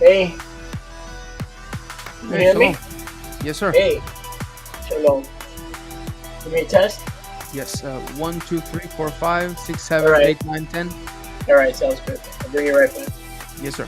Hey, can you Hey, hear me? shalom. Yes, sir. Hey, shalom. Give me a test. Yes. 1, 2, 3, 4, 5, 6, All 7, right. 8, 9, 10. All right, sounds good. I'll bring you right back. Yes, sir.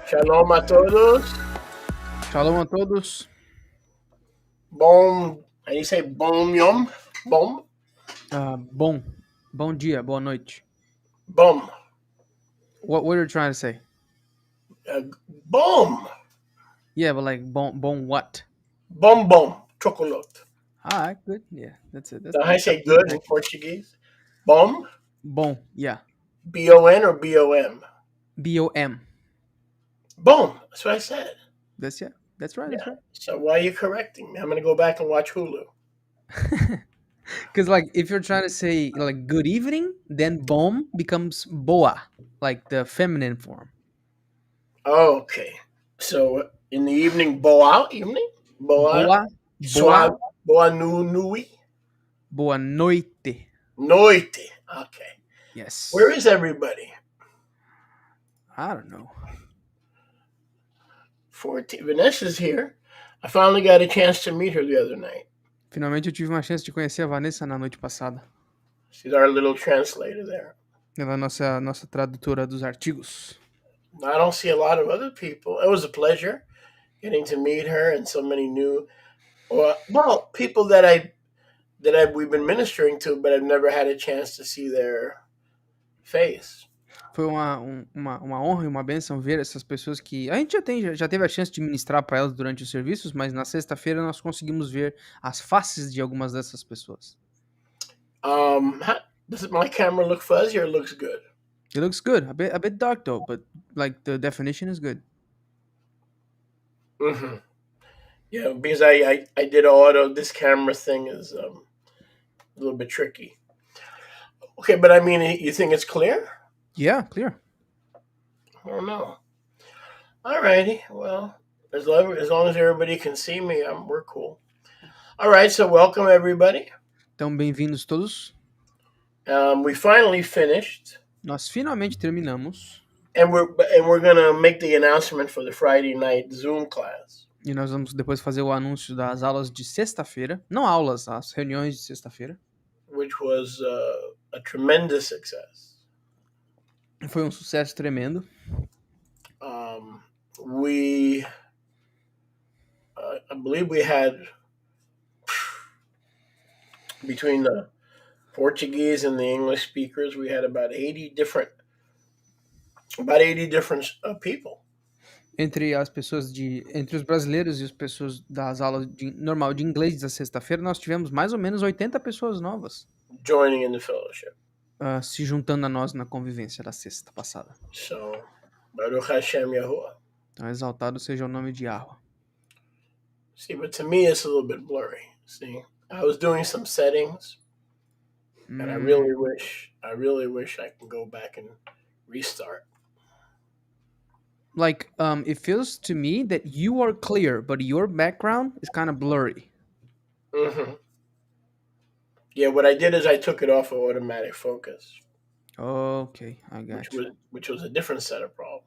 Shalom a todos. Shalom a todos. Bom, how do you say bom yom? Bom? Bom dia, boa noite. Bom. What are you trying to say? Bom. Yeah, but like bon what? Bom bom. Chocolate. Alright, good. Yeah, that's it. Now, how do you say Good. good in Portuguese? Bom? Bom, yeah. B-O-N or B-O-M? B-O-M. Bom. That's what I said. That's right. That's Yeah. right. So why are you correcting me? I'm going to go back and watch Hulu. Because like if you're trying to say like good evening, then bom becomes boa, like the feminine form. Okay. So in the evening, boa evening? Boa. Boa, boa, Suave. Boa nui. boa noite. Noite. Okay. Yes. Where is everybody? I don't know. 14. Vanessa's here. I finally got a chance to meet her the other night. Finalmente eu tive uma chance de conhecer a Vanessa na noite passada. She's our little translator there. Ela é a nossa tradutora dos artigos. I don't see a lot of other people. It was a pleasure getting to meet her and so many new, well, people that we've been ministering to, but I've never had a chance to see their face. Foi uma honra e uma bênção ver essas pessoas que a gente já teve a chance de ministrar para elas durante os serviços, mas na sexta-feira nós conseguimos ver as faces de algumas dessas pessoas. Does my camera look fuzzy or looks good? It looks good. A bit dark though, but like the definition is good. Mm-hmm. Yeah, because I did auto. This camera thing is a little bit tricky. Okay, but I mean, you think it's clear? Yeah, clear. I don't know. Alrighty, well, as long as everybody can see me, we're cool. All right, so welcome everybody. Então, bem-vindos todos. We finally finished. Nós finalmente terminamos. And we're gonna make the announcement for the Friday night Zoom class. E nós vamos depois fazer o anúncio das aulas de sexta-feira. Não aulas, as reuniões de sexta-feira. Which was a tremendous success. Foi um sucesso tremendo. I believe we had, between the Portuguese and the English speakers, we had about 80 different people. Entre os brasileiros e as pessoas das aulas normal de inglês da sexta-feira, nós tivemos mais ou menos 80 pessoas novas. Joining in the fellowship. Se juntando a nós na convivência da sexta passada. So, Baruch Hashem Yahuwah. Então, exaltado seja o nome de Yahweh. See, but to me it's a little bit blurry. See, I was doing some settings, and I really wish I can go back and restart. Like, it feels to me that you are clear, but your background is kind of blurry. Mm-hmm. Yeah, what I did is I took it off of automatic focus. Okay, I got you. Which was a different set of problems.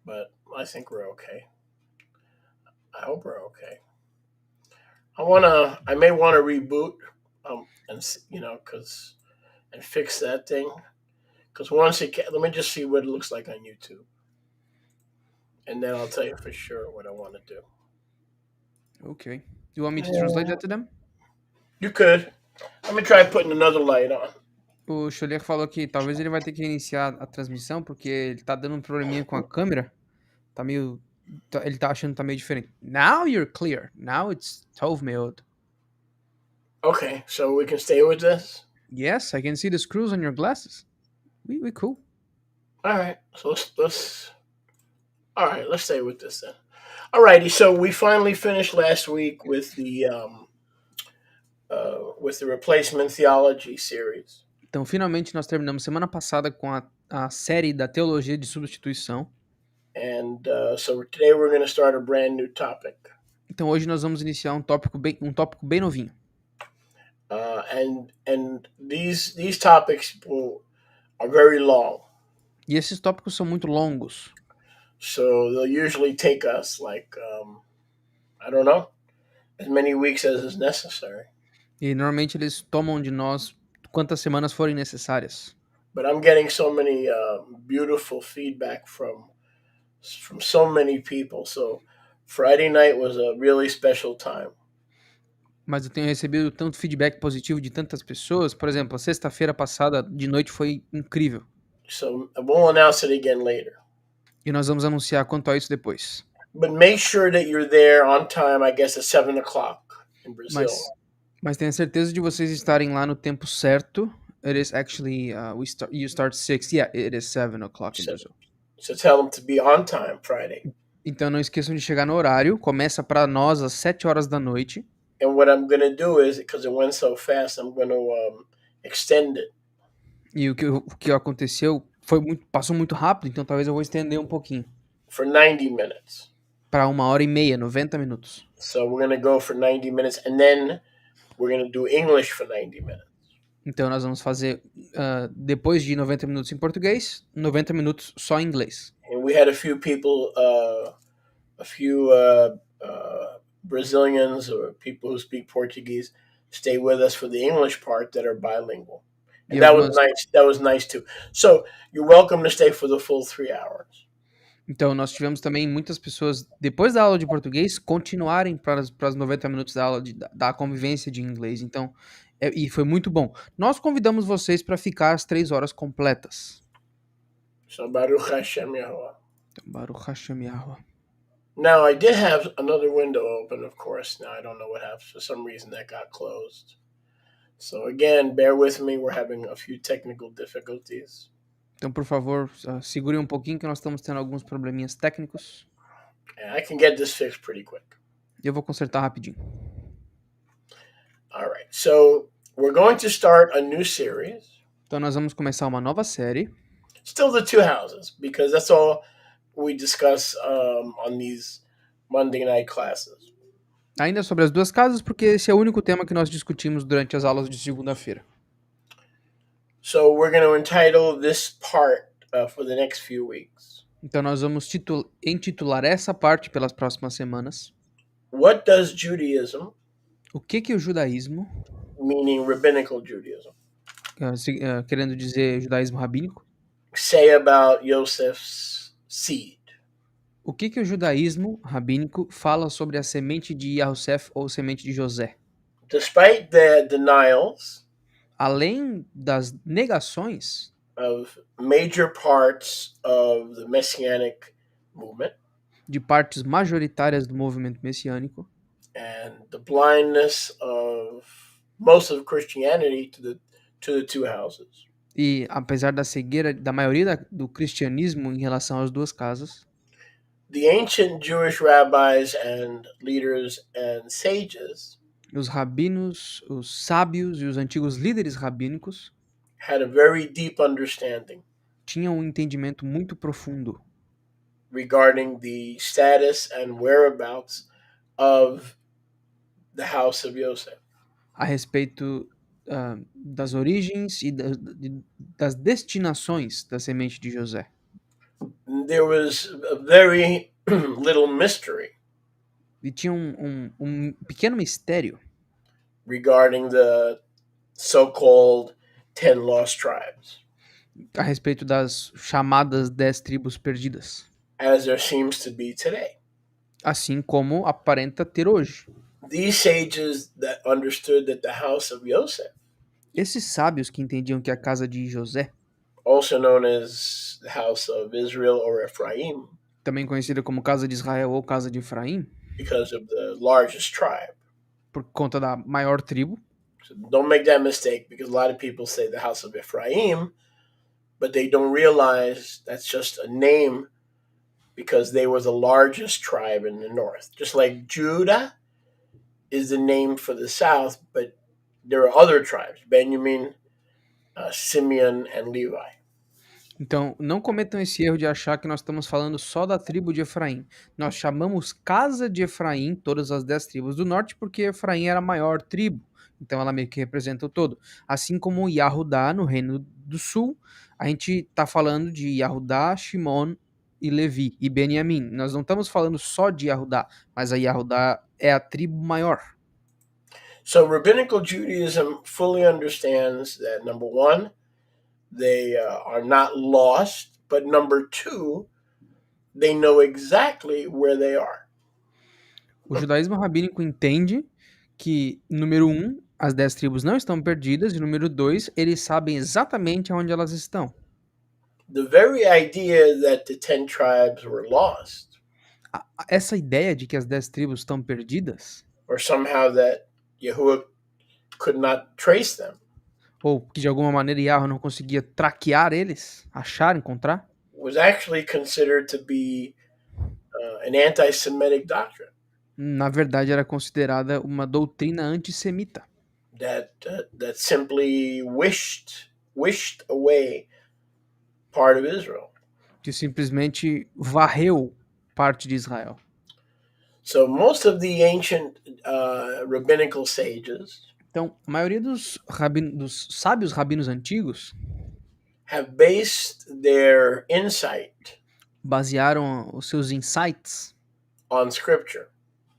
But I think we're okay. I hope we're okay. I may want to reboot, and fix that thing. Because let me just see what it looks like on YouTube. And then I'll tell you for sure what I want to do. Okay. You want me to translate that to them? You could. Let me try putting another light on. O Choler falou que talvez ele vai ter que iniciar a transmissão porque ele tá dando um probleminha com a câmera. Ele tá achando que tá meio diferente. Now you're clear. Now it's tov meod. Okay, so we can stay with this? Yes, I can see the screws on your glasses. We cool. All right, so let's stay with this then. Alrighty, so we finally finished last week with the replacement theology series. Então, finalmente nós terminamos semana passada com a série da teologia de substituição. And so today we're going to start a brand new topic. Então hoje nós vamos iniciar um tópico bem novinho. And these topics are very long. E esses tópicos são muito longos. So they'll usually take us I don't know, as many weeks as is necessary. E normalmente eles tomam de nós quantas semanas forem necessárias. But I'm getting so many beautiful feedback from so many people. So Friday night was a really special time. Mas eu tenho recebido tanto feedback positivo de tantas pessoas. Por exemplo, a sexta-feira passada de noite foi incrível. So we'll announce it again later. E nós vamos anunciar quanto a isso depois. But make sure that you're there on time. I guess at 7 o'clock in Brazil. Mas, mas tenha certeza de vocês estarem lá no tempo certo. It is actually, you start 6. Yeah, it is 7 o'clock in So, Brazil. so tell them to be on time Friday. Então não esqueçam de chegar no horário. Começa para nós às 7 horas da noite. And what I'm going to do is, because it went so fast, I'm going to extend it E o que aconteceu passou muito rápido, então talvez eu vou estender um pouquinho. for 90 minutes. Para 1h30, 90 minutos. So we're going to go for 90 minutes, and then we're going to do English for 90 minutes. Então nós vamos fazer, depois de 90 minutos em português, 90 minutos só em inglês. And we had a few people, a few Brazilians or people who speak Portuguese stay with us for the English part that are bilingual. E And that was algumas, nice. That was nice too. So you're welcome to stay for the full 3 hours. então nós tivemos também muitas pessoas, depois da aula de português, continuarem para os 90 minutos da aula da convivência de inglês. Então, e foi muito bom. Nós convidamos vocês para ficar as 3 horas completas. So Baruch Hashem Yahuwah. Então, Baruch Hashem Yahweh. Now I did have another window open, of course. Now I don't know what happened. For some reason that got closed. So again, bear with me. We're having a few technical difficulties. Então, por favor, segurem um pouquinho que nós estamos tendo alguns probleminhas técnicos. And I can get this fixed pretty quick. E eu vou consertar rapidinho. All right. So we're going to start a new series. Então nós vamos começar uma nova série. Still the two houses, because that's all we discuss on these Monday night classes. Ainda sobre as duas casas, porque esse é o único tema que nós discutimos durante as aulas de segunda-feira. So we're going to entitle this part for the next few weeks. Então nós vamos intitular essa parte pelas próximas semanas. What does Judaism, O que o judaísmo, meaning rabbinical Judaism, querendo dizer judaísmo rabínico, say about Joseph's seed? o que o judaísmo rabínico fala sobre a semente de Yosef ou semente de José? Despite the denials Além das negações of major parts of the Messianic movement de partes majoritárias do movimento messiânico and the blindness of most of Christianity to the two houses, e apesar da cegueira da maioria do cristianismo em relação às duas casas, the ancient Jewish rabbis and leaders and sages os rabinos, os sábios e os antigos líderes rabínicos had a very deep understanding tinham um entendimento muito profundo regarding the status and whereabouts of the house of Joseph. a respeito das origens e das destinações da semente de José. There was a very little mystery E tinha um pequeno mistério regarding the so-called 10 lost tribes, a respeito das chamadas 10 tribos perdidas, as there seems to be today. assim como aparenta ter hoje. These sages that understood that the house of Joseph, Esses sábios que entendiam que a casa de José, also known as the house of Israel or Ephraim, também conhecida como casa de Israel ou casa de Efraim, because of the largest tribe. por conta da maior tribo. So don't make that mistake, because a lot of people say the house of Ephraim, but they don't realize that's just a name because they were the largest tribe in the north. Just like Judah is the name for the south, but there are other tribes, Benjamin, Simeon, and Levi. Então, não cometam esse erro de achar que nós estamos falando só da tribo de Efraim. Nós chamamos casa de Efraim todas as 10 tribos do norte porque Efraim era a maior tribo. Então ela meio que representa o todo. Assim como Yahudá no reino do sul, a gente está falando de Yahudá, Shimon e Levi e Benjamim. Nós não estamos falando só de Yahudá, mas a Yahudá é a tribo maior. So rabbinical Judaism fully understands that, number one, they are not lost, but number two, they know exactly where they are. O judaísmo rabínico entende que, número um, as 10 tribos não estão perdidas, e número dois, eles sabem exatamente onde elas estão. The very idea that the 10 tribes were lost, Essa ideia de que as 10 tribos estão perdidas, or somehow that Yahuwah could not trace them, ou que de alguma maneira Yahweh não conseguia traquear eles, achar, encontrar, was actually considered to be an anti Semitic doctrine na verdade era considerada uma doutrina antissemita, that simply wished away part of Israel. que simplesmente varreu parte de Israel. So most of the ancient rabbinical sages Então, a maioria dos sábios rabinos antigos have based their insight basearam os seus insights on scripture.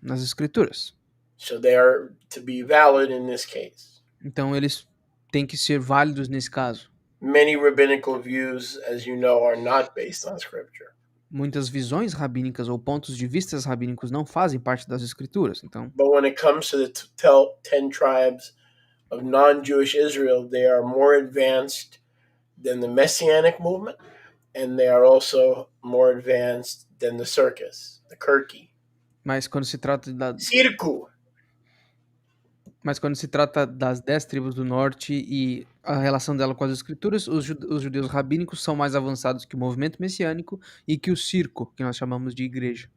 nas escrituras. So they are to be valid in this case. Então, eles têm que ser válidos nesse caso. Many rabbinical views, as you know, are not based on scripture. Muitas visões rabínicas ou pontos de vista rabínicos não fazem parte das escrituras. Então, But when it comes to the 10 tribes of non-Jewish Israel, they are more advanced than the Messianic movement, and they are also more advanced than the circus, the Kirky. mas quando se trata Circo. Mas quando se trata das 10 tribos do norte e a relação dela com as escrituras, os judeus rabínicos são mais avançados que o movimento messiânico e que o circo, que nós chamamos de igreja.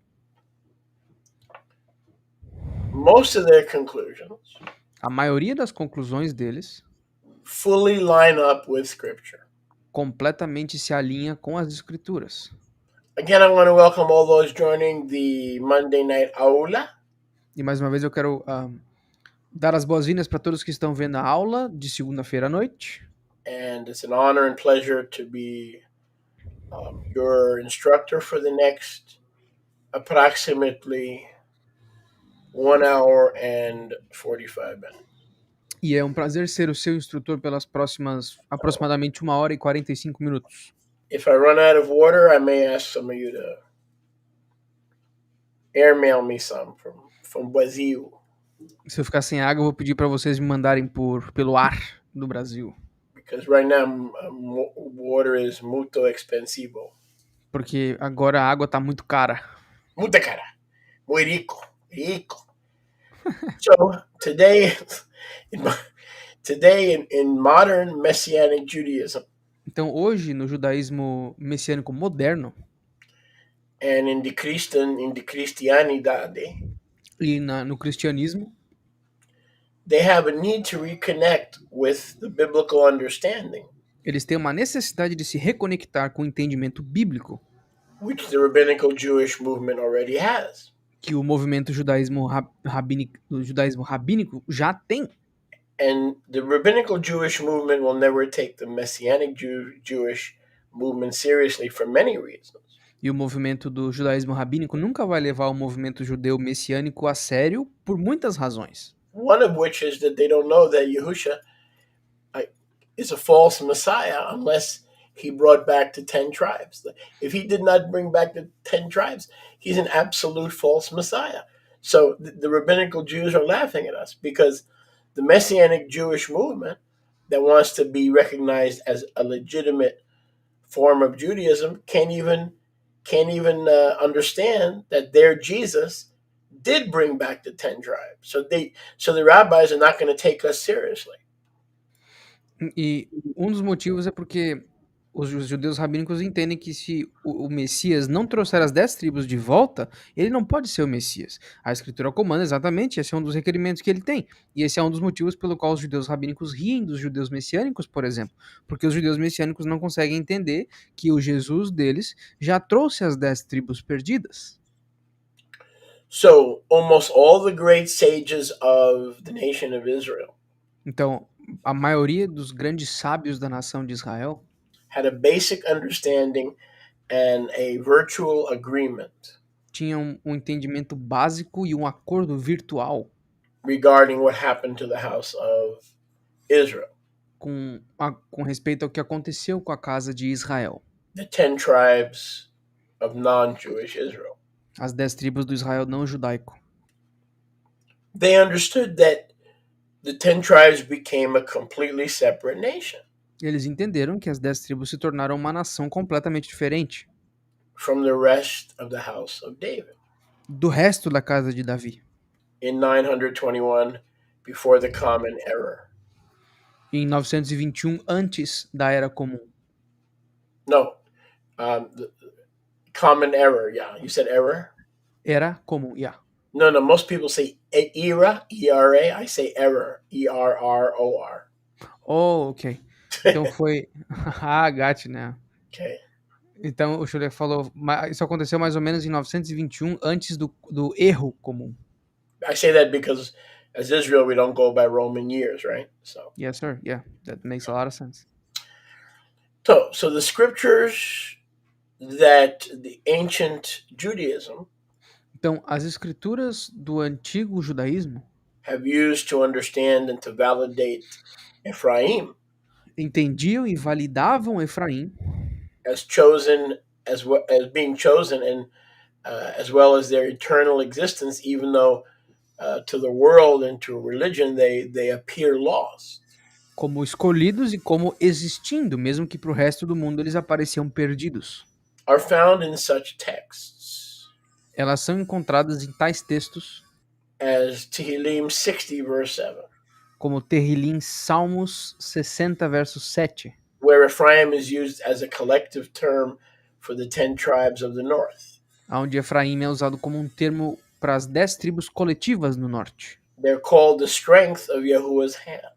Most of their conclusions A maioria das conclusões deles fully line up with scripture. completamente se alinha com as escrituras. Again, I want to welcome all those joining the Monday Night Aula. E mais uma vez eu quero dar as boas-vindas para todos que estão vendo a aula de segunda-feira à noite. And it's an honor and pleasure to be your instructor for the next approximately 1 hour and 45 minutes. E é um prazer ser o seu instrutor pelas próximas aproximadamente 1 hora e 45 minutos. If I run out of water, I may ask some of you to airmail me some from Brazil. Se eu ficar sem água, eu vou pedir para vocês me mandarem pelo ar do Brasil. Because right now water is muito expensivo. Porque agora a água tá muito cara. Muita cara. Muy rico. Rico. So today in modern Messianic Judaism Então hoje, no judaísmo messiânico moderno and in the Christianidade, e no cristianismo, they have a need to reconnect with the biblical understanding, eles têm uma necessidade de se reconectar com o entendimento bíblico which the rabbinical Jewish movement already has. que o movimento judaísmo rabínico já tem. And the rabbinical Jewish movement will never take the Messianic Jewish movement seriously for many reasons. E o movimento do judaísmo rabínico nunca vai levar o movimento judeu messiânico a sério por muitas razões. One of which is that they don't know that Yahusha is a false Messiah unless he brought back the 10 tribes. If he did not bring back the 10 tribes, he's an absolute false Messiah. So the rabbinical Jews are laughing at us because the Messianic Jewish movement that wants to be recognized as a legitimate form of Judaism can't even understand that their Jesus did bring back the 10 tribes. So the rabbis are not going to take us seriously. E um dos motivos é porque os judeus rabínicos entendem que se o Messias não trouxer as 10 tribos de volta, ele não pode ser o Messias. A Escritura comanda exatamente, esse é um dos requerimentos que ele tem. E esse é um dos motivos pelo qual os judeus rabínicos riem dos judeus messiânicos, por exemplo. Porque os judeus messiânicos não conseguem entender que o Jesus deles já trouxe as 10 tribos perdidas. So almost all the great sages of the nation of Israel Então, a maioria dos grandes sábios da nação de Israel had a basic understanding and a virtual agreement tinham um entendimento básico e um acordo virtual regarding what happened to the house of Israel. com respeito ao que aconteceu com a casa de Israel, the 10 tribes of non-Jewish Israel. as 10 tribos do Israel não judaico. They understood that the 10 tribes became a completely separate nation Eles entenderam que as 10 tribos se tornaram uma nação completamente diferente from the rest of the house of David. do resto da casa de Davi. In 921, before the Common Era. Em 921, antes da Era Comum. No, the Common Era. Yeah, you said error? Era Comum, yeah. No, most people say era, E-R-A. I say error, E-R-R-O-R. Oh, ok. Então foi... ah, got né? Okay. Então o Schuller falou, isso aconteceu mais ou menos em 921, antes do erro comum. I say that because as Israel, we don't go by Roman years, right? So, Yes, sir. Yeah, that makes a lot of sense. so the scriptures that the ancient Judaism Então, as escrituras do antigo judaísmo have used to understand and to validate Ephraim entendiam e validavam Efraim as chosen, as being chosen, and as well as their eternal existence, even though to the world and to religion they appear lost. como escolhidos e como existindo, mesmo que para o resto do mundo eles apareciam perdidos. Are found in such texts Elas são encontradas em tais textos as Tehillim 60, verse 7, como Terrilim Salmos 60, verso 7, where Ephraim is used as a collective term for the 10 tribes of the north. onde Efraim é usado como um termo para as 10 tribos coletivas no norte, They're called the strength of Yahuwah's hand.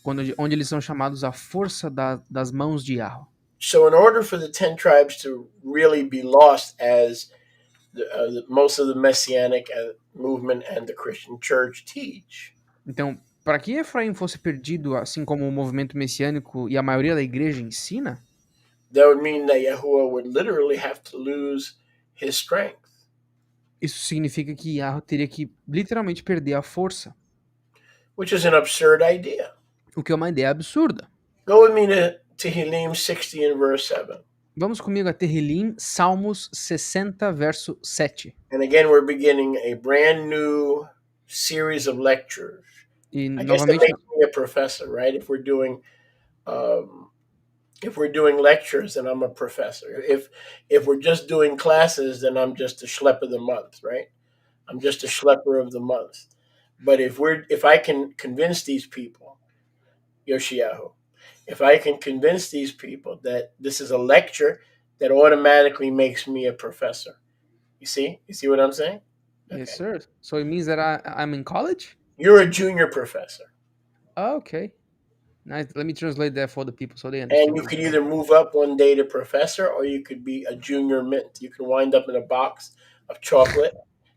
onde eles são chamados a força das mãos de Yahweh. So, in order for the 10 tribes to really be lost, as most of the Messianic movement and the Christian church teach, Então, para que Efraim fosse perdido, assim como o movimento messiânico e a maioria da igreja ensina, that would mean that Yahuwah would literally have to lose his strength. isso significa que Yahweh teria que literalmente perder a força, Which is an absurd idea. o que é uma ideia absurda. Go with me to Tehillim 60 and verse 7. Vamos comigo a Terrilim, Salmos 60, verso 7. And again, we're beginning a brand new series of lectures. E I guess that novamente, makes me a professor, right? If we're doing lectures, then I'm a professor. If we're just doing classes, then I'm just a schlepper of the month, right? I'm just a schlepper of the month. But if I can convince these people, Yoshiyahu, if I can convince these people that this is a lecture, that automatically makes me a professor. You see what I'm saying? yes, sir. So it means that I'm in college? You're a junior professor. Oh, okay. Nice. Let me translate that for the people so they And understand. you could either move up one day to professor, or you could be a junior mint. You can wind up in a box of chocolate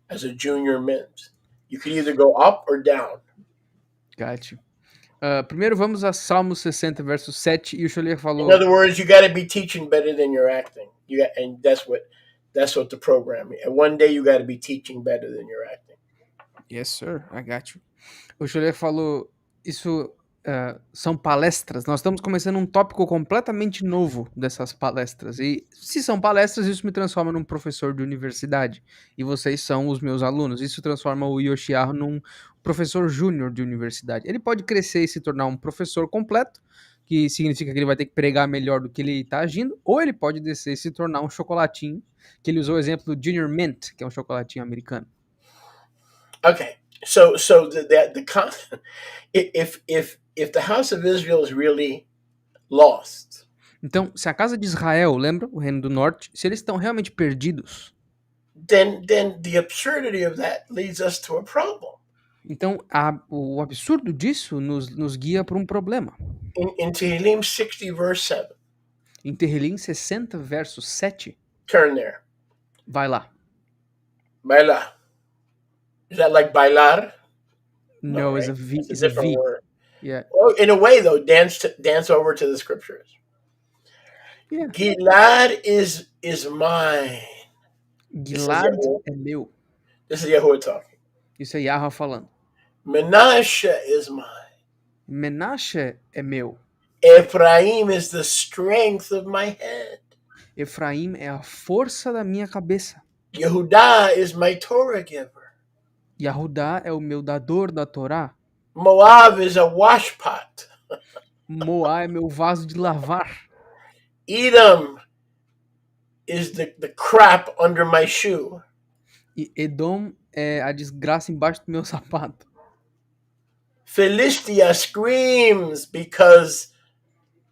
as a junior mint. You could either go up or down. Got you. Primeiro vamos a Salmo 60, verso 7, e o Scholler falou... In other words, you got to be teaching better than you're acting. And that's what the program is. And one day you got to be teaching better than you're acting. Yes, sir. I got you. O Scholler falou, isso são palestras. Nós estamos começando um tópico completamente novo dessas palestras. E se são palestras, isso me transforma num professor de universidade. E vocês são os meus alunos. Isso transforma o Yoshiharu num professor júnior de universidade. Ele pode crescer e se tornar um professor completo, que significa que ele vai ter que pregar melhor do que ele está agindo, ou ele pode descer e se tornar um chocolatinho, que ele usou o exemplo do Junior Mint, que é um chocolatinho americano. Okay, so if the house of Israel is really lost, então, se a casa de Israel, lembra, o reino do norte, se eles estão realmente perdidos, then the absurdity of that leads us to a problem. então o absurdo disso nos guia para um problema. In Tehillim 60, verse 7. Em Terrilim 60, verso 7. Turn there. Vai lá. Bailar. Is that like bailar? No, right? it's a V. It's a different word. Yeah. Well, in a way, though, dance over to the scriptures. Yeah. Gilad is mine. Gilad é meu. This is Yahuwah talking. Isso é Yahweh falando. Menashe is mine. Menashe é meu. Ephraim is the strength of my head. Efraim é a força da minha cabeça. Yehudah is my Torah giver. Yahudá é o meu dador da Torá. Moab is a washpot. Moá é meu vaso de lavar. Edom is the crap under my shoe. E Edom é a desgraça embaixo do meu sapato. Philistia screams because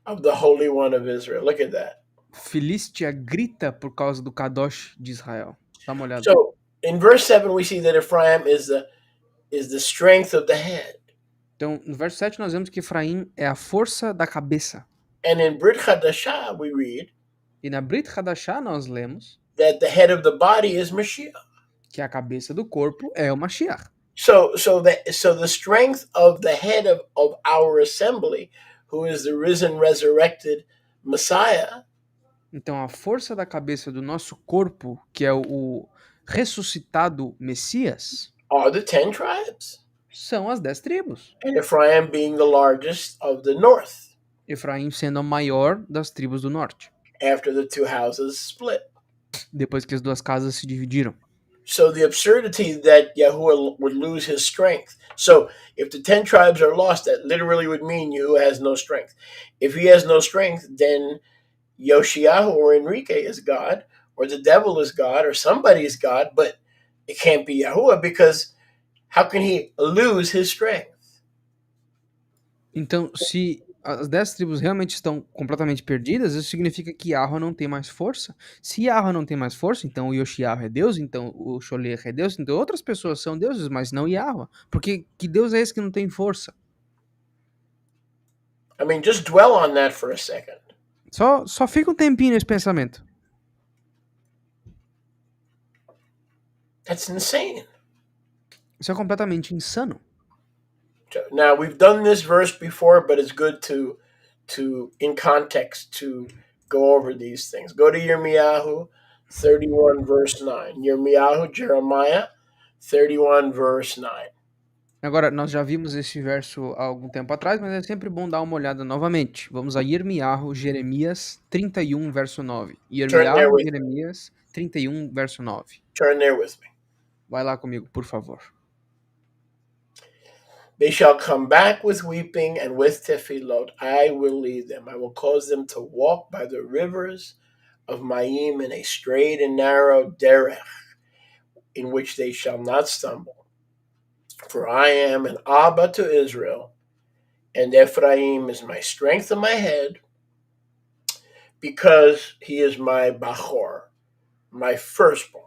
of the Holy One of Israel. Look at that. Filístia grita por causa do Kadosh de Israel. Dá uma olhada. So in verse 7, we see that Ephraim is the strength of the head. Então, no verso 7, nós vemos que Efraim é a força da cabeça. And in Brit Hadashah, we read E na Brit Hadashah nós lemos that the head of the body is Mashiach. que a cabeça do corpo é o Mashiach. So the strength of the head of our assembly, who is the risen, resurrected Messiah, Então, a força da cabeça do nosso corpo, que é o ressuscitado Messias, are the 10 tribes. são as 10 tribos. And Ephraim being the largest of the north, Efraim sendo a maior das tribos do norte, after the two houses split. depois que as duas casas se dividiram. So the absurdity that Yahuwah would lose his strength. So if the 10 tribes are lost, that literally would mean Yahuwah has no strength. If he has no strength, then Yoshiyahu or Enrique is God, or the devil is God, or somebody is God, but it can't be Yahuwah, because how can he lose his strength? Então, se as 10 tribos realmente estão completamente perdidas, isso significa que Yahweh não tem mais força. Se Yahweh não tem mais força, então o Yoshiyahu é Deus, então o Sholech é Deus, então outras pessoas são deuses, mas não Yahweh. Porque que Deus é esse que não tem força? I mean, just dwell on that for a second. Só fica um tempinho nesse pensamento. That's insane. Isso é completamente insano. Now, we've done this verse before, but it's good to in context, to go over these things. Go to Yirmiyahu 31, verse 9. Yirmiyahu, Jeremiah 31, verse 9. Agora, nós já vimos esse verso há algum tempo atrás, mas é sempre bom dar uma olhada novamente. Vamos a Yirmiyahu, Jeremias 31, verso 9. Turn there Yirmiyahu, with Jeremias 31, verso 9. Turn there with me. Vai lá comigo, por favor. They shall come back with weeping and with tefillot. I will lead them. I will cause them to walk by the rivers of Maim in a straight and narrow derech, in which they shall not stumble. For I am an Abba to Israel, and Ephraim is my strength and my head, because he is my Bachor, my firstborn.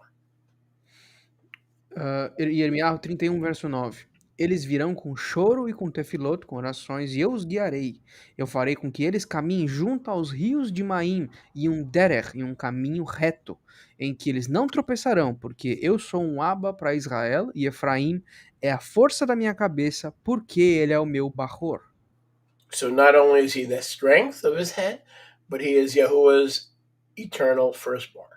Yirmiyahu 31, verso 9. Eles virão com choro e com tefiloto, com orações, e eu os guiarei. Eu farei com que eles caminhem junto aos rios de Maim, e um derech, em um caminho reto, em que eles não tropeçarão, porque eu sou um Abba para Israel, e Efraim é a força da minha cabeça, porque ele é o meu Bachor. So not only is he the strength of his head, but he is Yahuwah's eternal firstborn.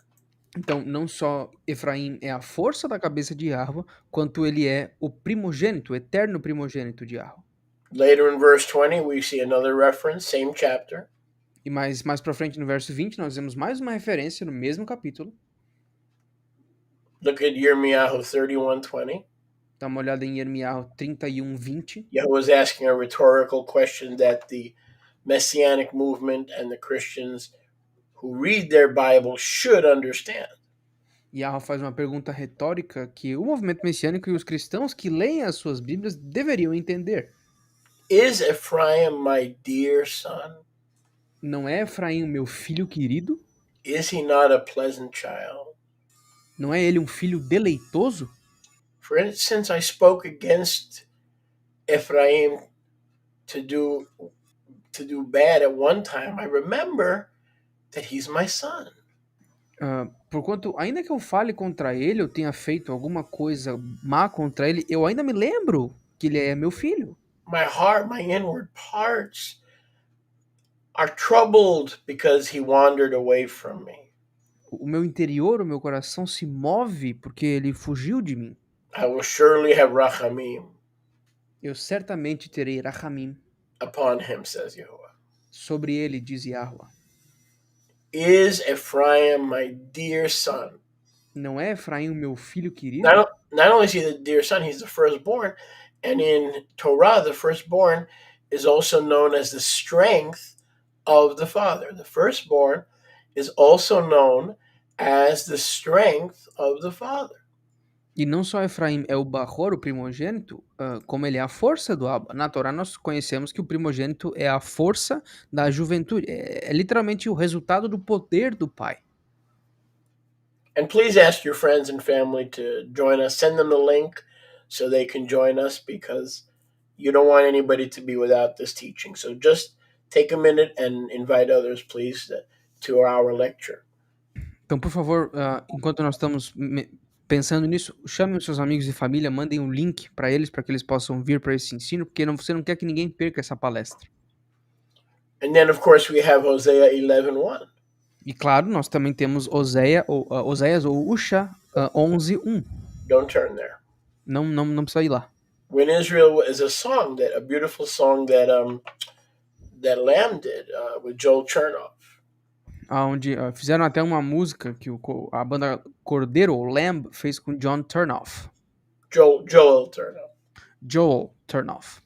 Então, não só Efraim é a força da cabeça de Yahweh, quanto ele é o primogênito, o eterno primogênito de Yahweh. Later in verse 20, we see another reference, same chapter. E mais pra frente, no verso 20, nós vemos mais uma referência no mesmo capítulo. Look at Yirmiyahu 31:20. Dá uma olhada em Yirmiyahu 31, 20. Yahuwah is asking a rhetorical question that the Messianic movement and the Christians who read their Bible should understand. Yahweh faz uma pergunta retórica que o movimento messiânico e os cristãos que leem as suas Bíblias deveriam entender. Is Ephraim my dear son? Não é Efraim o meu filho querido? Is he not a pleasant child? Não é ele um filho deleitoso? For instance, I spoke against Ephraim to do bad at one time. I remember that he's my son. Porquanto, ainda que eu fale contra ele, eu tenha feito alguma coisa má contra ele, eu ainda me lembro que ele é meu filho. My heart, my inward parts are troubled because he wandered away from me. O meu interior, o meu coração se move porque ele fugiu de mim. I will surely have rachamim Eu certamente terei rachamim upon him, says Yahuwah. Sobre ele, diz Yahweh. Is Ephraim my dear son? Não é Efraim o meu filho querido? Not only is he the dear son, he's the firstborn. And in Torah, the firstborn is also known as the strength of the father. The firstborn is also known as the strength of the father. E não só Efraim é o Bahor, o primogênito, como ele é a força do Abba. Na Torá nós conhecemos que o primogênito é a força da juventude. É literalmente o resultado do poder do pai. And please ask your friends and family to join us. Send them the link so they can join us because you don't want anybody to be without this teaching. So just take a minute and invite others, please, to our lecture. Então, por favor, enquanto nós estamos pensando nisso, chamem os seus amigos e família, mandem um link para que eles possam vir para esse ensino, porque você não quer que ninguém perca essa palestra. And then, of course, we have Hosea 11:1. E claro, nós também temos Oséias ou Usha 11:1. Don't turn there. Não precisa ir lá. When Israel is a beautiful song that Lamb did with Joel Chernoff. Onde fizeram até uma música que a banda Cordeiro, ou Lamb, fez com John Turnoff. Joel Chernoff. Joel Turnoff.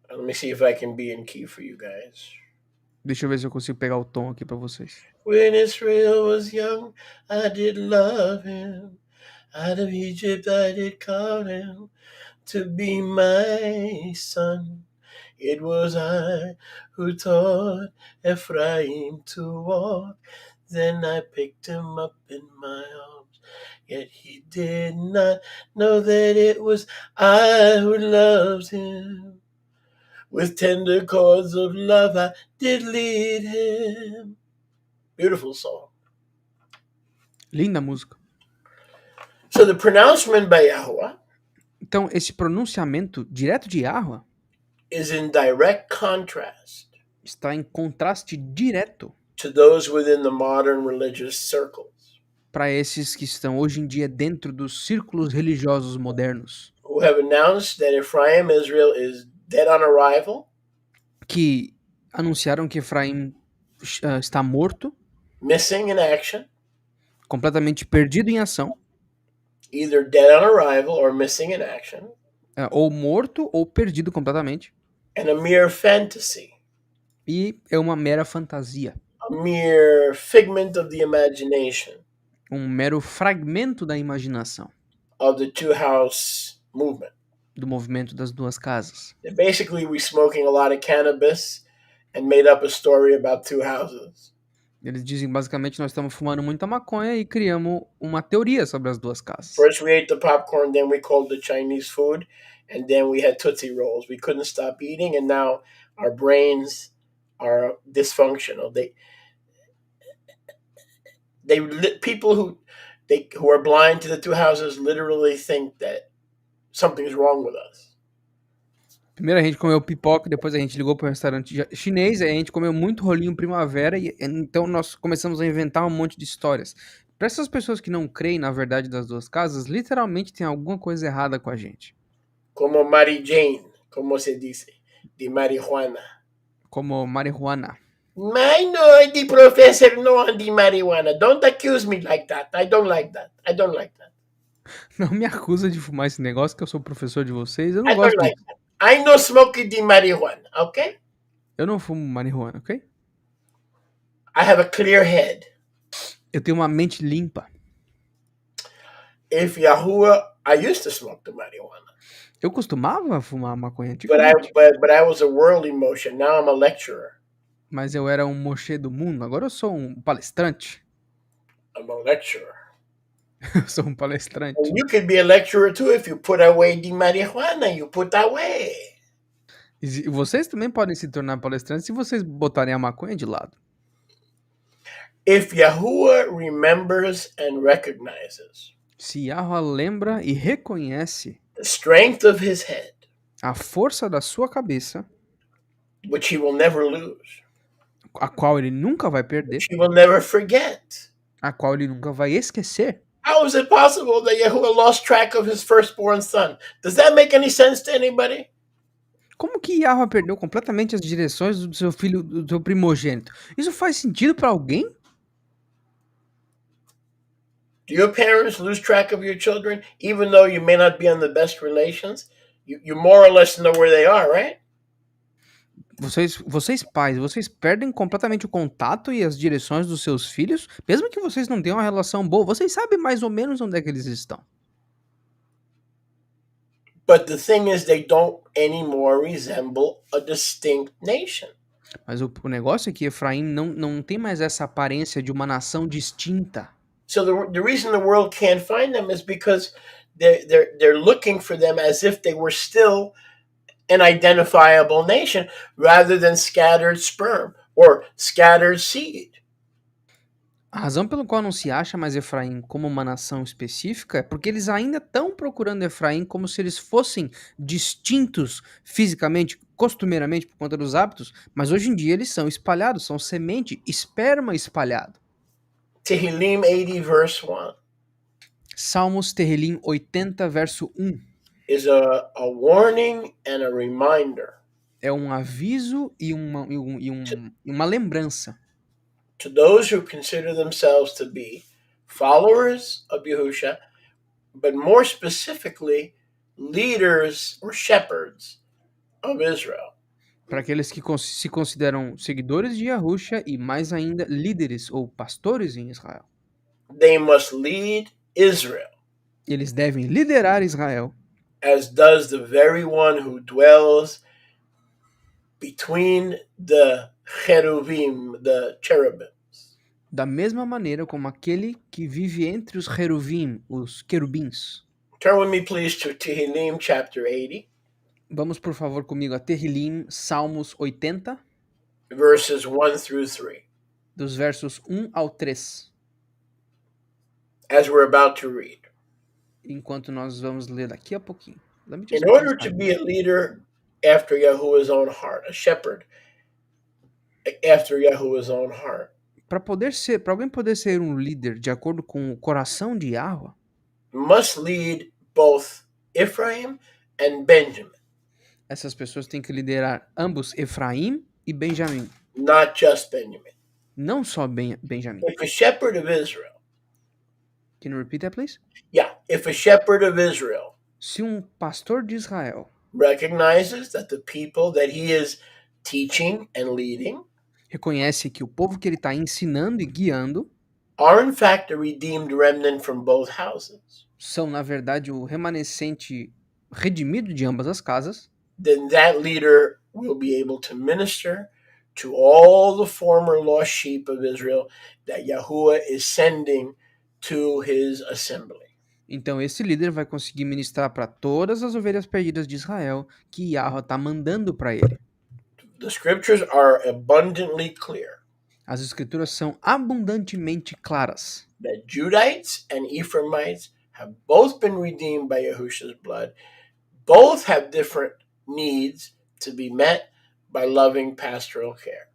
Let me see if I can be in key for you guys. Deixa eu ver se eu consigo pegar o tom aqui para vocês. When Israel was young, I did love him. Out of Egypt I did call him to be my son. It was I who taught Ephraim to walk. Then I picked him up in my arms. Yet he did not know that it was I who loved him. With tender cords of love I did lead him. Beautiful song. Linda música. So the pronouncement by Yahweh Então, esse pronunciamento direto de Yahweh is in direct contrast está em contraste direto to those within the modern religious circles para esses que estão hoje em dia dentro dos círculos religiosos modernos, who have announced that Ephraim, Israel, is dead on arrival, que anunciaram que Efraim está morto, missing in action, completamente perdido em ação, either dead on arrival or missing in action, ou morto ou perdido completamente, and a mere fantasy, e é uma mera fantasia, a mere figment of the imagination um mero fragmento da imaginação of the two-house movement. do movimento das duas casas. That basically, we smoking a lot of cannabis and made up a story about two houses. Eles dizem basicamente nós estamos fumando muita maconha e criamos uma teoria sobre as duas casas. First we ate the popcorn, then we called the Chinese food, and then we had Tootsie Rolls. We couldn't stop eating, and now our brains are dysfunctional. People who are blind to the two houses literally think that something's wrong with us. Primeiro a gente comeu pipoca, depois a gente ligou para um restaurante chinês, aí a gente comeu muito rolinho primavera, e então nós começamos a inventar um monte de histórias. Para essas pessoas que não creem na verdade das duas casas, literalmente tem alguma coisa errada com a gente. Como Mary Jane, como se dice, de marihuana. Como marihuana. My no, the professor no de marijuana. Don't accuse me like that. I don't like that. I don't like that. Não me acusa de fumar esse negócio, que eu sou professor de vocês, eu I não don't gosto like disso. that. I no smoke the marijuana, okay? Eu não fumo marihuana, ok? I have a clear head. Eu tenho uma mente limpa. If Yahuwah, I used to smoke the marijuana, Eu costumava fumar maconha but antigamente, I was a world emotion. Now I'm a lecturer. mas eu era um mochê do mundo, agora eu sou um palestrante. I'm a lecturer. Eu sou um palestrante. And you could be a lecturer too if you put away the marijuana. You put away. E vocês também podem se tornar palestrantes se vocês botarem a maconha de lado. If Yahuwah remembers and recognizes Se Yahweh lembra e reconhece the strength of his head, a força da sua cabeça, which he will never lose, a qual ele nunca vai perder, which he will never forget. a qual ele nunca vai esquecer. How is it possible that Yahuwah lost track of his firstborn son? Does that make any sense to anybody? Como que Yahweh perdeu completamente as direções do seu filho, do seu primogênito? Isso faz sentido pra alguém? Do your parents lose track of your children, even though you may not be on the best relations? You more or less know where they are, right? Vocês pais, vocês perdem completamente o contato e as direções dos seus filhos, mesmo que vocês não tenham uma relação boa, vocês sabem mais ou menos onde é que eles estão. But the thing is, they don't anymore resemble a distinct nation. Mas o negócio é que Efraim não tem mais essa aparência de uma nação distinta. So the reason the world can't find them is because they're looking for them as if they were still an identifiable nation rather than scattered sperm or scattered seed. A razão pelo qual não se acha mais Efraim como uma nação específica é porque eles ainda estão procurando Efraim como se eles fossem distintos fisicamente, costumeiramente por conta dos hábitos, mas hoje em dia eles são espalhados, são semente, esperma espalhado. Tehillim 80 verse 1 Salmos Terrilim 80, verso 1. is a warning and a reminder É um aviso e to, uma lembrança to those who consider themselves to be followers of Yahusha, but more specifically, leaders or shepherds of Israel. para aqueles que se consideram seguidores de Yahusha e mais ainda líderes ou pastores em Israel. They must lead Israel, Eles devem liderar Israel, as does the very one who dwells between the cheruvim, the cherubim. da mesma maneira como aquele que vive entre os querubim, os querubins. Turn with me, please, to Tehillim chapter 80, Vamos, por favor, comigo a Terrilim, Salmos 80, verses 1 through 3, dos versos 1 ao 3, as we're about to read. enquanto nós vamos ler daqui a pouquinho. Let me In just put this order to back. be a leader after Yahuwah's own heart, a shepherd after Yahuwah's own heart, Para alguém poder ser um líder de acordo com o coração de Yahweh, must lead both Ephraim and Benjamin, essas pessoas têm que liderar ambos Efraim e Benjamim, not just Benjamin. não só Benjamim. If a shepherd of Israel, Can you repeat that, please? yeah, if a shepherd of Israel Se pastor de Israel recognizes that the people that he is teaching and leading reconhece que o povo que ele está ensinando e guiando are in fact a redeemed remnant from both houses, são, na verdade, o remanescente redimido de ambas as casas, then that leader will be able to minister to all the former lost sheep of Israel that Yahuwah is sending to his assembly. então esse líder vai conseguir ministrar para todas as ovelhas perdidas de Israel que Yahweh está mandando para ele. The scriptures are abundantly clear As escrituras são abundantemente claras that Judites and Ephraimites have both been redeemed by Yahusha's blood. Both have different needs to be met by loving pastoral care.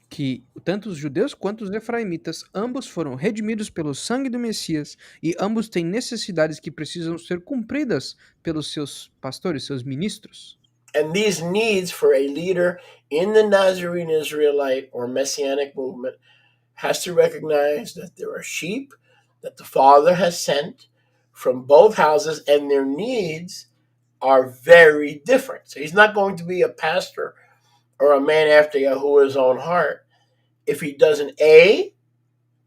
que tanto os judeus quanto os efraimitas, ambos foram redimidos pelo sangue do Messias e ambos têm necessidades que precisam ser cumpridas pelos seus pastores, seus ministros. And these needs for a leader in the Nazarene Israelite or Messianic movement has to recognize that there are sheep that the Father has sent from both houses, and their needs are very different. So he's not going to be a pastor or a man after Yahuwah's own heart if he doesn't A,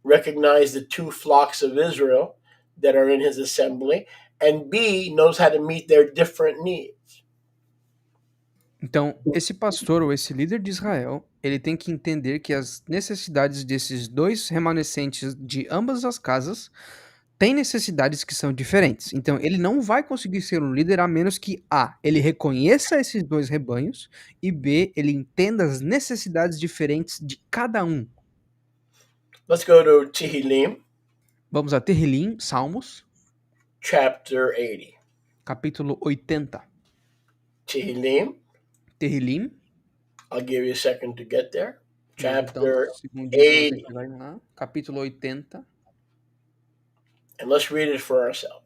recognize the two flocks of Israel that are in his assembly, and B, knows how to meet their different needs. Então, esse pastor ou esse líder de Israel, ele tem que entender que as necessidades desses dois remanescentes de ambas as casas têm necessidades que são diferentes. Então, ele não vai conseguir ser um líder a menos que A, ele reconheça esses dois rebanhos e B, ele entenda as necessidades diferentes de cada um. Let's go to Tehillim, Vamos a Terrilim, Salmos, chapter 80. capítulo 80. Tehillim, Terrilim, I'll give you a second to get there. Chapter segundinho pra você 80. chegar lá, capítulo 80. And let's read it for ourselves.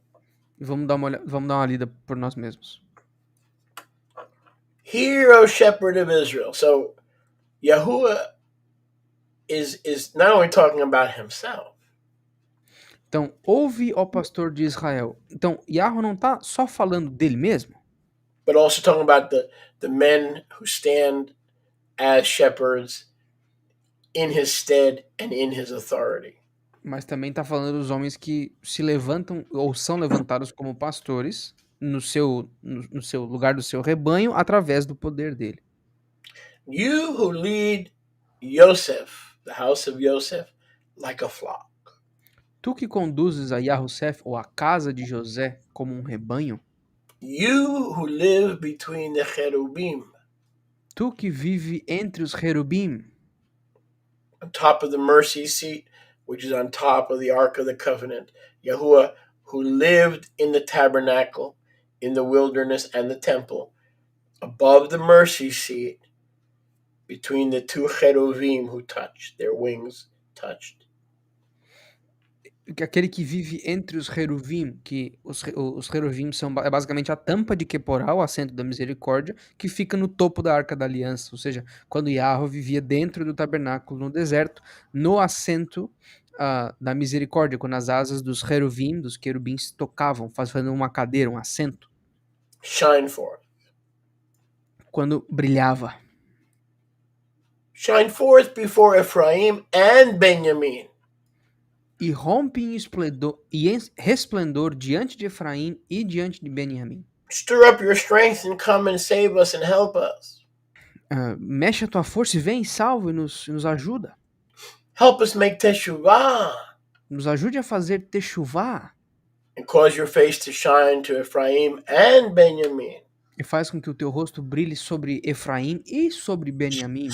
E vamos dar uma lida por nós mesmos. Hear, O shepherd of Israel. So Yahuwah is not only talking about himself, Então, ouve, ó pastor de Israel. Então, Yahweh não está só falando dele mesmo, but also talking about the men who stand as shepherds in his stead and in his authority. mas também está falando dos homens que se levantam ou são levantados como pastores no seu lugar do seu rebanho através do poder dele. You who lead Yosef, the house of Yosef, like a flock. Tu que conduzes a Yahussef ou a casa de José como um rebanho, You who live between the cherubim, tu que vive entre os querubim, on top of the mercy seat, which is on top of the Ark of the Covenant. Yahuwah, who lived in the tabernacle, in the wilderness, and the temple, above the mercy seat, between the two cheruvim who touched, their wings touched. aquele que vive entre os querubim, que os querubim são é basicamente a tampa de Queporá, o assento da misericórdia, que fica no topo da Arca da Aliança, ou seja, quando Yahweh vivia dentro do tabernáculo no deserto, no assento da misericórdia, quando as asas dos querubim, dos querubins tocavam, fazendo uma cadeira, um assento, Shine forth. quando brilhava. Shine forth before Ephraim and Benjamin. E rompe em esplendor, e em resplendor diante de Efraim e diante de Benjamim. Stir up your strength and come and save us and help us. Mexe a tua força e vem, salva e nos ajuda. Help us make teshuvah. Nos ajude a fazer techuvá And cause your face to shine to Ephraim and Benjamin. e faz com que o teu rosto brilhe sobre Efraim e sobre Benjamim.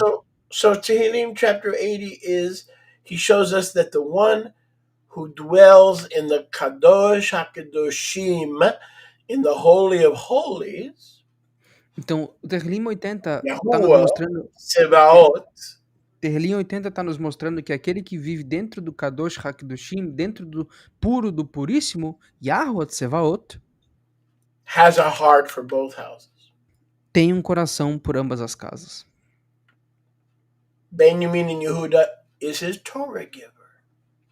So Tehillim chapter 80 he shows us that the one who dwells in the Kadosh HaKadoshim, in the Holy of Holies, Então, o Terlim 80 está nos Yahuwah mostrando. Sebaot, Terlim 80 está nos mostrando que aquele que vive dentro do Kadosh HaKadoshim, dentro do puro do puríssimo, Yahweh Tsevaot, has a heart for both houses. tem um coração por ambas as casas. Benjamin and Yehuda is his Torah giver.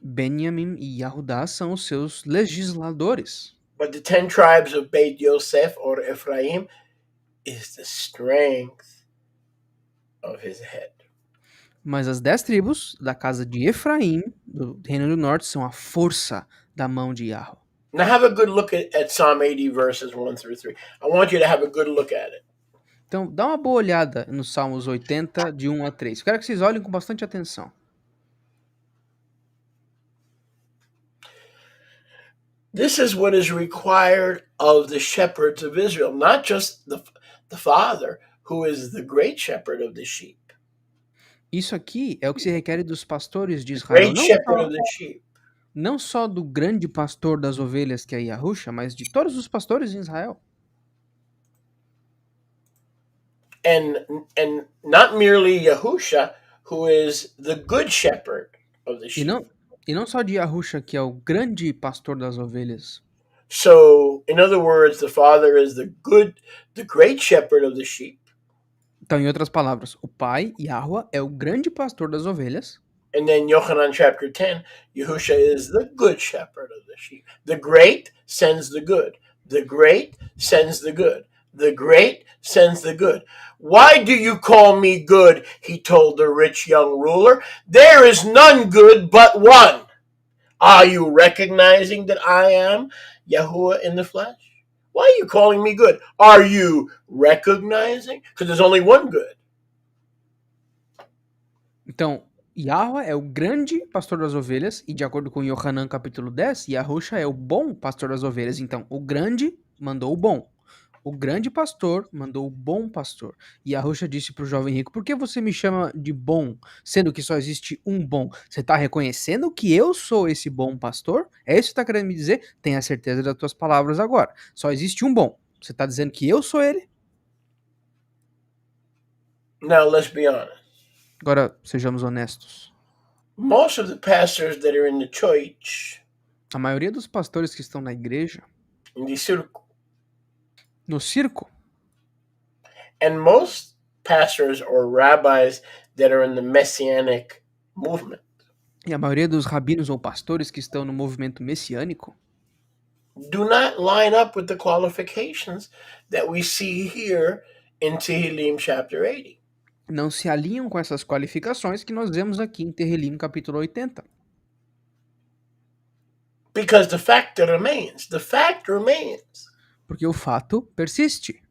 Benjamim e Yahudá são os seus legisladores. But the 10 tribes of Beit Yosef or Ephraim is the strength of his head. Mas as 10 tribos da casa de Efraim, do Reino do Norte, são a força da mão de Yahweh. Now have a good look at Psalm 80 verses 1 through 3. I want you to have a good look at it. Então, dá uma boa olhada nos Salmos 80, de 1 a 3. Eu quero que vocês olhem com bastante atenção. This is what is required of the shepherds of Israel, not just the father, who is the great shepherd of the sheep. Isso aqui é o que se requer dos pastores de Israel, Great shepherd of the sheep. não só do grande pastor das ovelhas, que é Yahusha, mas de todos os pastores em Israel. And not merely Yahusha, who is the good shepherd of the sheep. E não só de Yahusha, que é o grande pastor das ovelhas. So, in other words, the father is the great shepherd of the sheep. Então, em outras palavras, o pai, Yahweh, é o grande pastor das ovelhas. And then Yochanan chapter 10, Yahusha is the good shepherd of the sheep. The great sends the good. The great sends the good. The great sends the good. Why do you call me good? He told the rich young ruler. There is none good but one. Are you recognizing that I am Yahuwah in the flesh? Why are you calling me good? Are you recognizing? Because there's only one good. Então, Yahweh é o grande pastor das ovelhas, e de acordo com Yohanan capítulo 10, Yahusha é o bom pastor das ovelhas. Então, o grande mandou o bom. O grande pastor mandou o bom pastor. E Yahusha disse para o jovem rico, por que você me chama de bom, sendo que só existe um bom? Você está reconhecendo que eu sou esse bom pastor? É isso que você está querendo me dizer? Tenha certeza das tuas palavras agora. Só existe um bom. Você está dizendo que eu sou ele? Now, let's be honest. Agora, sejamos honestos. Most of the pastors that are in the church, A maioria dos pastores que estão na igreja, in the circle, no circo, And most pastors or rabbis that are in the messianic movement E a maioria dos rabinos ou pastores que estão no movimento messiânico do not line up with the qualifications that we see here in Tehillim chapter 80. não se alinham com essas qualificações que nós vemos aqui em Terrilim capítulo 80. Because the fact remains Porque o fato persiste.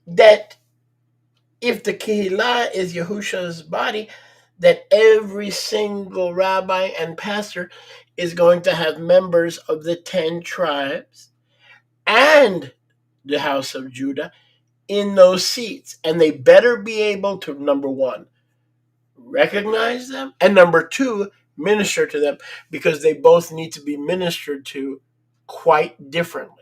that if the Kehillah is Yahusha's body, that every single rabbi and pastor is going to have members of the 10 tribes and the house of Judah in those seats. And they better be able to, number one, recognize them, and number two, minister to them, because they both need to be ministered to quite differently.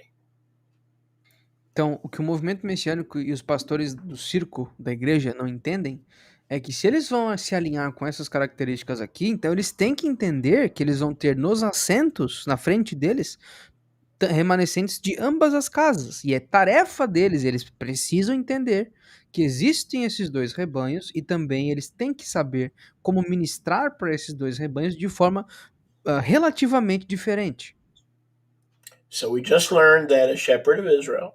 Então, o que o movimento messiânico e os pastores do circo da igreja não entendem é que se eles vão se alinhar com essas características aqui, então eles têm que entender que eles vão ter nos assentos, na frente deles, remanescentes de ambas as casas. E é tarefa deles, eles precisam entender que existem esses dois rebanhos e também eles têm que saber como ministrar para esses dois rebanhos de forma relativamente diferente. So we just learned that a shepherd of Israel,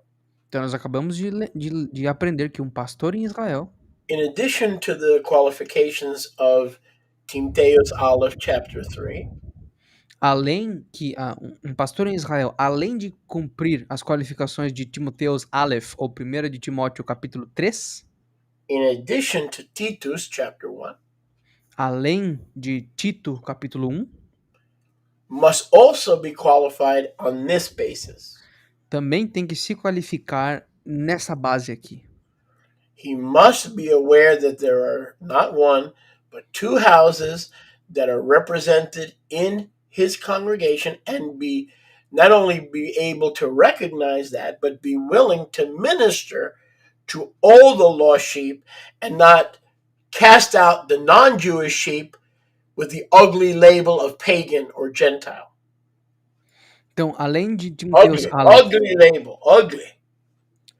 Então nós acabamos de aprender que um pastor em Israel, in addition to the qualifications of Timtheus Aleph chapter 3, além que um pastor em Israel, além de cumprir as qualificações de Timoteus Aleph ou 1 de Timóteo capítulo 3, in addition to Titus chapter 1, além de Tito capítulo 1, must also be qualified on this basis. também tem que se qualificar nessa base aqui. He must be aware that there are not one, but two houses that are represented in his congregation, and be not only be able to recognize that, but be willing to minister to all the lost sheep and not cast out the non-Jewish sheep with the ugly label of pagan or Gentile. Então, além de Timoteus Ugly, Aleph, ugly label, ugly.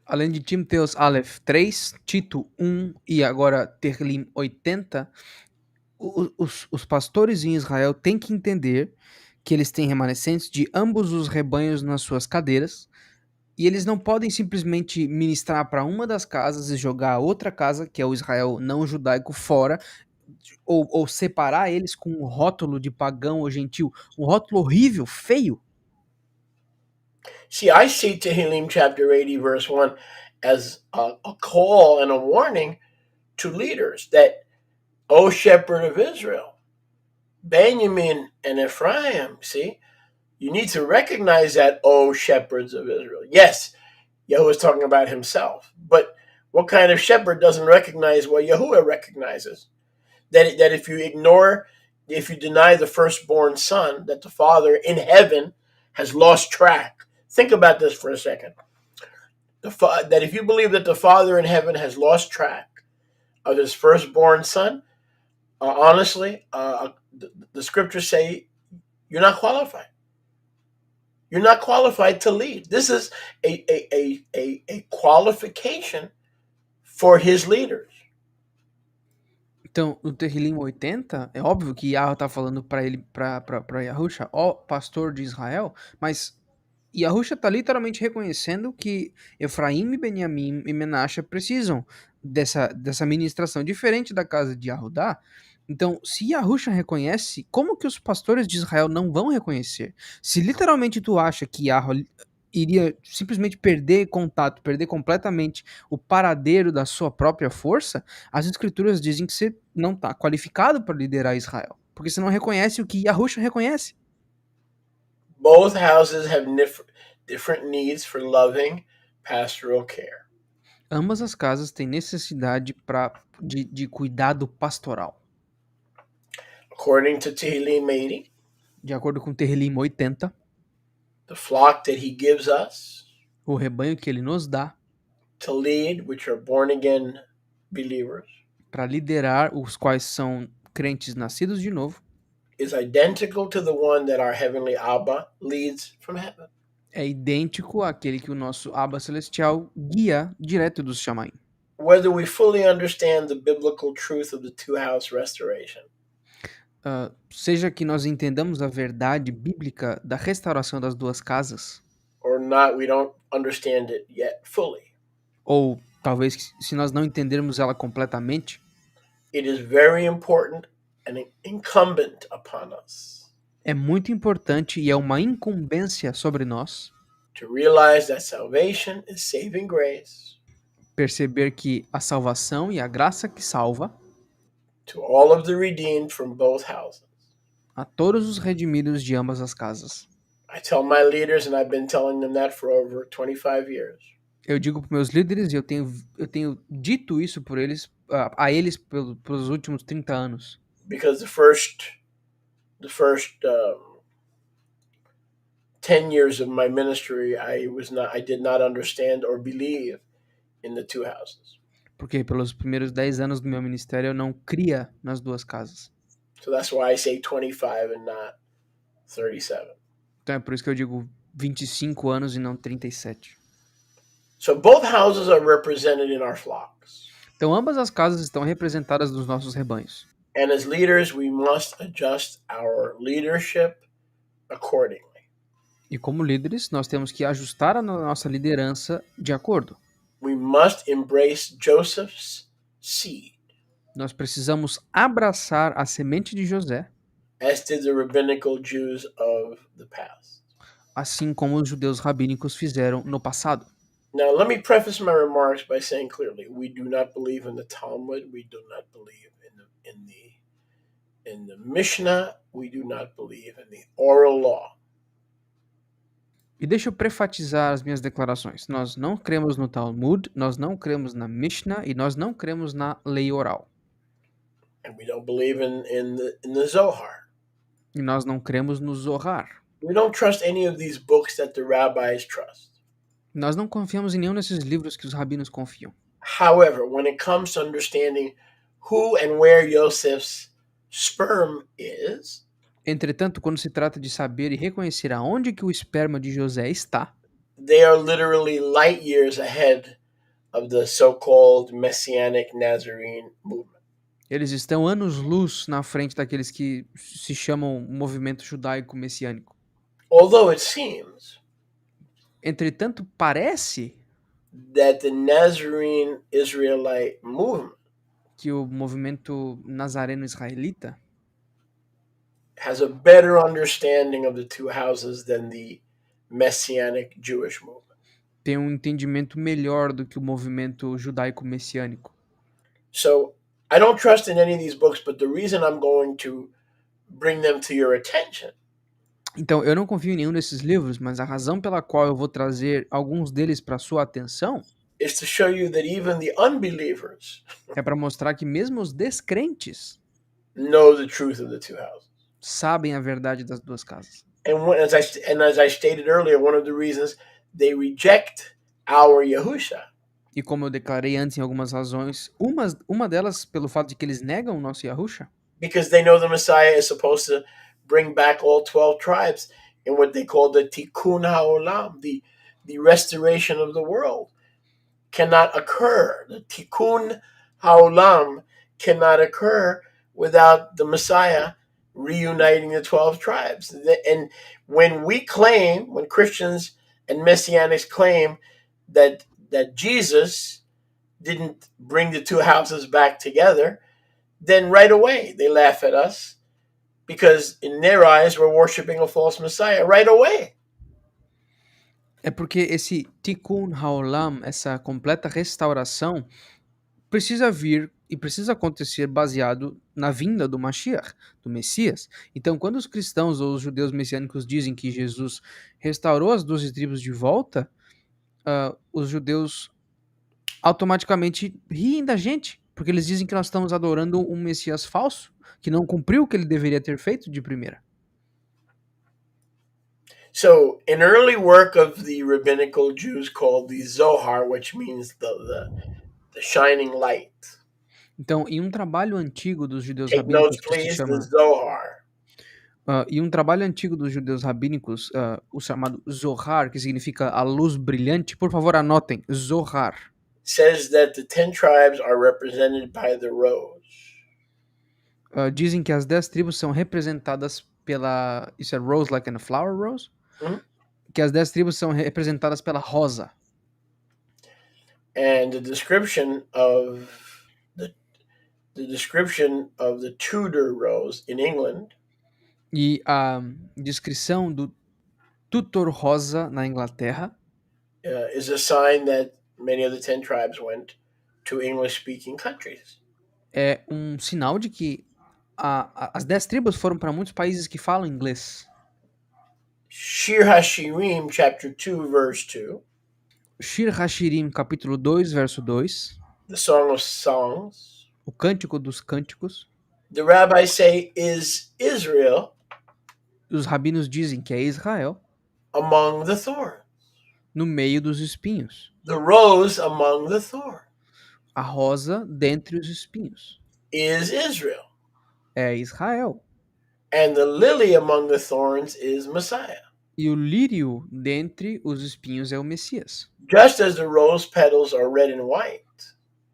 além de Timoteus Aleph 3, Tito 1 e agora Terlim 80, os pastores em Israel têm que entender que eles têm remanescentes de ambos os rebanhos nas suas cadeiras, e eles não podem simplesmente ministrar para uma das casas e jogar a outra casa, que é o Israel não judaico, fora, ou separar eles com um rótulo de pagão ou gentil, um rótulo horrível, feio. See, I see Tehillim chapter 80, verse 1 as a call and a warning to leaders that, O shepherd of Israel, Benjamin and Ephraim, see, you need to recognize that, O shepherds of Israel. Yes, Yahuwah is talking about himself, but what kind of shepherd doesn't recognize what Yahuwah recognizes? That if you ignore, if you deny the firstborn son, that the Father in heaven has lost track. Think about this for a second. That if you believe that the Father in heaven has lost track of his firstborn son, honestly, the scriptures say you're not qualified. You're not qualified to lead. This is a qualification for his leaders. Então, no Terrilim 80, é óbvio que Yahweh tá falando para ele, para Yahusha, ó pastor de Israel, mas Yahusha tá literalmente reconhecendo que Efraim, Benjamim e Menashe precisam dessa ministração diferente da casa de Yahudá. Então, se Yahusha reconhece, como que os pastores de Israel não vão reconhecer? Se literalmente tu acha que Yahweh iria simplesmente perder contato, perder completamente o paradeiro da sua própria força, as escrituras dizem que você não está qualificado para liderar Israel, porque você não reconhece o que Yahusha reconhece. Both houses have different needs for loving pastoral care. Ambas as casas têm necessidade de cuidado pastoral. According to Tehillim 80, De acordo com Terrilim 80, the flock that he gives us o rebanho que ele nos dá to lead, which are born again believers, para liderar, os quais são crentes nascidos de novo, is identical to the one that our heavenly Abba leads from heaven. É idêntico àquele que o nosso Abba Celestial guia direto dos Shamayim. whether we fully understand the biblical truth of the two house restoration Seja que nós entendamos a verdade bíblica da restauração das duas casas, or not, we don't understand it yet fully. ou talvez se nós não entendermos ela completamente, It is very important and incumbent upon us é muito importante e é uma incumbência sobre nós to realize that salvation is saving grace perceber que a salvação e a graça que salva to all of the redeemed from both houses. a todos os redimidos de ambas as casas. I tell my leaders, and I've been telling them that for over 25 years. Eu digo para meus líderes e eu tenho dito isso por eles, a eles pelos últimos 30 anos. Because the first 10 years of my ministry, I did not understand or believe in the two houses. Porque pelos primeiros 10 anos do meu ministério eu não cria nas duas casas. So that's why I say 25 and not 37. Então é por isso que eu digo 25 anos e não 37. So both houses are represented in our flocks. Então ambas as casas estão representadas nos nossos rebanhos. And as leaders, we must adjust our leadership accordingly. E como líderes, nós temos que ajustar a nossa liderança de acordo. We must embrace Joseph's seed, Nós precisamos abraçar a semente de José, as did the rabbinical Jews of the past. assim como os judeus rabínicos fizeram no passado. Now, let me preface my remarks by saying clearly, we do not believe in the Talmud, we do not believe in the Mishnah, we do not believe in the oral law. E deixa eu prefatizar as minhas declarações. Nós não cremos no Talmud, nós não cremos na Mishnah e nós não cremos na lei oral. And we don't believe in the Zohar. E nós não cremos no Zohar. We don't trust any of these books that the rabbis trust. Nós não confiamos em nenhum desses livros que os rabinos confiam. However, when it comes to understanding who and where Joseph's sperm is, Entretanto, quando se trata de saber e reconhecer aonde que o esperma de José está, they are literally light years ahead of the so-called Messianic Nazarene movement. eles estão anos-luz na frente daqueles que se chamam movimento judaico messiânico. Although it seems Entretanto, parece that the Nazarene Israelite movement que o movimento nazareno israelita has a better understanding of the two houses than the Messianic Jewish movement. tem um entendimento melhor do que o movimento judaico messiânico. So I don't trust in any of these books, but the reason I'm going to bring them to your attention Então, eu não confio em nenhum desses livros, mas a razão pela qual eu vou trazer alguns deles para sua atenção is to show you that even the unbelievers é para mostrar que mesmo os descrentes know the truth of the two houses. sabem a verdade das duas casas. As I stated earlier, one of the reasons they reject our Yahusha E como eu declarei antes em algumas razões, uma delas pelo fato de que eles negam o nosso Yahusha, because they know the Messiah is supposed to bring back all 12 tribes in what they call the Tikkun HaOlam, the restoration of the world, cannot occur. The Tikkun HaOlam cannot occur without the Messiah reuniting the 12 tribes. And when Christians and Messianics claim that Jesus didn't bring the two houses back together, then right away they laugh at us because in their eyes we're worshiping a false Messiah right away. é porque esse Tikkun Haolam, essa completa restauração, precisa vir e precisa acontecer baseado na vinda do Mashiach, do Messias. Então, quando os cristãos ou os judeus messiânicos dizem que Jesus restaurou as 12 tribos de volta, os judeus automaticamente riem da gente, porque eles dizem que nós estamos adorando um Messias falso, que não cumpriu o que ele deveria ter feito de primeira. So, an early work of the rabbinical Jews called the Zohar, which means the shining light. Então, em um trabalho antigo dos judeus Take notes, rabínicos que se please. The chama Zohar. E um trabalho antigo dos judeus rabínicos, o chamado Zohar, que significa a luz brilhante, por favor anotem, Zohar. says that the 10 tribes are represented by the rose. Dizem que as 10 tribos são representadas pela. Isso é rose like in a flower rose? Hmm? Que as 10 tribos são representadas pela rosa. And the description of the Tudor rose in England E a descrição do tutor rosa na Inglaterra is a sign that many of the 10 tribes went to English speaking countries. é um sinal de que as 10 tribos foram para muitos países que falam inglês. Shir HaShirim, chapter 2, verse 2, Shir Hashirim, capítulo 2, verso 2, the Song of Songs, o Cântico dos Cânticos. the rabbis say, is Israel Os rabinos dizem que é Israel among the thorns, no meio dos espinhos, the rose among the thorns a rosa dentre os espinhos. is Israel, É Israel. and the lily among the thorns is Messiah. E o lírio dentre os espinhos é o Messias. Just as the rose petals are red and white,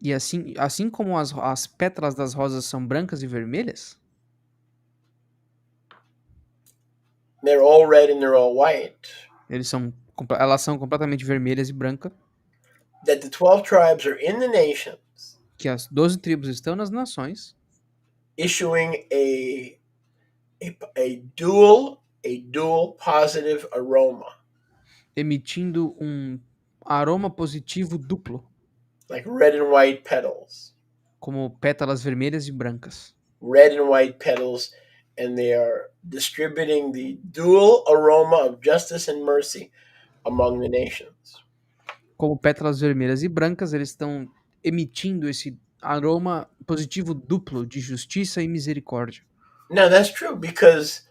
E assim como as pétalas das rosas são brancas e vermelhas, they're all red and they're all white, elas são completamente vermelhas e brancas, that the 12 tribes are in the nations, que as 12 tribos estão nas nações, issuing a dual positive aroma, emitindo um aroma positivo duplo, like red and white petals. como pétalas vermelhas e brancas. Red and white petals, and they are distributing the dual aroma of justice and mercy among the nations. Como pétalas vermelhas e brancas, eles estão emitindo esse aroma positivo duplo de justiça e misericórdia. Now that's true because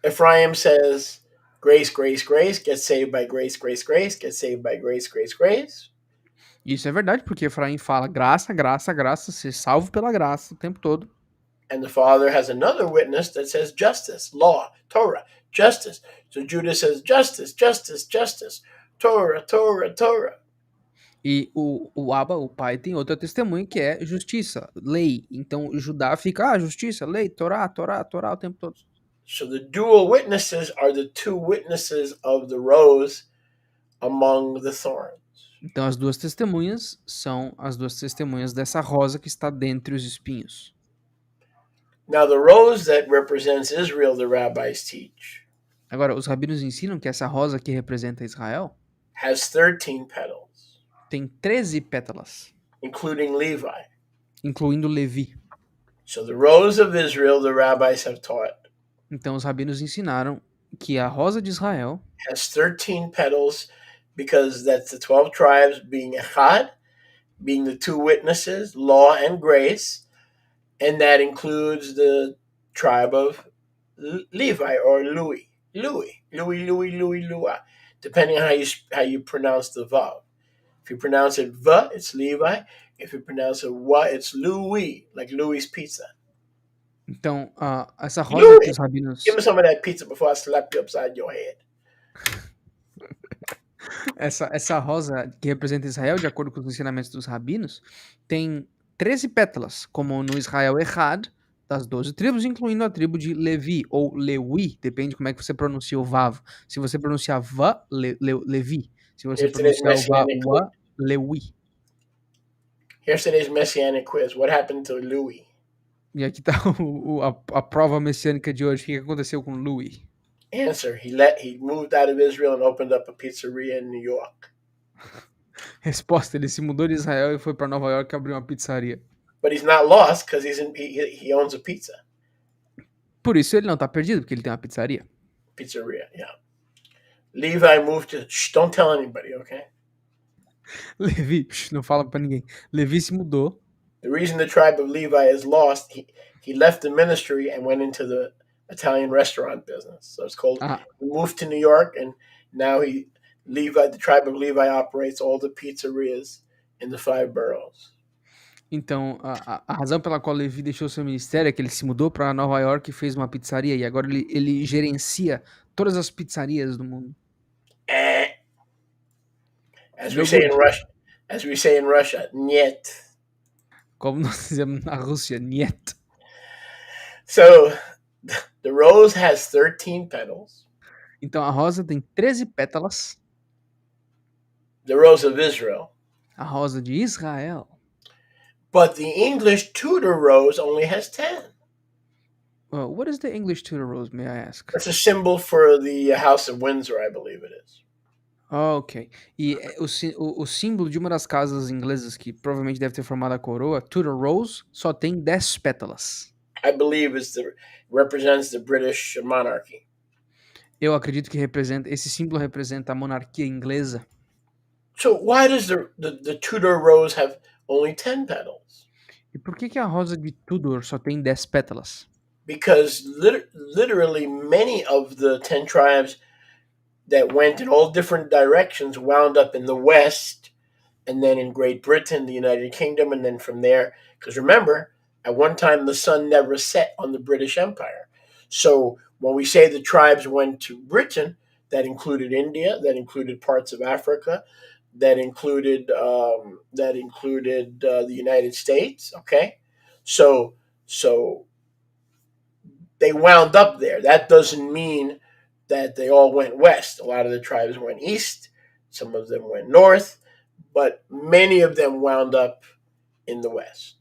Ephraim says, grace, grace, grace, get saved by grace, grace, grace, get saved by grace, grace, grace. Isso é verdade, porque Efraim fala graça, graça, graça, ser salvo pela graça o tempo todo. And the Father has another witness that says justice, law, Torah, justice. So Judah says justice, justice, justice, Torah, Torah, Torah. E o Abba, o pai, tem outra testemunha que é justiça, lei. Então Judá fica, justiça, lei, Torá, Torá, Torá o tempo todo. So the dual witnesses are the two witnesses of the rose among the thorns. Então as duas testemunhas são as duas testemunhas dessa rosa que está dentre os espinhos. Now the rose that represents Israel, the rabbis teach, Agora, os rabinos ensinam que essa rosa que representa Israel has 13 petals, tem 13 pétalas, including Levi. incluindo Levi. So the rose of Israel, the rabbis have taught, Então os rabinos ensinaram que a rosa de Israel has 13 petals because that's the 12 tribes being echad, being the two witnesses, law and grace, and that includes the tribe of Levi or Louis, depending on how you pronounce the vav. If you pronounce it va, it's Levi. If you pronounce it wa, it's Louis, like Louis Pizza. Então, essa rosa Louis, que os rabinos. give me some of that pizza before I slap you upside your head. Essa rosa que representa Israel, de acordo com os ensinamentos dos rabinos, tem 13 pétalas, como no Israel Echad, das 12 tribos, incluindo a tribo de Levi, ou Lewi, depende de como é que você pronuncia o Vav. Se você pronunciar Va, Levi. Se você Here's today's pronunciar o Va, messianic quiz. Wa, Lewi. Here's today's messianic quiz. What happened to Louis? E aqui tá a prova messiânica de hoje. O que aconteceu com Louis? Answer: he moved out of Israel and opened up a pizzeria in New York. Resposta: ele se mudou de Israel e foi para Nova York e abriu uma pizzaria. But he's not lost because he owns a pizza. Por isso ele não tá perdido, porque ele tem uma pizzaria. Pizzeria, yeah. Levi moved to. Shh, don't tell anybody, okay? Levi, não fala pra ninguém. Levi se mudou. The reason the tribe of Levi is lost, he left the ministry and went into the Italian restaurant business. So it's called. He moved to New York, and now the tribe of Levi operates all the pizzerias in the 5 boroughs. Então, a razão pela qual Levi deixou seu ministério é que ele se mudou para Nova York e fez uma pizzaria, e agora ele gerencia todas as pizzarias do mundo. Eh, as we No say in good. Russia, as we say in Russia, niet. Como nós dizemos na Rússia, niet. So the rose has 13 petals. Então a rosa tem 13 pétalas, The rose of Israel. a rosa de Israel. But the English Tudor rose only has 10. What is the English Tudor rose, may I ask? It's a symbol for the House of Windsor, I believe it is. Ok. E o símbolo de uma das casas inglesas que provavelmente deve ter formado a coroa, Tudor Rose, só tem 10 pétalas. I believe represents the British monarchy. Eu acredito que esse símbolo representa a monarquia inglesa. So why does the Tudor rose have only 10 petals? E por que a rosa de Tudor só tem 10 pétalas? Because literally many of the 10 tribes that went in all different directions wound up in the West and then in Great Britain, the United Kingdom, and then from there, because remember, at one time the sun never set on the British Empire. So when we say the tribes went to Britain, that included India, that included parts of Africa, that included the United States. Okay, so they wound up there. That doesn't mean that they all went west. A lot of the tribes went east. Some of them went north, but many of them wound up in the west.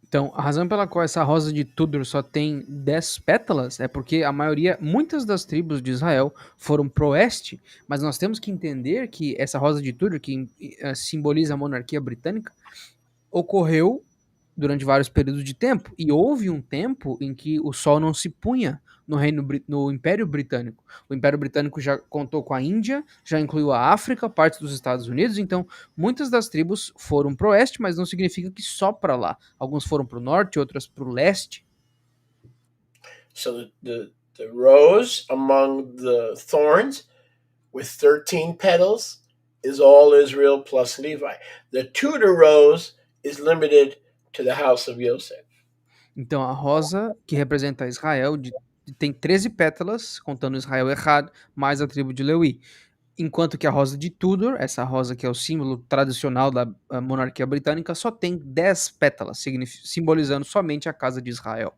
Então, a razão pela qual essa rosa de Tudor só tem 10 pétalas é porque muitas das tribos de Israel foram pro oeste, mas nós temos que entender que essa rosa de Tudor, que simboliza a monarquia britânica, ocorreu durante vários períodos de tempo. E houve um tempo em que o sol não se punha no Império Britânico. O Império Britânico já contou com a Índia, já incluiu a África, parte dos Estados Unidos. Então, muitas das tribos foram pro oeste, mas não significa que só para lá. Alguns foram pro norte, outras pro leste. So the rose among the thorns with 13 petals is all Israel plus Levi. The Tudor rose is limited to the house of Joseph. Então, a rosa, que representa Israel, tem 13 pétalas, contando Israel errado, mais a tribo de Lewi. Enquanto que a rosa de Tudor, essa rosa que é o símbolo tradicional da monarquia britânica, só tem 10 pétalas, simbolizando somente a casa de Israel.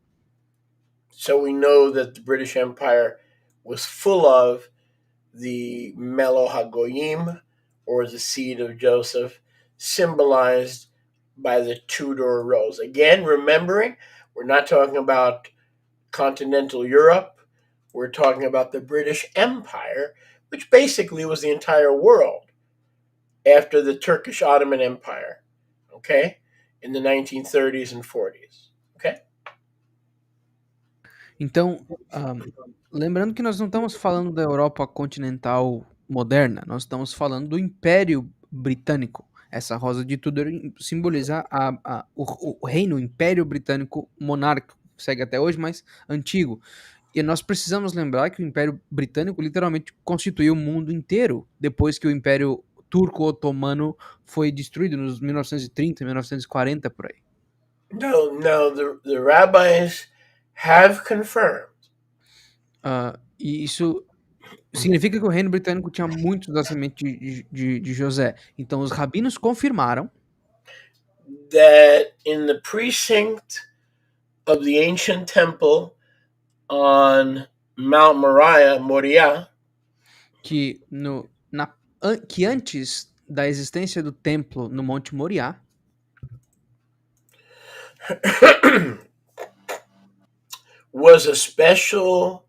So we know that the British Empire was full of the Melo HaGoyim, or the seed of Joseph, symbolized by the Tudor rose. Again, remembering, we're not talking about continental Europe. We're talking about the British Empire, which basically was the entire world after the Turkish Ottoman Empire, okay, in the 1930s and 40s, okay? Então, lembrando que nós não estamos falando da Europa continental moderna, nós estamos falando do Império Britânico. Essa rosa de Tudor simboliza o reino, o Império Britânico monárquico, segue até hoje, mas antigo. E nós precisamos lembrar que o Império Britânico literalmente constituiu o mundo inteiro depois que o Império Turco-Otomano foi destruído nos 1930, 1940 por aí. No, the rabbis have confirmed. E isso significa que o reino britânico tinha muitos da semente de José. Então os rabinos confirmaram that in the precinct of the ancient temple on Mount Moriah, que, que antes da existência do templo no Monte Moriá, was a special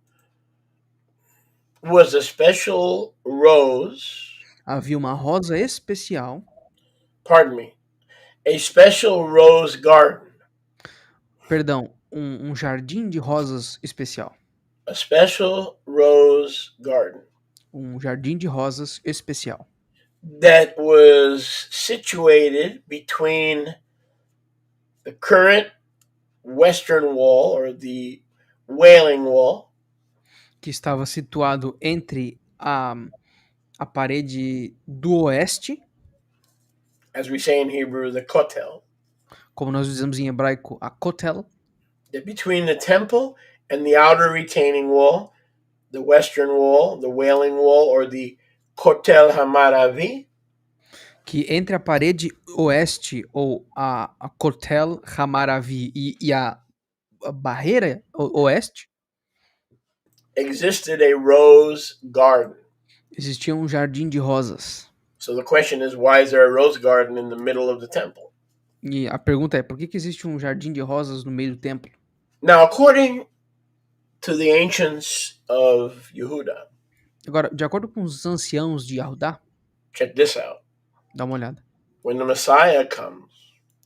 rose. havia uma rosa especial. Pardon me, a special rose garden. Perdão, um jardim de rosas especial. A special rose garden. Um jardim de rosas especial. That was situated between the current Western Wall, or the Wailing Wall, que estava situado entre a parede do oeste, as we say in Hebrew, the Kotel, como nós dizemos em hebraico, a kotel, that between the temple and the outer retaining wall, the western wall, the wailing wall, or the Kotel Hamaravi, que entre a parede oeste ou a kotel Hamaravi e a barreira oeste, existed a rose garden. existia um jardim de rosas. So the question is, why is there a rose garden in the middle of the temple? E a pergunta é, por que existe um jardim de rosas no meio do templo? Now, according to the ancients of Yehuda, Agora, de acordo com os anciãos de Yahudá, check this out. dá uma olhada. When the Messiah comes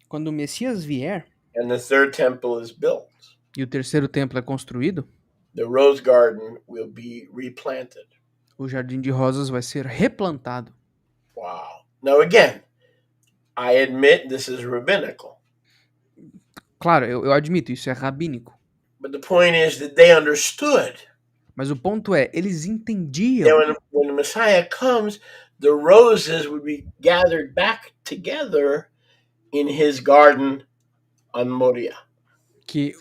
Quando o Messias vier and the third temple is built, e o terceiro templo é construído, the rose garden will be replanted. o jardim de rosas vai ser replantado. Wow. Now, again, I admit this is rabbinical. Claro, eu admito, isso é rabínico. But the point is that they understood Mas o ponto é, eles entendiam that when the Messiah comes, the roses would be gathered back together in his garden on Moriah. que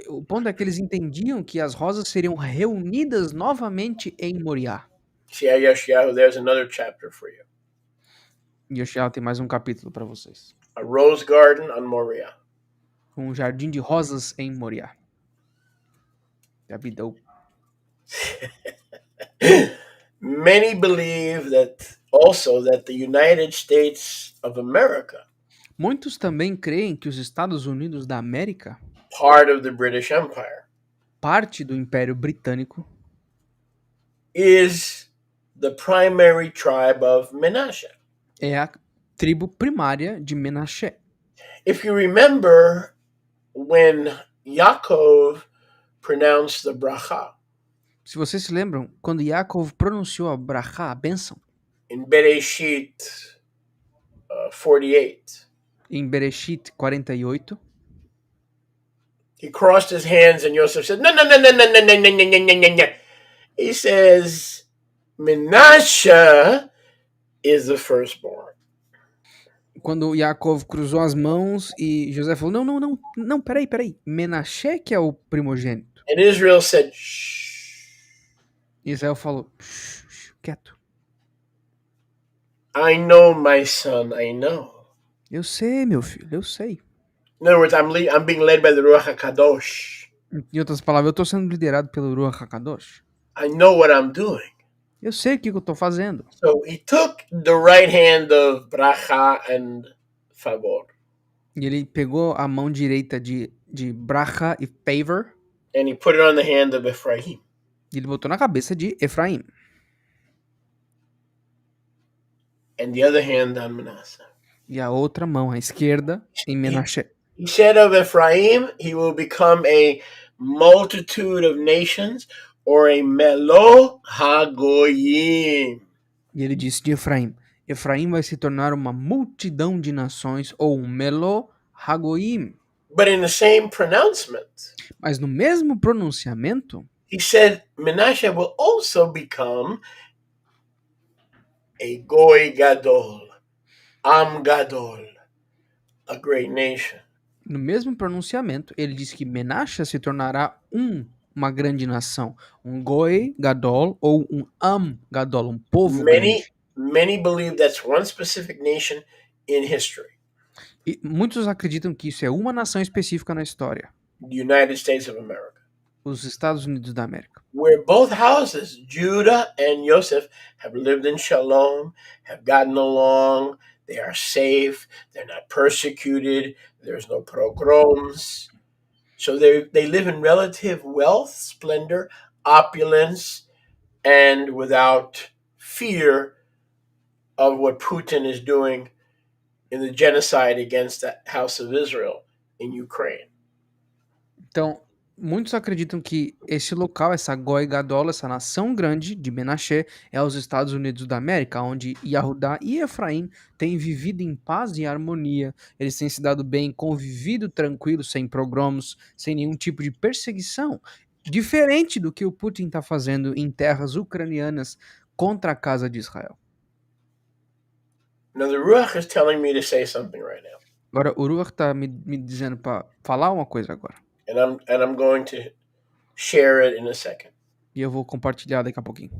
o ponto é que eles entendiam que as rosas seriam reunidas novamente em Moriá. Yeshayahu, there's another chapter for you. E Yoshiao tem mais um capítulo para vocês. A rose garden on Moriah. Um jardim de rosas em Moriá. Abidou. Many believe that also that the United States of America, Muitos também creem que os Estados Unidos da América, part of the British Empire, parte do Império Britânico, is the primary tribe of Menashe. é a tribo primária de Menashe. If you remember when Yaakov pronounced the bracha Se vocês se lembram, quando Yaakov pronunciou a brachá, a bênção, in Bereshit 48, em Bereshit 48, he crossed his hands and Yosef said, no, no, no, no, no, no, no, no, no, no, no, no, no. He says, Menashe is the firstborn. quando Yaakov cruzou as mãos e José falou, não, peraí, Menashe que é o primogênito. And Israel said, shh. Israel falou, quieto. I know, my son, I know. Eu sei, meu filho, eu sei. In other words, I'm being led by the Ruach HaKadosh. Em outras palavras, eu estou sendo liderado pelo Ruach HaKadosh. I know what I'm doing. Eu sei o que eu estou fazendo. So he took the right hand of bracha and favor. E ele pegou a mão direita de bracha e favor. And he put it on the hand of Ephraim. E ele botou na cabeça de Efraim. And the other hand on Manasseh. E a outra mão, à esquerda, em Menashe. He said of Ephraim, he will become a multitude of nations, or a melo hagoyim. E ele disse de Efraim, Efraim vai se tornar uma multidão de nações, ou um melo hagoim. But in the same pronouncement, Mas no mesmo pronunciamento, he said Menashe will also become a goy gadol, am gadol, a great nation. no mesmo pronunciamento, ele disse que Menashe se tornará uma grande nação, um goi gadol ou um am gadol, um povo grande. Many believe that's one specific nation in history. E muitos acreditam que isso é uma nação específica na história, The United States of America, os Estados Unidos da América, where both houses, Judah and Joseph, have lived in shalom, have gotten along, they are safe, they're not persecuted, there's no pogroms. So they live in relative wealth, splendor, opulence, and without fear of what Putin is doing in the genocide against the house of Israel in Ukraine. Então, muitos acreditam que esse local, essa Goi Gadol, essa nação grande de Menashe, é os Estados Unidos da América, onde Yahudá e Efraim têm vivido em paz e harmonia. Eles têm se dado bem, convivido tranquilo, sem progromos, sem nenhum tipo de perseguição. Diferente do que o Putin está fazendo em terras ucranianas contra a casa de Israel. Now the Ruach is telling me to say something right now. Agora, o Ruach tá me dizendo pra falar uma coisa agora. and I'm going to share it in a second. E eu vou compartilhar daqui a pouquinho.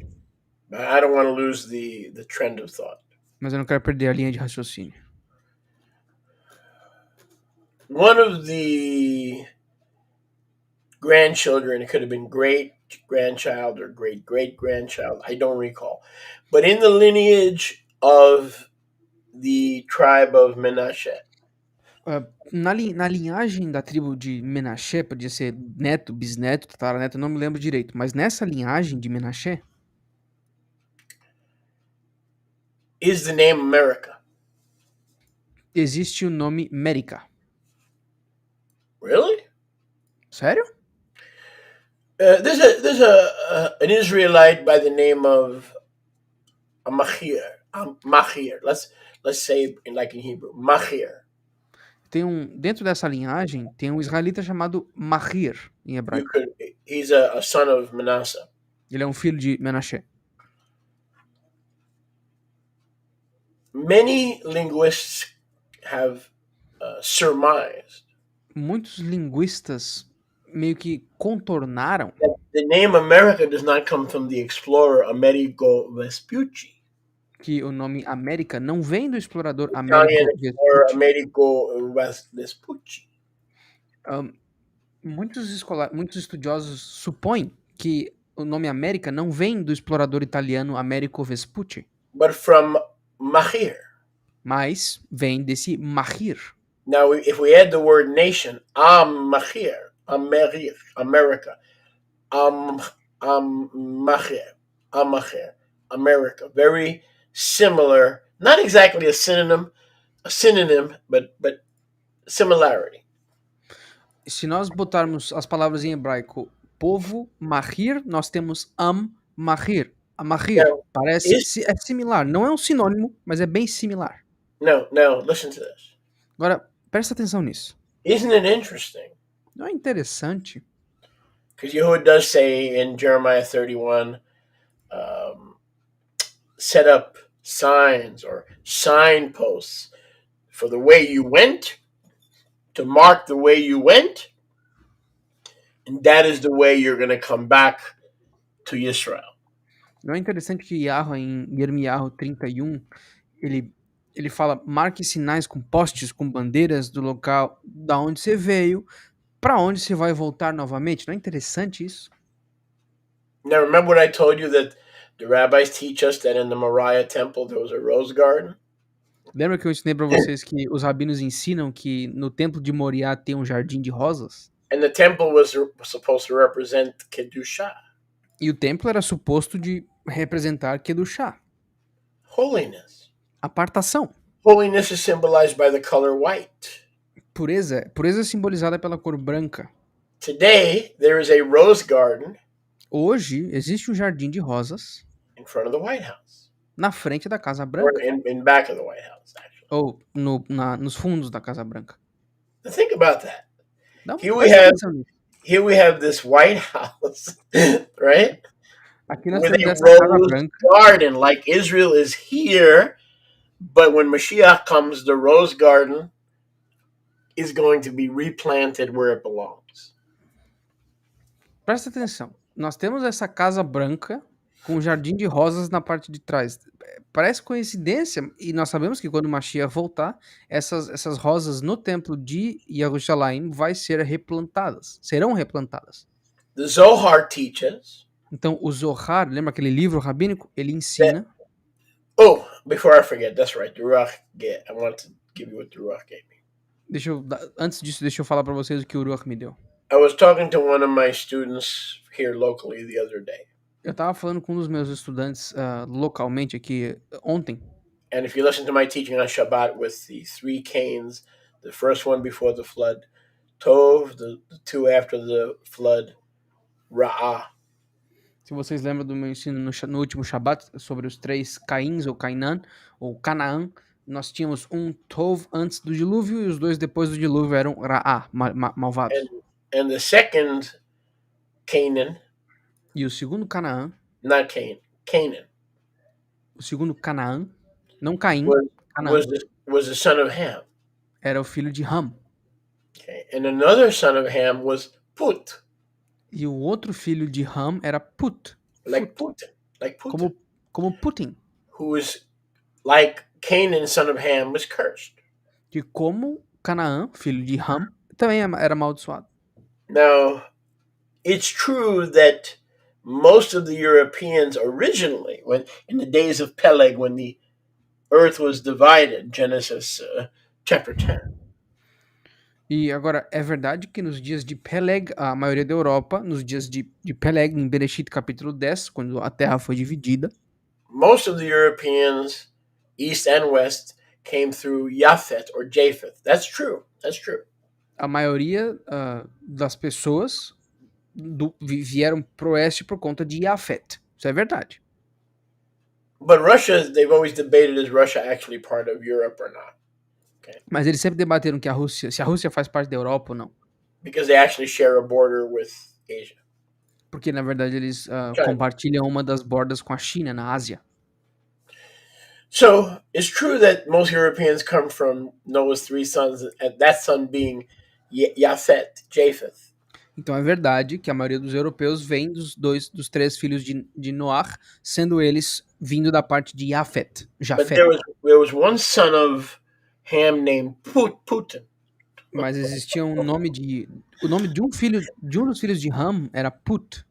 But I don't want to lose the trend of thought. Mas eu não quero perder a linha de raciocínio. One of the grandchildren, it could have been great grandchild or great great grandchild, I don't recall, but in the lineage of the tribe of Menashe, Na linhagem da tribo de Menashe, podia ser neto, bisneto, tataraneto, não me lembro direito. Mas nessa linhagem de Menashe, is the name America. existe o nome Mérica. Really? Sério? There's an Israelite by the name of Machir. Machir. Let's say like in Hebrew, Machir. Dentro dessa linhagem, tem um israelita chamado Mahir, em You hebraico. could. He's a son of Manasseh. Ele é um filho de Menashe. Many linguists have surmised Muitos linguistas meio que contornaram that the name America does not come from the explorer Amerigo Vespucci, que o nome América não vem do explorador Italian Amerigo explorer Vespucci. Amerigo Vespucci. Ahn, muitos estudiosos supõem que o nome América não vem do explorador italiano Amerigo Vespucci, But from Mahir. mas vem desse Mahir. Now, if we add the word nation, Mahir, America, Am, Mahir, Amahir, America, very similar. Not exactly a synonym, but similarity. Se nós botarmos as palavras em hebraico povo, Mahir, nós temos Mahir. Amahir. Now, Parece, is é similar. Não é um sinônimo, mas é bem similar. no. Listen to this. Agora, presta atenção nisso. Isn't it interesting? Não é interessante? Because Yehud does say in Jeremiah 31, set up signs or signposts for the way you went, to mark the way you went, and that is the way you're going to come back to Israel. Não é interessante que Yahweh, em Yermiyahu 31, ele fala, marque sinais com postes, com bandeiras do local da onde você veio, para onde você vai voltar novamente. Não é interessante isso? Now, remember what I told you, that the rabbis teach us that in the Moriah temple there was a rose garden? Lembra que eu ensinei para vocês que os rabinos ensinam que no templo de Moriá tem um jardim de rosas? And the temple was supposed to represent Kedushah, E o templo era suposto de representar Kedushá, holiness. apartação. Holiness is symbolized by the color white. Pureza é simbolizada pela cor branca. Today, there is a rose garden Hoje, existe um jardim de rosas in front of the White House, na frente da Casa or Branca. in back of the White House, actually. Ou nos fundos da Casa Branca. Now think about that. Presta atenção nisso. Here we have this White House, right? Aqui nós With temos a essa Casa rose Branca. garden, like Israel is here, but when Mashiach comes, the rose garden is going to be replanted where it belongs. Presta atenção. Nós temos essa Casa Branca com um jardim de rosas na parte de trás. Parece coincidência, e nós sabemos que quando o Mashiach voltar, essas rosas no templo de Jerusalém serão replantadas. The Zohar teaches. Então, o Zohar, lembra aquele livro rabínico? Ele ensina. Oh, before I forget, that's right. The Ruach get. I want to give you what the Ruach gave me. Antes disso, deixa eu falar para vocês o que o Ruach me deu. I was talking to one of my students here locally the other day. Eu tava falando com um dos meus estudantes localmente aqui ontem. And if you listen to my teaching on Shabbat with the 3 canes, the first one before the flood, Tov, the 2 after the flood, Ra'ah. Se vocês lembram do meu ensino no último Shabbat sobre os 3 Caíns ou Cainan ou Canaã, nós tínhamos um Tov antes do dilúvio e os 2 depois do dilúvio eram Ra'ah, malvados. And the second Canaan, E o segundo Canaã, not Cain, Canaan, o segundo Canaã, não Caim, Canaã, was the son of Ham. era o filho de Ham. Okay. And another son of Ham was Put, E o outro filho de Ham era Put. like Put. Putin, like Putin, Como Putin. who was like Canaan, son of Ham, was cursed. Que como Canaã, filho de Ham, também era amaldiçoado. Now, it's true that most of the Europeans originally, when in the days of Peleg, when the earth was divided, Genesis chapter 10, E agora, é verdade que nos dias de Peleg, a maioria da Europa, nos dias de Peleg, em Bereshit capítulo 10, quando a terra foi dividida, most of the Europeans, east and west, came through Japhet or Japheth. That's true. That's true. a maioria das pessoas vieram pro oeste por conta de Yafet. Isso é verdade. But Russia, they've always debated, is Russia actually part of Europe or not? Okay. Mas eles sempre debateram que se a Rússia faz parte da Europa ou não. Because they actually share a border with Asia. Porque, na verdade, eles China. compartilham uma das bordas com a China, na Ásia. So it's true that most Europeans come from Noah's three sons, and that son being Japheth. Então é verdade que a maioria dos europeus vem dos três filhos de Noar, sendo eles vindo da parte de Jafet. But there was one son of Ham named Putin. Mas existia o nome de um dos filhos de Ham era Put,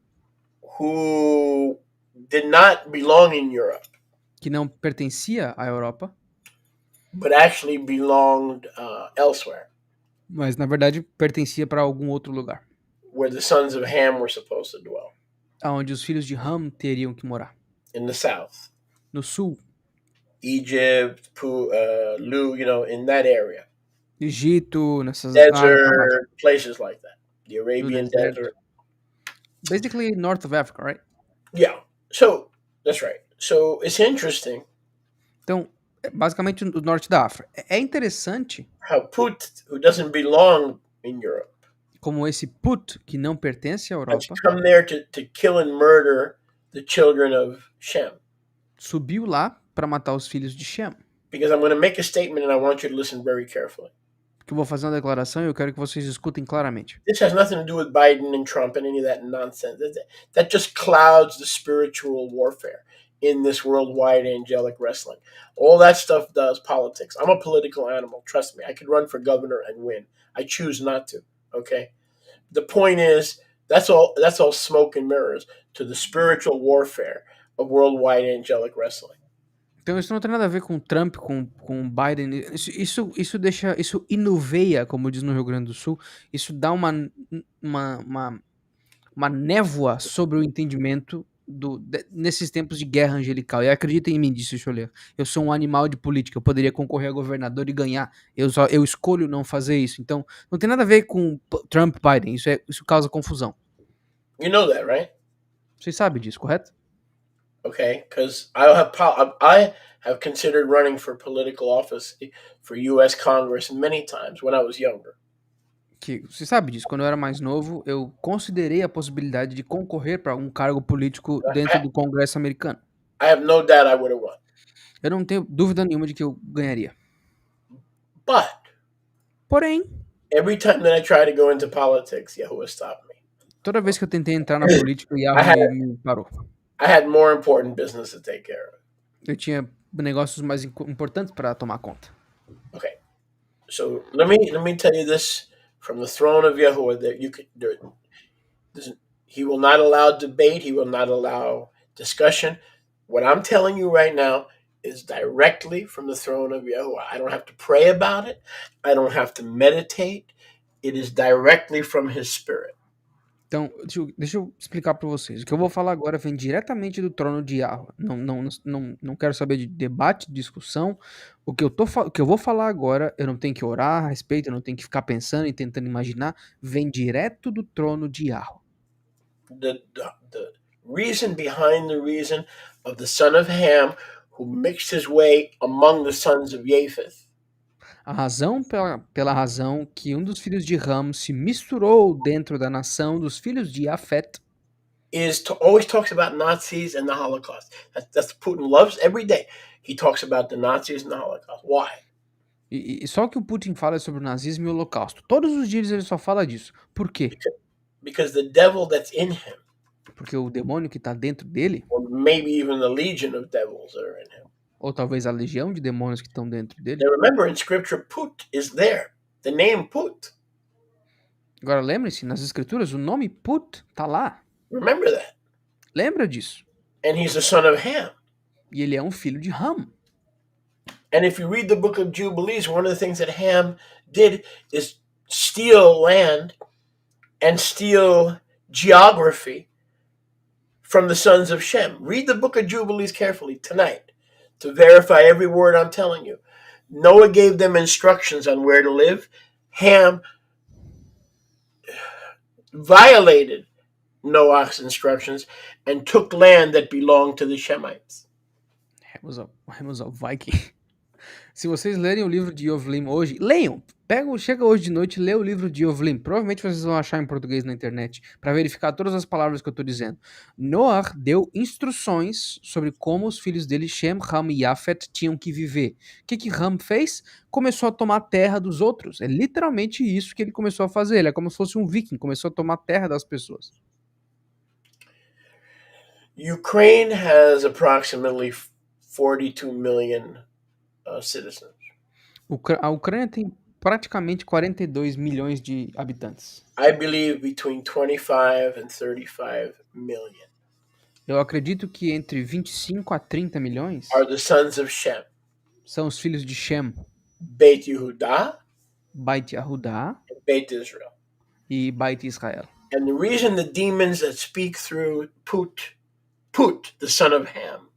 who did not belong in Europe, que não pertencia à Europa, but actually belonged elsewhere, mas na verdade pertencia para algum outro lugar, where the sons of Ham were supposed to dwell, aonde os filhos de Ham teriam que morar, in the south, no sul, Egypt, Lu, in that area, Egito, nessas desert places like that, the no Arabian deserto. desert. Basically north of Africa, right? Yeah, so that's right. So it's interesting. Então, basicamente o norte da África. É interessante how Put, who doesn't belong in Europe, como esse Put, que não pertence à has Europa, come there to kill and murder the children of Shem. subiu lá para matar os filhos de Shem. Because I'm going to make a statement and I want you to listen very carefully. Que eu vou fazer uma declaração e eu quero que vocês escutem claramente. This has nothing to do with Biden and Trump and any of that nonsense. That just clouds the spiritual warfare in this worldwide angelic wrestling. All that stuff does politics. I'm a political animal. Trust me. I could run for governor and win. I choose not to. Okay. The point is, that's all smoke and mirrors to the spiritual warfare of worldwide angelic wrestling. Então isso não tem nada a ver com Trump, com Biden. Isso inuveia, como diz no Rio Grande do Sul. Isso dá uma névoa sobre o entendimento nesses tempos de guerra angelical. E acreditem em mim, disse Scholler. Eu sou um animal de política. Eu poderia concorrer a governador e ganhar. Eu escolho não fazer isso. Então, não tem nada a ver com Trump, Biden. Isso causa confusão. You know that, right? Vocês sabem disso, correto? Okay, because I have considered running for political office for U.S. Congress many times when I was younger. Que você sabe disso, quando eu era mais novo, eu considerei a possibilidade de concorrer para um cargo político dentro do Congresso americano. I have no doubt I would have won. Eu não tenho dúvida nenhuma de que eu ganharia. But Porém, every time that I try to go into politics, Yahuwah stopped me. toda vez que eu tentei entrar na política, o Yahweh me parou. I had more important business to take care of. Eu tinha negócios mais importantes para tomar conta. Okay, so let me tell you this from the throne of Yahuwah that he will not allow debate. He will not allow discussion. What I'm telling you right now is directly from the throne of Yahuwah. I don't have to pray about it. I don't have to meditate. It is directly from his spirit. Então, deixa eu explicar para vocês. O que eu vou falar agora vem diretamente do trono de Yahweh. Não quero saber de debate, discussão. O que eu vou falar agora, eu não tenho que orar a respeito, eu não tenho que ficar pensando e tentando imaginar. Vem direto do trono de Yahweh. The reason behind the reason of the son of Ham who mixed his way among the sons of Japheth. A razão pela razão que um dos filhos de Ram se misturou dentro da nação dos filhos de Jafet Always talks about Nazis and the Holocaust. That's Putin loves every day. He talks about the Nazis and the Holocaust. Why? E só o que o Putin fala é sobre o nazismo e o holocausto. Todos os dias ele só fala disso. Por quê? Because the devil that's in him, Porque o demônio que tá dentro dele, or maybe even the legion of devils that are in him. ou talvez a legião de demônios que estão dentro dele. Now remember, in Scripture, Put is there. The name Put. Agora lembre-se, nas escrituras, o nome Put tá lá. Remember that. Lembra disso? And he's the son of Ham. E ele é um filho de Ham. And if you read the book of Jubilees, one of the things that Ham did is steal land and steal geography from the sons of Shem. Read the book of Jubilees carefully tonight to verify every word I'm telling you. Noah gave them instructions on where to live. Ham violated Noah's instructions and took land that belonged to the Shemites. Ham was a Viking. Se vocês lerem o livro de Yovlim hoje, leiam. Chega hoje de noite e lê o livro de Yovlim. Provavelmente vocês vão achar em português na internet para verificar todas as palavras que eu estou dizendo. Noah deu instruções sobre como os filhos dele, Shem, Ham e Yafet, tinham que viver. O que Ham fez? Começou a tomar terra dos outros. É literalmente isso que ele começou a fazer. Ele é como se fosse um viking, começou a tomar terra das pessoas. Ukraine has approximately 42 million citizens. A Ucrânia tem praticamente 42 milhões de habitantes. I believe between 25 and 35 million Eu acredito que entre 25 a 30 milhões are the sons of Shem. são os filhos de Shem, Beit Yehuda, Beit Yahudá and Beit Israel. e Beit Israel. And the reason the demons that speak through Put, the son of Ham,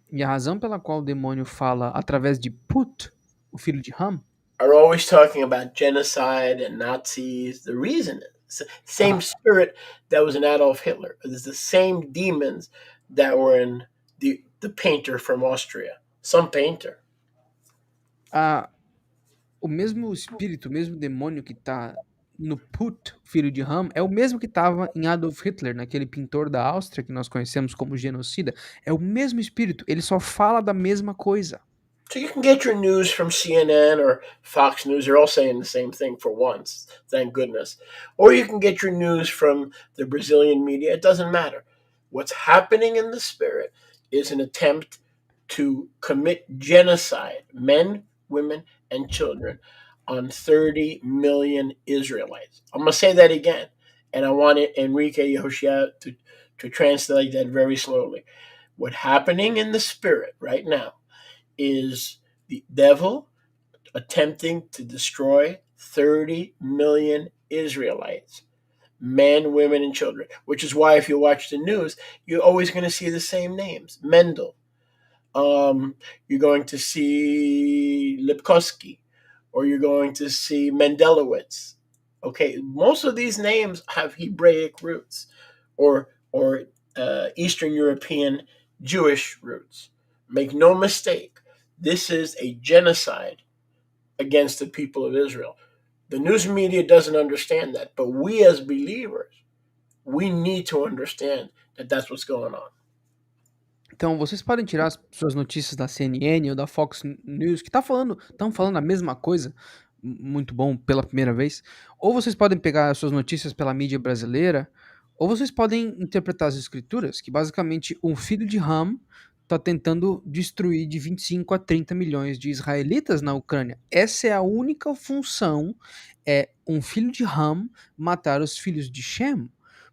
E a razão pela qual o demônio fala através de Put, o filho de Ham, are always talking about genocide and Nazis. The reason is the same spirit that was in Adolf Hitler. It's the same demons that were in the painter from Austria. Some painter. o mesmo espírito, o mesmo demônio que está no Put, filho de Ham, é o mesmo que estava em Adolf Hitler, naquele pintor da Áustria que nós conhecemos como genocida. É o mesmo espírito, ele só fala da mesma coisa. So you can get your news from CNN or Fox News. They're all saying the same thing for once, thank goodness. Or you can get your news from the Brazilian media. It doesn't matter. What's happening in the spirit is an attempt to commit genocide, men, women, and children, on 30 million Israelites. I'm going to say that again. And I want Enrique Yehoshua to translate that very slowly. What's happening in the spirit right now is the devil attempting to destroy 30 million Israelites, men, women, and children, which is why if you watch the news, you're always going to see the same names. Mendel. You're going to see Lipkowski, or you're going to see Mendelowitz. Okay, most of these names have Hebraic roots or Eastern European Jewish roots. Make no mistake, this is a genocide against the people of Israel. The news media doesn't understand that, but we as believers, we need to understand that that's what's going on. Então, vocês podem tirar as suas notícias da CNN ou da Fox News, que estão falando a mesma coisa, muito bom pela primeira vez, ou vocês podem pegar as suas notícias pela mídia brasileira, ou vocês podem interpretar as escrituras, que basicamente um filho de Ham está tentando destruir de 25 a 30 milhões de israelitas na Ucrânia. Essa é a única função, é um filho de Ham matar os filhos de Shem.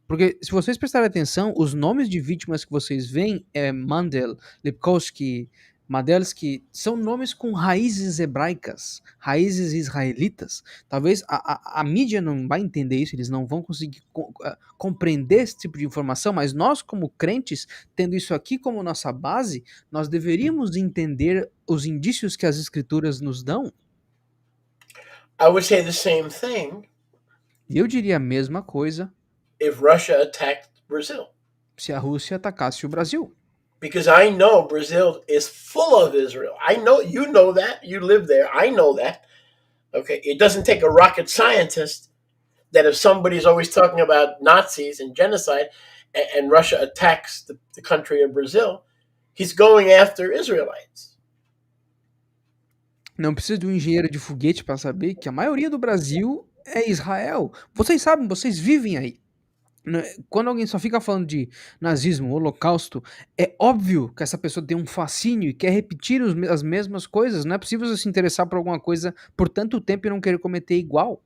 Porque se vocês prestarem atenção, os nomes de vítimas que vocês veem é Mandel, Lipkowski, Madelsky, são nomes com raízes hebraicas, raízes israelitas. Talvez a mídia não vai entender isso, eles não vão conseguir compreender esse tipo de informação, mas nós como crentes, tendo isso aqui como nossa base, nós deveríamos entender os indícios que as escrituras nos dão. I would say the same thing. E eu diria a mesma coisa if Russia attacked Brazil. Se a Rússia atacasse o Brasil. Because I know Brazil is full of Israel. I know you know that. You live there. I know that. Okay. It doesn't take a rocket scientist that if somebody's always talking about Nazis and genocide and Russia attacks the country of Brazil, he's going after Israelites. Não precisa de um engenheiro de foguete para saber que a maioria do Brasil é Israel. Vocês sabem, vocês vivem aí. Quando alguém só fica falando de nazismo, holocausto, é óbvio que essa pessoa tem um fascínio e quer repetir as mesmas coisas. Não é possível você se interessar por alguma coisa por tanto tempo e não querer cometer igual.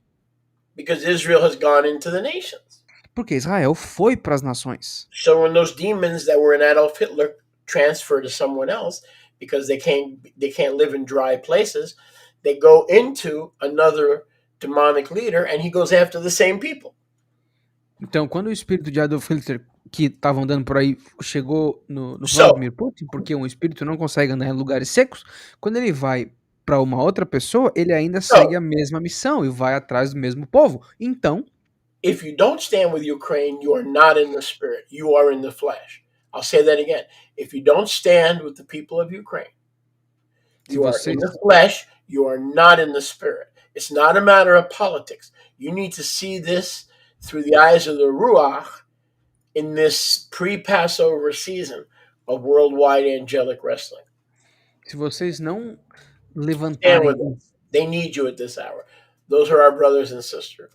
Because Israel has gone into the nations. Porque Israel foi para as nações. So when those demons that were in Adolf Hitler transfer to someone else because they can't live in dry places, they go into another demonic leader and he goes after the same people. Então, quando o espírito de Adolf Hitler, que estava andando por aí, chegou no So Vladimir Putin, porque um espírito não consegue andar em lugares secos, quando ele vai para uma outra pessoa, ele ainda segue so a mesma missão e vai atrás do mesmo povo. Então, if you don't stand with Ukraine, you are not in the spirit. You are in the flesh. I'll say that again. If you don't stand with the people of Ukraine, se you are in vocês the flesh. You are not in the spirit. It's not a matter of politics. You need to see this through the eyes of the Ruach in this pre-Passover season of worldwide angelic wrestling. se vocês não Stand with levantarem, them. They need you at this hour. Those are our brothers and sisters.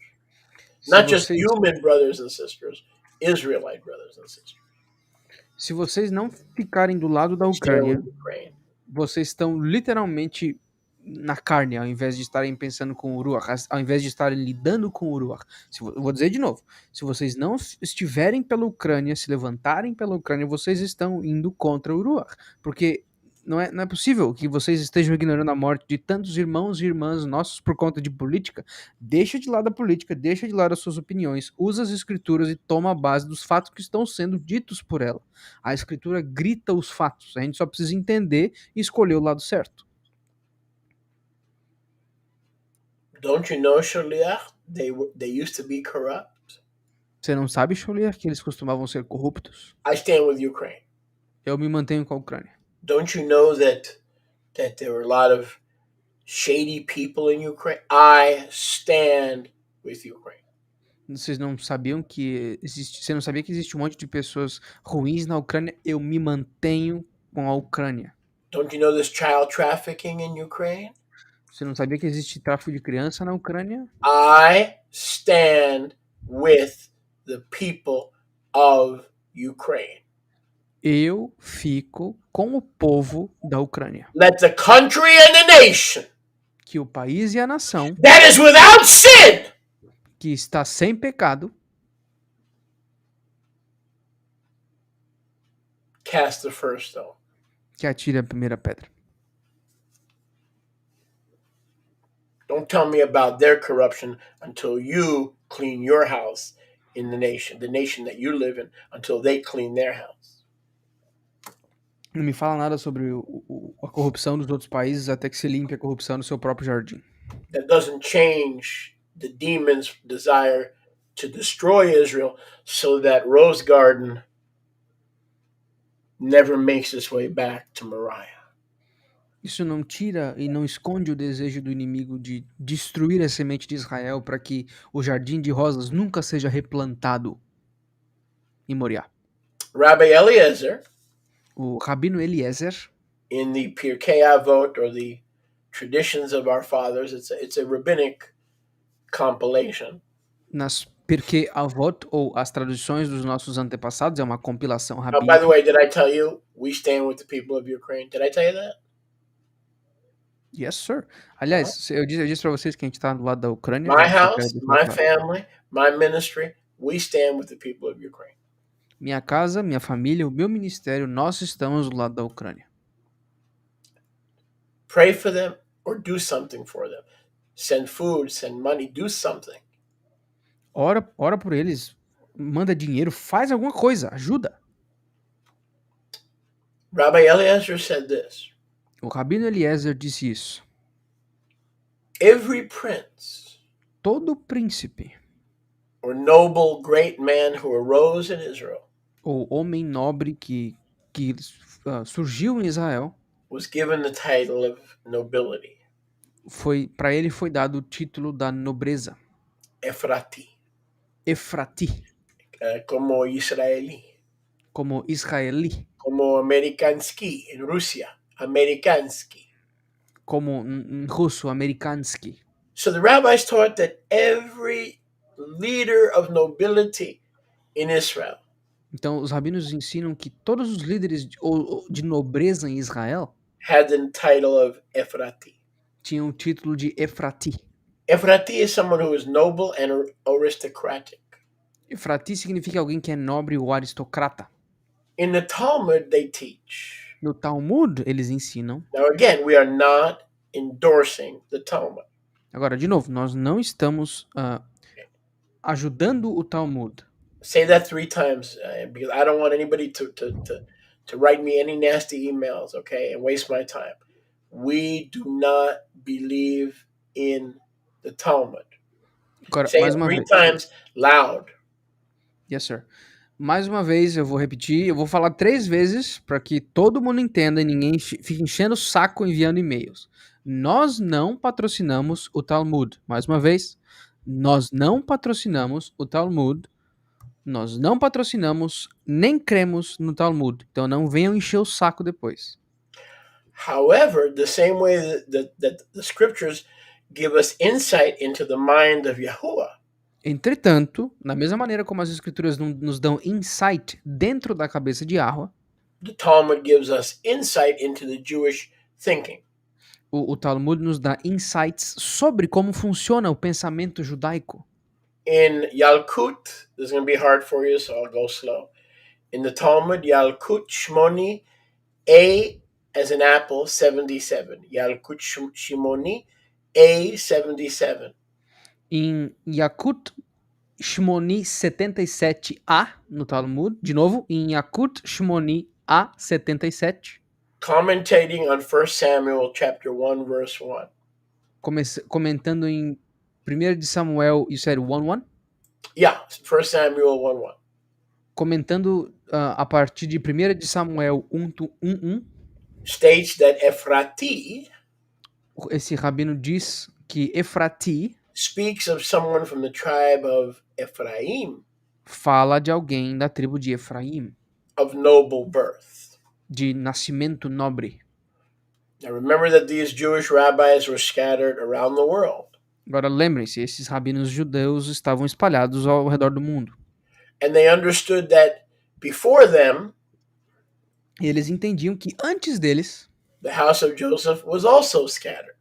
se Not just vocês human brothers and sisters, Israelite brothers and sisters. se vocês não ficarem do lado da Stand Ucrânia, with Ukraine. vocês estão literalmente na carne, ao invés de estarem pensando com o Ruach, ao invés de estarem lidando com o Ruach. Vou dizer de novo, se vocês não estiverem pela Ucrânia, se levantarem pela Ucrânia, vocês estão indo contra o Ruach, porque não é possível que vocês estejam ignorando a morte de tantos irmãos e irmãs nossos por conta de política. Deixa de lado a política, deixa de lado as suas opiniões, usa as escrituras e toma a base dos fatos que estão sendo ditos por ela. A escritura grita os fatos, a gente só precisa entender e escolher o lado certo. Don't you know, Shaliach? They used to be corrupt. Você não sabe, Scholir, que eles costumavam ser corruptos? I stand with Ukraine. Eu me mantenho com a Ucrânia. Don't you know that there were a lot of shady people in Ukraine? I stand with Ukraine. Vocês não sabiam que existe. Você não sabia que existe um monte de pessoas ruins na Ucrânia? Eu me mantenho com a Ucrânia. Don't you know there's child trafficking in Ukraine? Você não sabia que existe tráfico de criança na Ucrânia? I stand with the people of Ukraine. Eu fico com o povo da Ucrânia. Let the country and the nation Que o país e a nação that is without sin que está sem pecado cast the first stone. que atire a primeira pedra. Don't tell me about their corruption until you clean your house in the nation that you live in, until they clean their house. Não me fala nada sobre a corrupção dos outros países até que se limpe a corrupção no seu próprio jardim. That doesn't change the demons' desire to destroy Israel so that Rose Garden never makes its way back to Moriah. Isso não tira e não esconde o desejo do inimigo de destruir a semente de Israel para que o jardim de rosas nunca seja replantado em Moriá. Rabbi Eliezer, O Rabino Eliezer, in the Pirkei Avot, or the traditions of our fathers, it's a rabbinic compilation. nas Pirkei Avot, ou as traduções dos nossos antepassados, é uma compilação By the rabínica. way, did I tell you we stand with the people of Ukraine? Did I tell you that? Yes, sir. Aliás, eu disse para vocês que a gente está do lado da Ucrânia. My eu só quero house, deixar my claro. family, my ministry, we stand with the people of Ukraine. Minha casa, minha família, o meu ministério, nós estamos do lado da Ucrânia. Pray for them or do something for them. Send food, send money, do something. Ora por eles, manda dinheiro, faz alguma coisa, ajuda. Rabbi Eliezer said this: O Rabino Eliezer disse isso. every prince Todo príncipe or noble great man who arose in Israel ou homem nobre que surgiu em Israel, was given the title of nobility, para ele foi dado o título da nobreza, Efrati, Efrati, como israeli, como israeli, como amerikansky in Russia, amerikansky. como em russo, amerikansky. So the rabbis taught that every leader of nobility in Israel Então, os rabinos ensinam que todos os líderes de nobreza em Israel had the title of Ephrati. tinham o título de Efrati. Ephrati is someone who is noble and aristocratic. Efrati significa alguém que é nobre ou aristocrata. In the Talmud, they teach. No Talmud, eles ensinam. Now, again, we are not endorsing the Talmud. Agora, de novo, nós não estamos ajudando o Talmud. Say that 3 times because I don't want anybody to write me any nasty emails, okay, and waste my time. We do not believe in the Talmud. Agora, Say mais it uma 3 vez. times loud. Yes, sir. Mais uma vez, eu vou repetir, eu vou falar 3 vezes para que todo mundo entenda e ninguém fique enchendo o saco enviando e-mails. Nós não patrocinamos o Talmud. Mais uma vez, nós não patrocinamos o Talmud. Nós não patrocinamos nem cremos no Talmud. Então não venham encher o saco depois. However, the same way that the scriptures give us insight into the mind of Yahuwah, Entretanto, da mesma maneira como as escrituras nos dão insight dentro da cabeça de Yahweh, the Talmud gives us insight into the Jewish thinking. o Talmud nos dá insights sobre como funciona o pensamento judaico. In Yalkut, this is going to be hard for you, so I'll go slow. In the Talmud, Yalkut Shmoni, A as an apple, 77. Yalkut Shimoni, A, 77. Em Yakut Shmoni 77a, no Talmud, de novo, em Yakut Shmoni A 77, Commentating on 1 Samuel chapter 1, verse 1. comentando em 1 de Samuel, you said 1:1? Yeah, 1 Samuel 1, 1. Comentando a partir de 1 de Samuel 1:1, States that Ephrati esse rabino diz que Efrati speaks of someone from the tribe of Ephraim, fala de alguém da tribo de Efraim, of noble birth. de nascimento nobre. Now remember that these Jewish rabbis were scattered around the world. Agora lembrem-se, esses rabinos judeus estavam espalhados ao redor do mundo. And they understood that before them, E eles entendiam que antes deles, the house of Joseph was also scattered,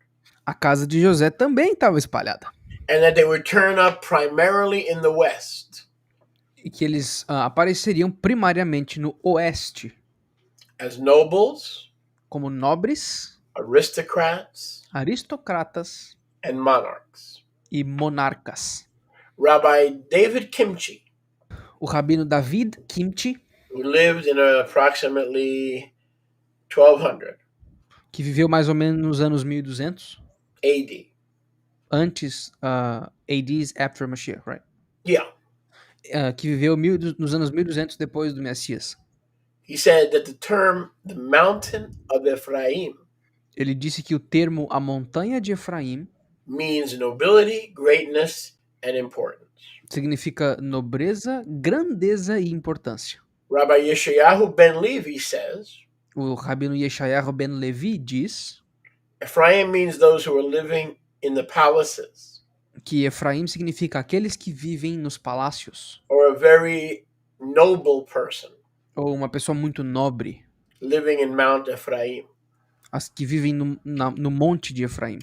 a casa de José também estava espalhada. and that they would turn up primarily in the West E que eles apareceriam primariamente no oeste, as nobles, como nobres, aristocrats, aristocratas and monarchs. e monarcas. Rabbi David Kimchi, O rabino David Kimchi, who lived in approximately 1200 que viveu mais ou menos nos anos 1200, AD. antes AD's after Mashiach, right? Yeah. Que viveu nos anos 1200 depois do Messias. He said that the term the mountain of Ephraim Ele disse que o termo a montanha de Efraim means nobility, greatness, and importance. significa nobreza, grandeza e importância. Rabbi Yeshayahu ben Levi says, O rabino Yeshayahu ben Levi diz Ephraim means those who are living in the palaces, que Efraim significa aqueles que vivem nos palácios, or a very noble person ou uma pessoa muito nobre, living in Mount Ephraim. as que vivem no monte de Efraim.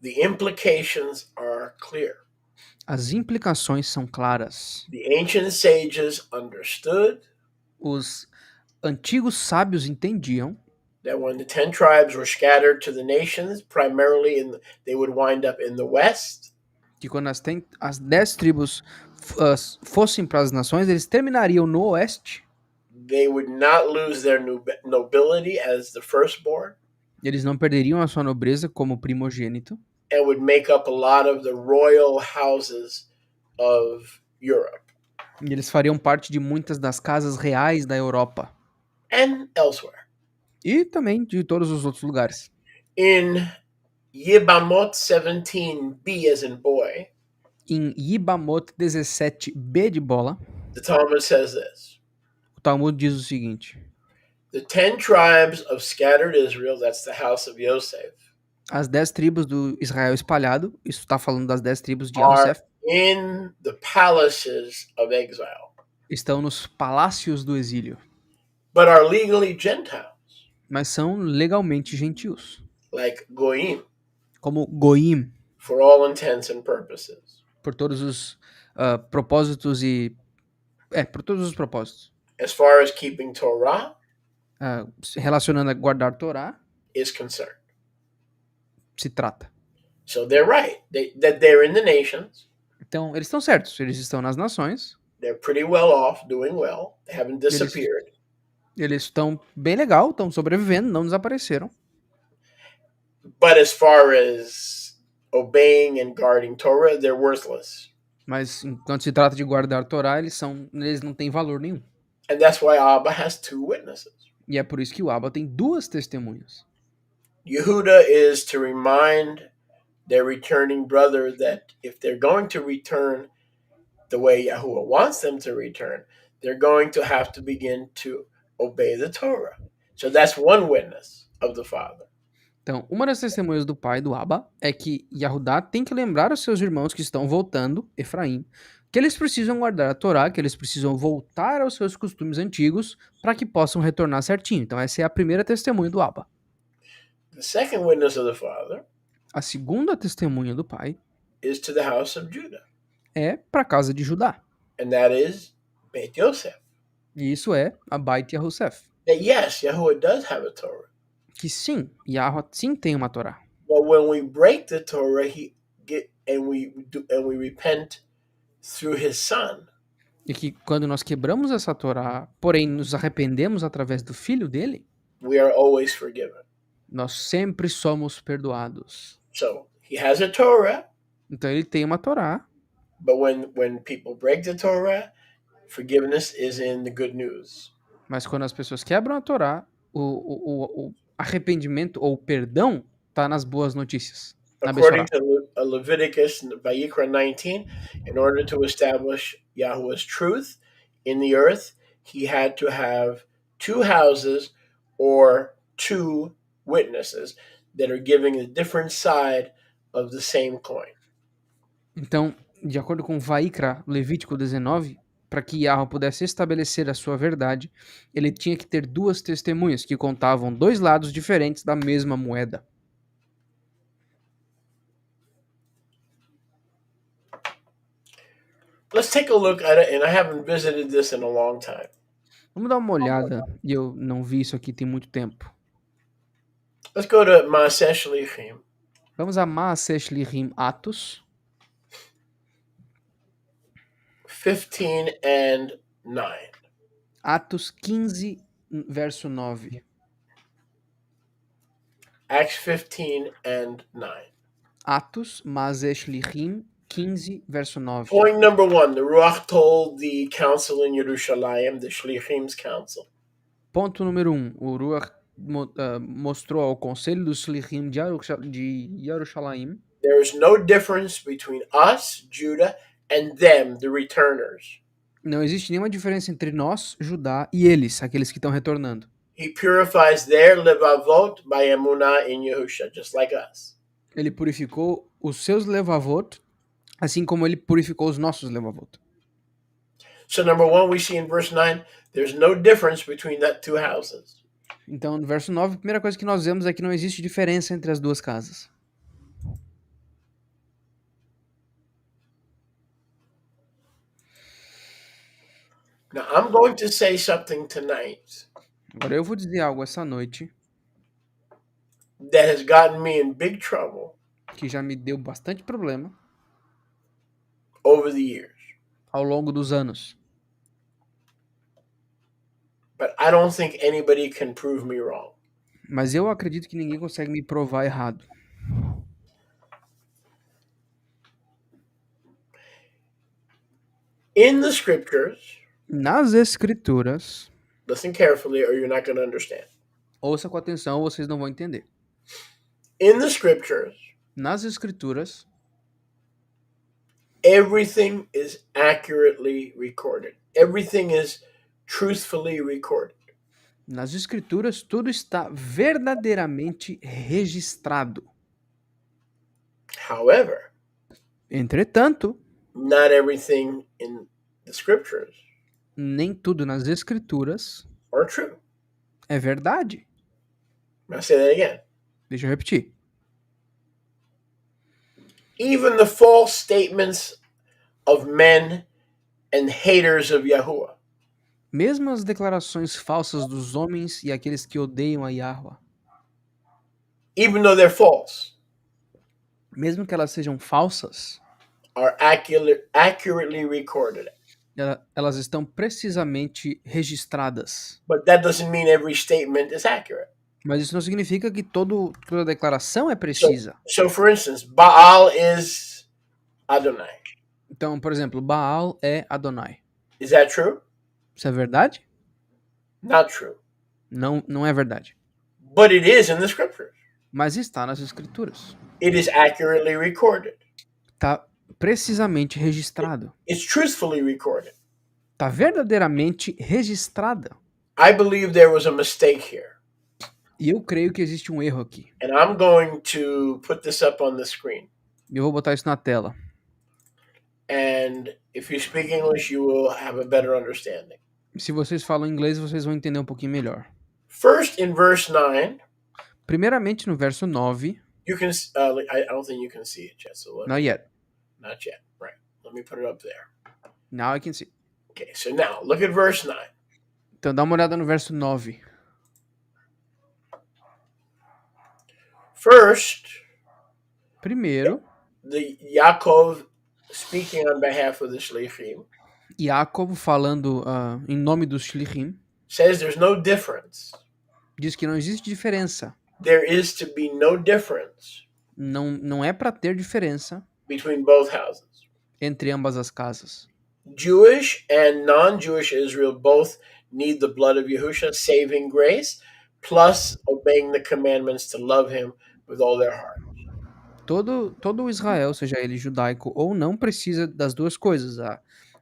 The implications are clear. As implicações são claras. The ancient sages understood Os antigos sábios entendiam that when the 10 tribes were scattered to the nations, primarily they would wind up in the west. que quando as 10 tribos fossem para as nações, eles terminariam no oeste. They would not lose their nobility as the firstborn. Eles não perderiam a sua nobreza como primogênito. And would make up a lot of the royal houses of Europe. E eles fariam parte de muitas das casas reais da Europa. And elsewhere. E também de todos os outros lugares. In Yibamot 17b as in boy. Em Yibamot 17b de bola. The Talmud says this. O Talmud diz o seguinte. The 10 tribes of scattered Israel, that's the house of Yosef, As 10 tribos do Israel espalhado, isso está falando das 10 tribos de are Yahusef, in the palaces of exile, estão nos palácios do exílio, but are legally Gentiles, mas são legalmente gentios, like Goyim, como Goim, for all intents and purposes. por todos os propósitos e... por todos os propósitos. As far as keeping Torah Relacionando a guardar Torá, is concerned. se trata. So they're right. That they're in the nations. Então, eles estão certos, eles estão nas nações, They're pretty well off, doing well. They haven't eles disappeared. eles estão bem legal, estão sobrevivendo, não desapareceram. But as far as obeying and guarding Torah, they're worthless. Mas enquanto se trata de guardar Torá, eles não têm valor nenhum. And that's why Abba has two witnesses. E é por isso que o Abba tem duas testemunhas. Yehuda is to remind their returning brother that if they're going to return the way Yahuwah wants them to return, they're going to have to begin to obey the Torah. So that's one witness of the Father. Então, uma das testemunhas do pai do Abba é que Yahudá tem que lembrar os seus irmãos que estão voltando, Efraim, que eles precisam guardar a Torá, que eles precisam voltar aos seus costumes antigos para que possam retornar certinho. Então, essa é a primeira testemunha do Abba. The second witness of the Father A segunda testemunha do pai is to the house of Judah, é para a casa de Judá. and that is Beit Yosef. E isso é a Beit Yahusef. That yes, Yahuwah does have a Torah. Que sim, Yahweh sim tem uma Torá. But when we break the Torah, we repent through His Son, E que quando nós quebramos essa Torá, porém nos arrependemos através do Filho dele, we are always forgiven. nós sempre somos perdoados. So He has a Torah, Então ele tem uma Torá, but when people break the Torah, forgiveness is in the good news. mas quando as pessoas quebram a Torá, o arrependimento ou o perdão está nas boas notícias. Na According Bessorá. to Leviticus Vayikra 19, in order to establish Yahweh's truth in the earth, He had to have two houses or two witnesses that are giving a different side of the same coin. Então, de acordo com Vaikra, Levítico 19, para que Yahweh pudesse estabelecer a sua verdade, ele tinha que ter duas testemunhas que contavam dois lados diferentes da mesma moeda. Let's take a look at it, and I haven't visited this in a long time. Vamos dar uma olhada, e eu não vi isso aqui tem muito tempo. Let's go to Maaseh Shlichim, Vamos a Maaseh Shlichim Atos, 15 and 9. Atos 15, verso 9. Acts 15 and 9. Atos, Maaseh Shlichim 15, verso 9. Point number one, the Ruach told the council in Yerushalayim, the Shlichim's council, Ponto número 1. O Ruach mostrou ao conselho dos Shlichim de Yerushalayim there is no difference between us, Judah, and them, the returners. não existe nenhuma diferença entre nós, Judá, e eles, aqueles que estão retornando. He purifies their levavot by emunah in Yehusha, just like us. Ele purificou os seus levavot, assim como ele purificou os nossos levavot. So number one, we see in verse 9, there's no difference between that two houses. Então, no verso 9, a primeira coisa que nós vemos é que não existe diferença entre as duas casas. Now, I'm going to say something tonight Agora eu vou dizer algo essa noite that has gotten me in big trouble que já me deu bastante problema over the years. ao longo dos anos. But I don't think anybody can prove me wrong. Mas eu acredito que ninguém consegue me provar errado. In the scriptures, Nas escrituras, listen carefully or you're not going to understand. ouça com atenção ou vocês não vão entender. In the scriptures, Nas escrituras, everything is accurately recorded. Everything is truthfully recorded. Nas escrituras, tudo está verdadeiramente registrado. However, Entretanto, not everything in the scriptures nem tudo nas escrituras are true. é verdade. I'll say that again. Deixa eu repetir. Even the false statements of men and haters of Yahuwah, Mesmo as declarações falsas dos homens e aqueles que odeiam a Yahweh, even though they're false, mesmo que elas sejam falsas, are accurately recorded. elas estão precisamente registradas. But that doesn't mean every statement is accurate. Mas isso não significa que toda declaração é precisa. So for instance, Baal is Adonai. Então, por exemplo, Baal é Adonai. Is that true? Isso é verdade? Not true. Não é verdade. But it is in the scriptures. Mas está nas escrituras. It is accurately recorded. Está precisamente registrado. It's truthfully recorded. Está verdadeiramente registrada. I believe there was a mistake here. E eu creio que existe um erro aqui. And I'm going to put this up on the screen. Eu vou botar isso na tela. And if you speak English, you will have a better understanding. Se vocês falam inglês, vocês vão entender um pouquinho melhor. First, in verse 9, Primeiramente, no verso 9. you can, I don't think you can see it yet. So Not yet. Not yet. Right. Let me put it up there. Now I can see. Okay, so now look at verse 9. Então dá uma olhada no verso 9. First, Primeiro, the Yaakov speaking on behalf of the Shlichim Jacob falando em nome dos Shlichim, says there's no difference. diz que não existe diferença. There is to be no difference Não é para ter diferença between both houses. entre ambas as casas. Jewish and non-Jewish Israel both need the blood of Yahusha, saving grace, plus obeying the commandments to love him with all their heart. Todo o Israel, seja ele judaico ou não, precisa das duas coisas.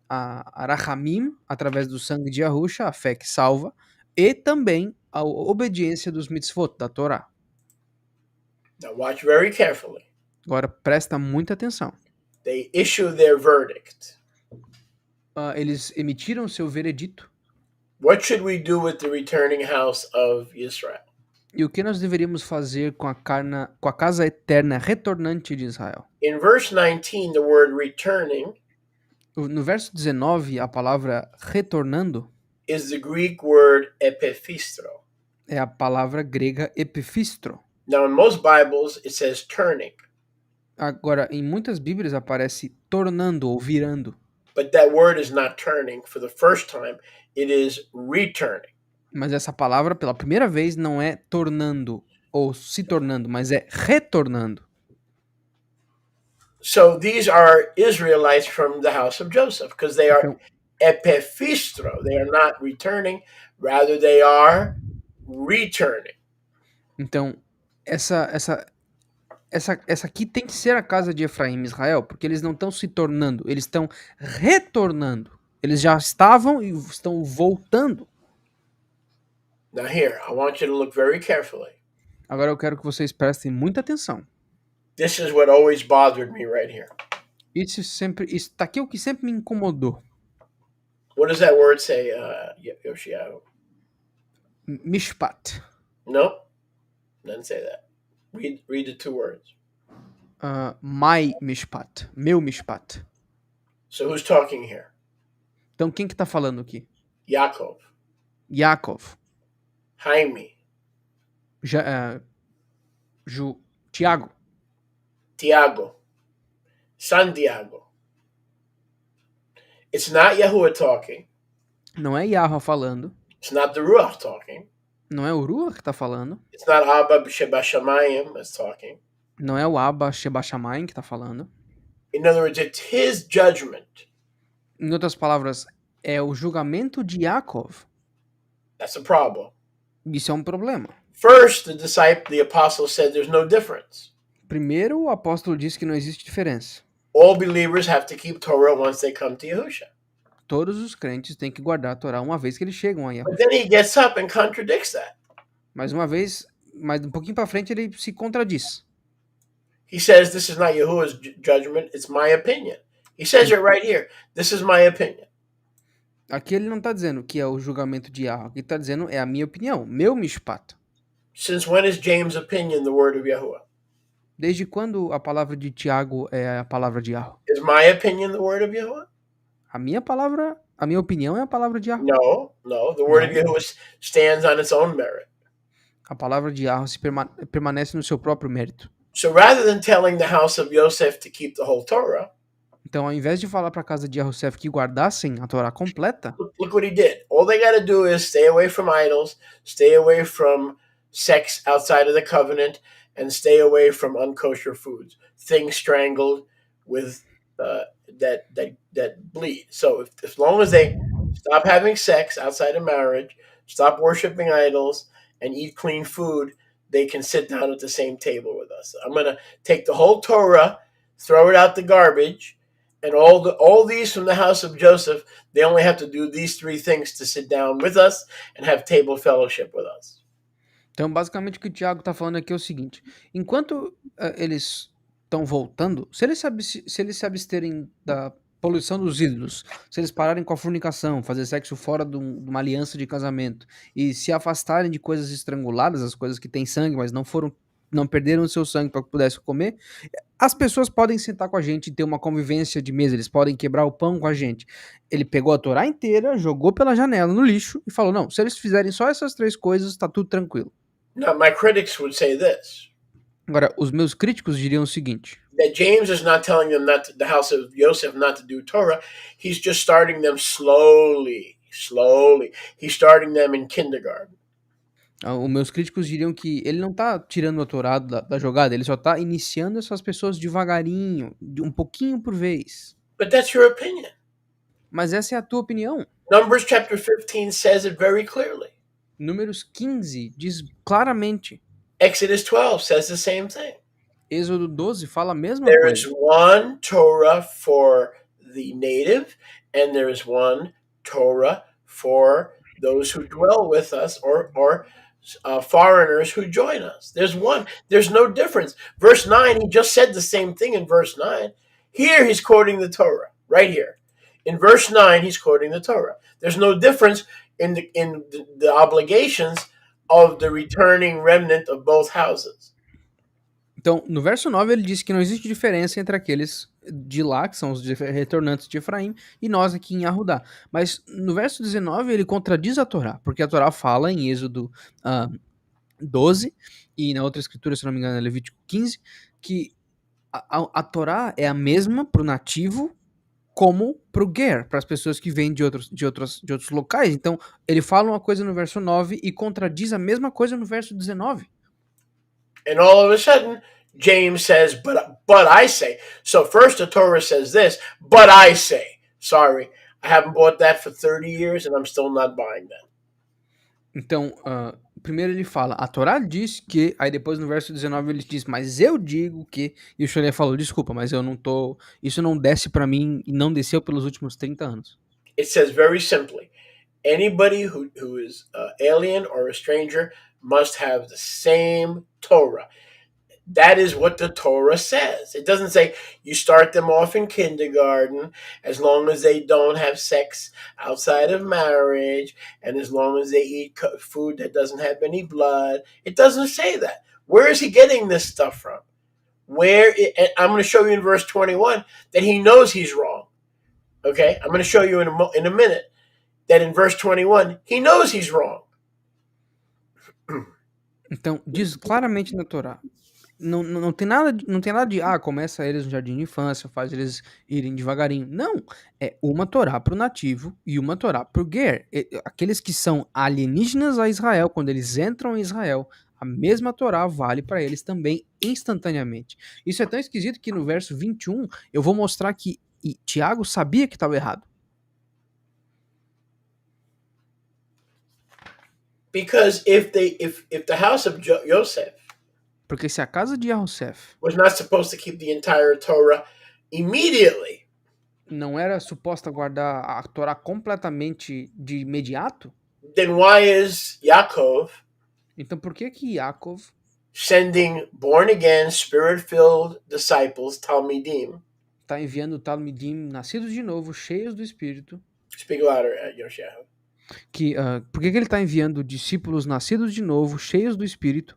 A Rachamim, através do sangue de Yahusha, a fé que salva, e também a obediência dos mitzvot, da Torá. Now watch very carefully. Agora, presta muita atenção. They issue their verdict. Eles emitiram seu veredito. What should we do with the returning house of Israel? E o que nós deveríamos fazer com a casa eterna retornante de Israel? In verse 19, the word returning No verso 19, a palavra retornando is the Greek word epifistro. é a palavra grega epifistro. Now, in most Bibles, it says turning, Agora, em muitas Bíblias aparece tornando ou virando. but that word is not turning for the first time. It is returning. Mas essa palavra, pela primeira vez, não é tornando ou se tornando, mas é retornando. So these are Israelites from the house of Joseph because they are epifistro. They are not returning, rather they are returning. Então, essa aqui tem que ser a casa de Efraim e Israel, porque eles não estão se tornando, eles estão retornando. Eles já estavam e estão voltando. Now here, I want you to look very carefully. Agora eu quero que vocês prestem muita atenção. This is what always bothered me right here. Isso tá aqui é o que sempre me incomodou. What does that word say, Yoshiao? Mishpat. No, doesn't say that. Read the two words. My mishpat. Meu mishpat. So who's talking here? Então quem que tá falando aqui? Yaakov. Yaakov. Jaime. Tiago. Tiago. Santiago. It's not Yahuwah talking. Não é Yahweh falando. It's not the Ruach talking. Não é o Ruach que tá falando. It's not Abba Shebashamayim that's talking. Não é o Abba Shebashamayim que tá falando. In other words, it's his judgment. Em outras palavras, é o julgamento de Yaakov. That's a problem. Isso é um problema. First, the apostle said there's no difference. Primeiro, o apóstolo disse que não existe diferença. All believers have to keep Torah once they come to Yahusha. todos os crentes têm que guardar a Torá uma vez que eles chegam a But Yahushua. then he gets up and contradicts that. Mais uma vez, mais um pouquinho para frente, ele se contradiz. He says, this is not Yahuwah's judgment, it's my opinion. He says it right here. This is my opinion. Aqui ele não está dizendo que é o julgamento de Yahweh. Aqui está dizendo é a minha opinião, meu mishpat. Since when is James' opinion the word of Yahuwah? Desde quando a palavra de Tiago é a palavra de Yahweh? Is my opinion the word of Yahuwah? A minha palavra, a minha opinião é a palavra de Yahweh. No. The word of Não. Yahuwah stands on its own merit. A palavra de Yahweh permanece no seu próprio mérito. So rather than telling the house of Yosef to keep the whole Torah, Então, ao invés de falar para a casa de Yahusef que guardassem a Torá completa, look what he did. All they got to do is stay away from idols, stay away from sex outside of the covenant, and stay away from unkosher foods, things strangled with that bleed. So as long as they stop having sex outside of marriage, stop worshiping idols, and eat clean food, they can sit down at the same table with us. I'm going to take the whole Torah, throw it out the garbage, and all these from the house of Joseph, they only have to do these three things to sit down with us and have table fellowship with us. então basicamente o que o Tiago está falando aqui é o seguinte: enquanto eles estão voltando, se eles se absterem da poluição dos ídolos, se eles pararem com a fornicação, fazer sexo fora de uma aliança de casamento e se afastarem de coisas estranguladas, as coisas que têm sangue, mas não perderam o seu sangue para que pudessem comer, as pessoas podem sentar com a gente e ter uma convivência de mesa, eles podem quebrar o pão com a gente. Ele pegou a Torá inteira, jogou pela janela no lixo e falou: não, se eles fizerem só essas três coisas, tá tudo tranquilo. Now, my critics would say this. Agora, os meus críticos diriam o seguinte: that James is not telling them the house of Joseph not to do Torah. He's just starting them slowly. He's starting them in kindergarten. Os meus críticos diriam que ele não tá tirando a Torá da jogada, ele só tá iniciando essas pessoas devagarinho, um pouquinho por vez. But that's your opinion. Mas essa é a tua opinião. Numbers chapter 15 says it very clearly. Números 15 diz claramente. Exodus 12 says the same thing. Êxodo 12 fala a mesma There coisa. is one Torah for the native, and there is one Torah for those who dwell with us or foreigners who join us. There's one. There's no difference. Verse 9, he just said the same thing in verse 9. Here he's quoting the Torah, right here. In verse 9, he's quoting the Torah. There's no difference in the obligations of the returning remnant of both houses. Então, no verso 9, ele diz que não existe diferença entre aqueles de lá, que são os retornantes de Efraim, e nós aqui em Arrudá. Mas no verso 19, ele contradiz a Torá, porque a Torá fala em Êxodo 12, e na outra escritura, se não me engano, é Levítico 15, que a Torá é a mesma para o nativo como para o Ger, para as pessoas que vêm de outros locais. Então, ele fala uma coisa no verso 9 e contradiz a mesma coisa no verso 19. And all of a sudden, James says, but I say. So first the Torah says this, but I say. Sorry, I haven't bought that for 30 years and I'm still not buying that. Então, primeiro ele fala, a Torá diz que, aí depois no verso 19 ele diz, mas eu digo que, e o Shulé falou, desculpa, mas eu não tô, isso não desce pra mim e não desceu pelos últimos 30 anos. It says very simply, anybody who is alien or a stranger must have the same Torah. That is what the Torah says. It doesn't say you start them off in kindergarten as long as they don't have sex outside of marriage and as long as they eat food that doesn't have any blood. It doesn't say that. Where is he getting this stuff from? I'm going to show you in verse 21 that he knows he's wrong. Okay? I'm going to show you in a minute that in verse 21 he knows he's wrong. Então, diz claramente na Torá. Não tem nada de, começa eles no jardim de infância, faz eles irem devagarinho. Não, é uma Torá pro nativo e uma Torá pro Ger. Aqueles que são alienígenas a Israel, quando eles entram em Israel, a mesma Torá vale para eles também instantaneamente. Isso é tão esquisito que no verso 21 eu vou mostrar que Tiago sabia que estava errado. Because if the house of Joseph Porque se a casa de Yahusef was not supposed to keep the entire Torah immediately, não era suposta guardar a Torá completamente de imediato? Then why is Yaakov Então por que que Yaakov sending born again, spirit filled disciples, Talmidim? está enviando Talmidim nascidos de novo, cheios do Espírito? Speak louder, Yoshiahu. Por que que ele está enviando discípulos nascidos de novo, cheios do Espírito,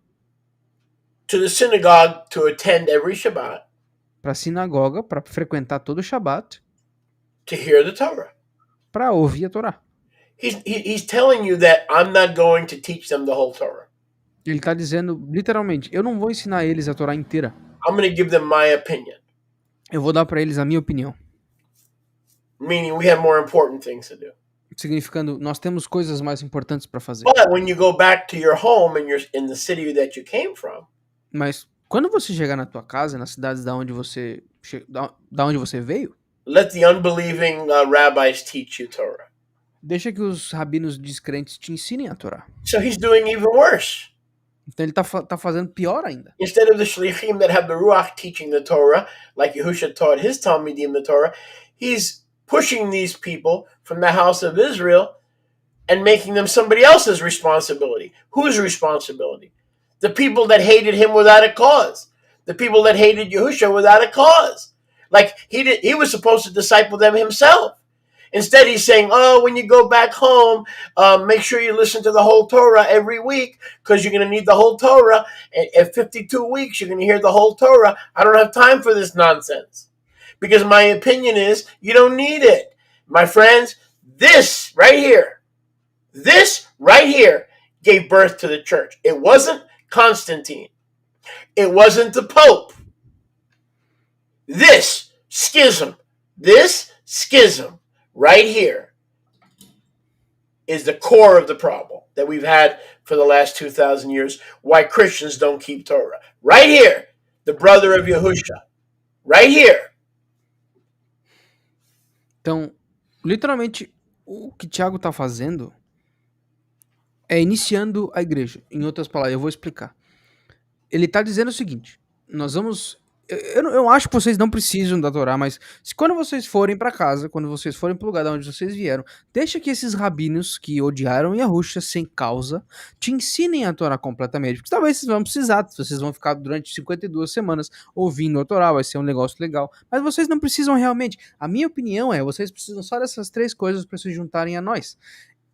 To the synagogue to attend every Shabbat para a sinagoga, para frequentar todo o Shabat, to hear the Torah? para ouvir a Torá? He's telling you that I'm not going to teach them the whole Torah. Ele está dizendo, literalmente, eu não vou ensinar eles a Torá inteira. I'm going to give them my opinion. Eu vou dar para eles a minha opinião. Meaning we have more important things to do. Significando, nós temos coisas mais importantes para fazer. But when you go back to your home and you're in the city that you came from, Mas quando você chegar na tua casa, nas cidades da onde você veio, let the unbelieving rabbis teach you Torah. deixa que os rabinos descrentes te ensinem a Torá. So he's doing even worse. Então ele tá fazendo pior ainda. Instead of the shlichim that have the ruach teaching the Torah, like Yehusha taught his Talmidim the Torah, he's pushing these people from the house of Israel and making them somebody else's responsibility. Whose responsibility? The people that hated him without a cause. The people that hated Yehusha without a cause. Like he was supposed to disciple them himself. Instead, he's saying, oh, when you go back home, make sure you listen to the whole Torah every week because you're going to need the whole Torah. At 52 weeks, you're going to hear the whole Torah. I don't have time for this nonsense. Because my opinion is you don't need it. My friends, this right here gave birth to the church. It wasn't Constantine. It wasn't the Pope. This schism right here is the core of the problem that we've had for the last 2,000 years. Why Christians don't keep Torah. Right here, the brother of Yehusha. Right here. Então, literalmente, o que Tiago tá fazendo é iniciando a igreja. Em outras palavras, eu vou explicar. Ele tá dizendo o seguinte: nós vamos. Eu acho que vocês não precisam da Torá, mas quando vocês forem para casa, quando vocês forem pro lugar de onde vocês vieram, deixa que esses rabinos que odiaram Yahusha sem causa te ensinem a Torá completamente. Porque talvez vocês vão precisar, vocês vão ficar durante 52 semanas ouvindo a Torá, vai ser um negócio legal. Mas vocês não precisam realmente. A minha opinião é, vocês precisam só dessas 3 coisas para se juntarem a nós.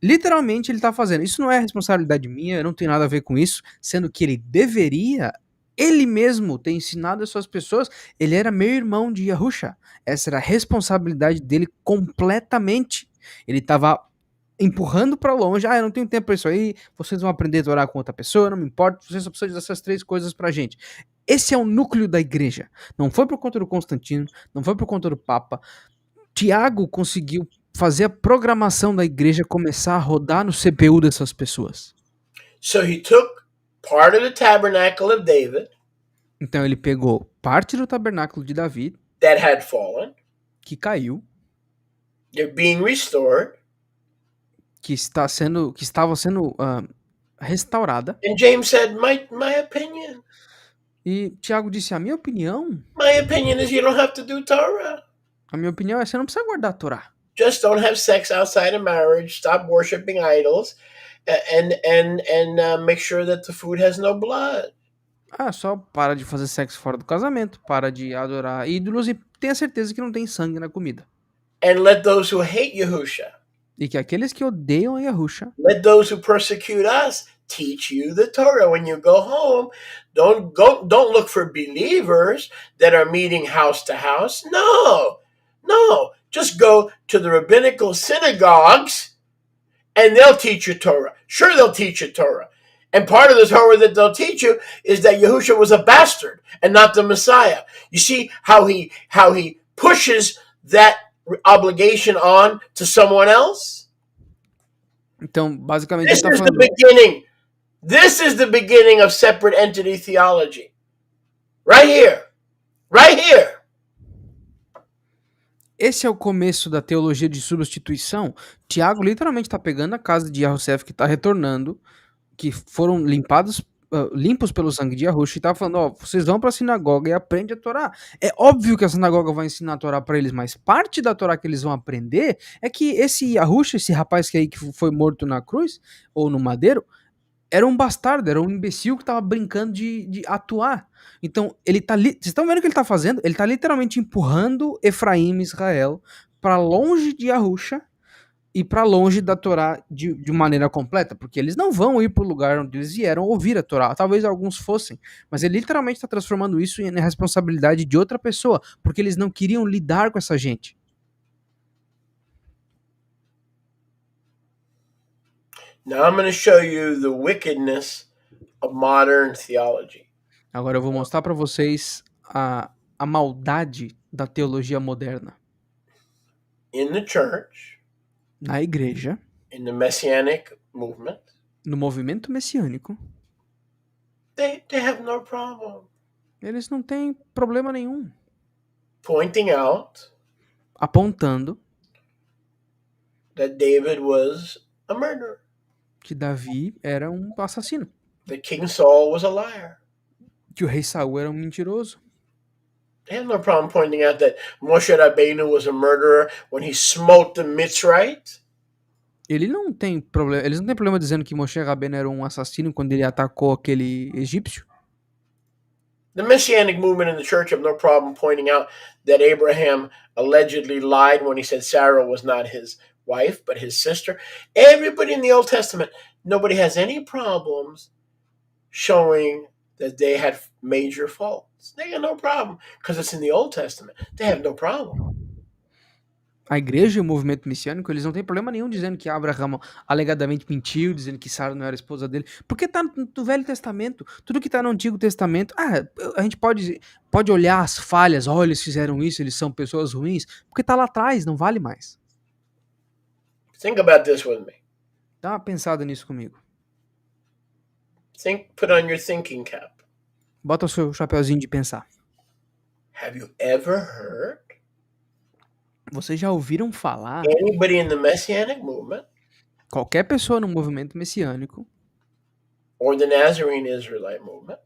Literalmente ele tá fazendo. Isso não é responsabilidade minha, eu não tenho nada a ver com isso, sendo que ele deveria, ele mesmo, ter ensinado essas pessoas. Ele era meu irmão de Yahusha. Essa era a responsabilidade dele completamente. Ele tava empurrando pra longe. Eu não tenho tempo pra isso aí, vocês vão aprender a orar com outra pessoa, não me importa, vocês só precisam dessas 3 coisas pra gente. Esse é o núcleo da igreja. Não foi por conta do Constantino, não foi por conta do Papa. Tiago conseguiu fazer a programação da igreja começar a rodar no CPU dessas pessoas. So he took part of the tabernacle of David. Então ele pegou parte do tabernáculo de Davi that had fallen. Que caiu. They're being restored. Que estava sendo restaurada. And James said, my opinion. E Tiago disse, a minha opinião. My opinion is you don't have to do Torah. A minha opinião é você não precisa guardar a Torá. Just don't have sex outside of marriage. Stop worshiping idols, and make sure that the food has no blood. Só para de fazer sexo fora do casamento, para de adorar ídolos e tenha certeza que não tem sangue na comida. And let those who hate Yahusha. E que aqueles que odeiam a Yahusha. Let those who persecute us teach you the Torah. When you go home, don't look for believers that are meeting house to house. No. Just go to the rabbinical synagogues and they'll teach you Torah. Sure, they'll teach you Torah. And part of the Torah that they'll teach you is that Yahusha was a bastard and not the Messiah. You see how he pushes that obligation on to someone else? Então, basicamente, This is the beginning. This is the beginning of separate entity theology. Right here. Right here. Esse é o começo da teologia de substituição. Tiago literalmente está pegando a casa de Yahusef que está retornando, que foram limpados limpos pelo sangue de Yahushua e tava falando, ó, vocês vão pra sinagoga e aprendem a Torá. É óbvio que a sinagoga vai ensinar a Torá pra eles, mas parte da Torá que eles vão aprender é que esse Yahushua, esse rapaz que aí que foi morto na cruz, ou no madeiro, era um bastardo, era um imbecil que tava brincando de atuar. Então, ele tá vocês estão vendo o que ele tá fazendo? Ele tá literalmente empurrando Efraim e Israel pra longe de Yahushua e para longe da Torá de maneira completa, porque eles não vão ir para o lugar onde eles vieram ouvir a Torá. Talvez alguns fossem, mas ele literalmente está transformando isso em responsabilidade de outra pessoa, porque eles não queriam lidar com essa gente. Now I'm going to show you the wickedness of modern theology. Agora eu vou mostrar para vocês a maldade da teologia moderna. In the church, Na igreja, in the Messianic movement, no movimento messiânico, they have no problem eles não têm problema nenhum pointing out apontando that David was a murderer, que Davi era um assassino, that King Saul was a liar. que o rei Saul era um mentiroso. They have no problem pointing out that Moshe Rabbeinu was a murderer when he smote the Mitzrayite. Eles não têm problema dizendo que Moshe Rabbeinu era um assassino quando ele atacou aquele egípcio. The Messianic movement in the church have no problem pointing out that Abraham allegedly lied when he said Sarah was not his wife, but his sister. Everybody in the Old Testament, nobody has any problems showing that they had major faults. They got no problem because it's in the Old Testament. They have no problem. A igreja e o movimento messiânico, eles não têm problema nenhum dizendo que Abraão alegadamente mentiu, dizendo que Sara não era esposa dele, porque tá no Velho Testamento. Tudo que tá no Antigo Testamento, a gente pode olhar as falhas, olha, eles fizeram isso, eles são pessoas ruins, porque tá lá atrás, não vale mais. Think about this with me. Dá uma pensada nisso comigo. Put on your thinking cap. Bota o seu chapeuzinho de pensar. Have you ever heard Vocês já ouviram falar, anybody in the Messianic movement qualquer pessoa no movimento messiânico, or the Nazarene Israelite movement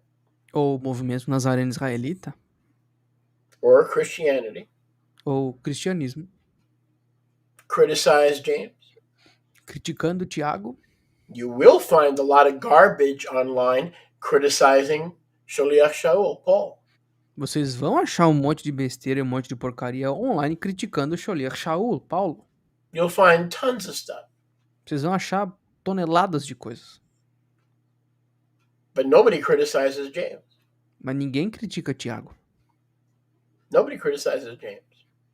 ou movimento nazareno israelita, or Christianity ou cristianismo, criticize James? criticando Tiago? You will find a lot of garbage online criticizing Shaliach Shaul, Paul. Vocês vão achar um monte de besteira e um monte de porcaria online criticando o Sholiach Shaul, Paulo. You'll find tons of stuff. Vocês vão achar toneladas de coisas. But nobody criticizes James. Mas ninguém critica Tiago. Nobody criticizes James.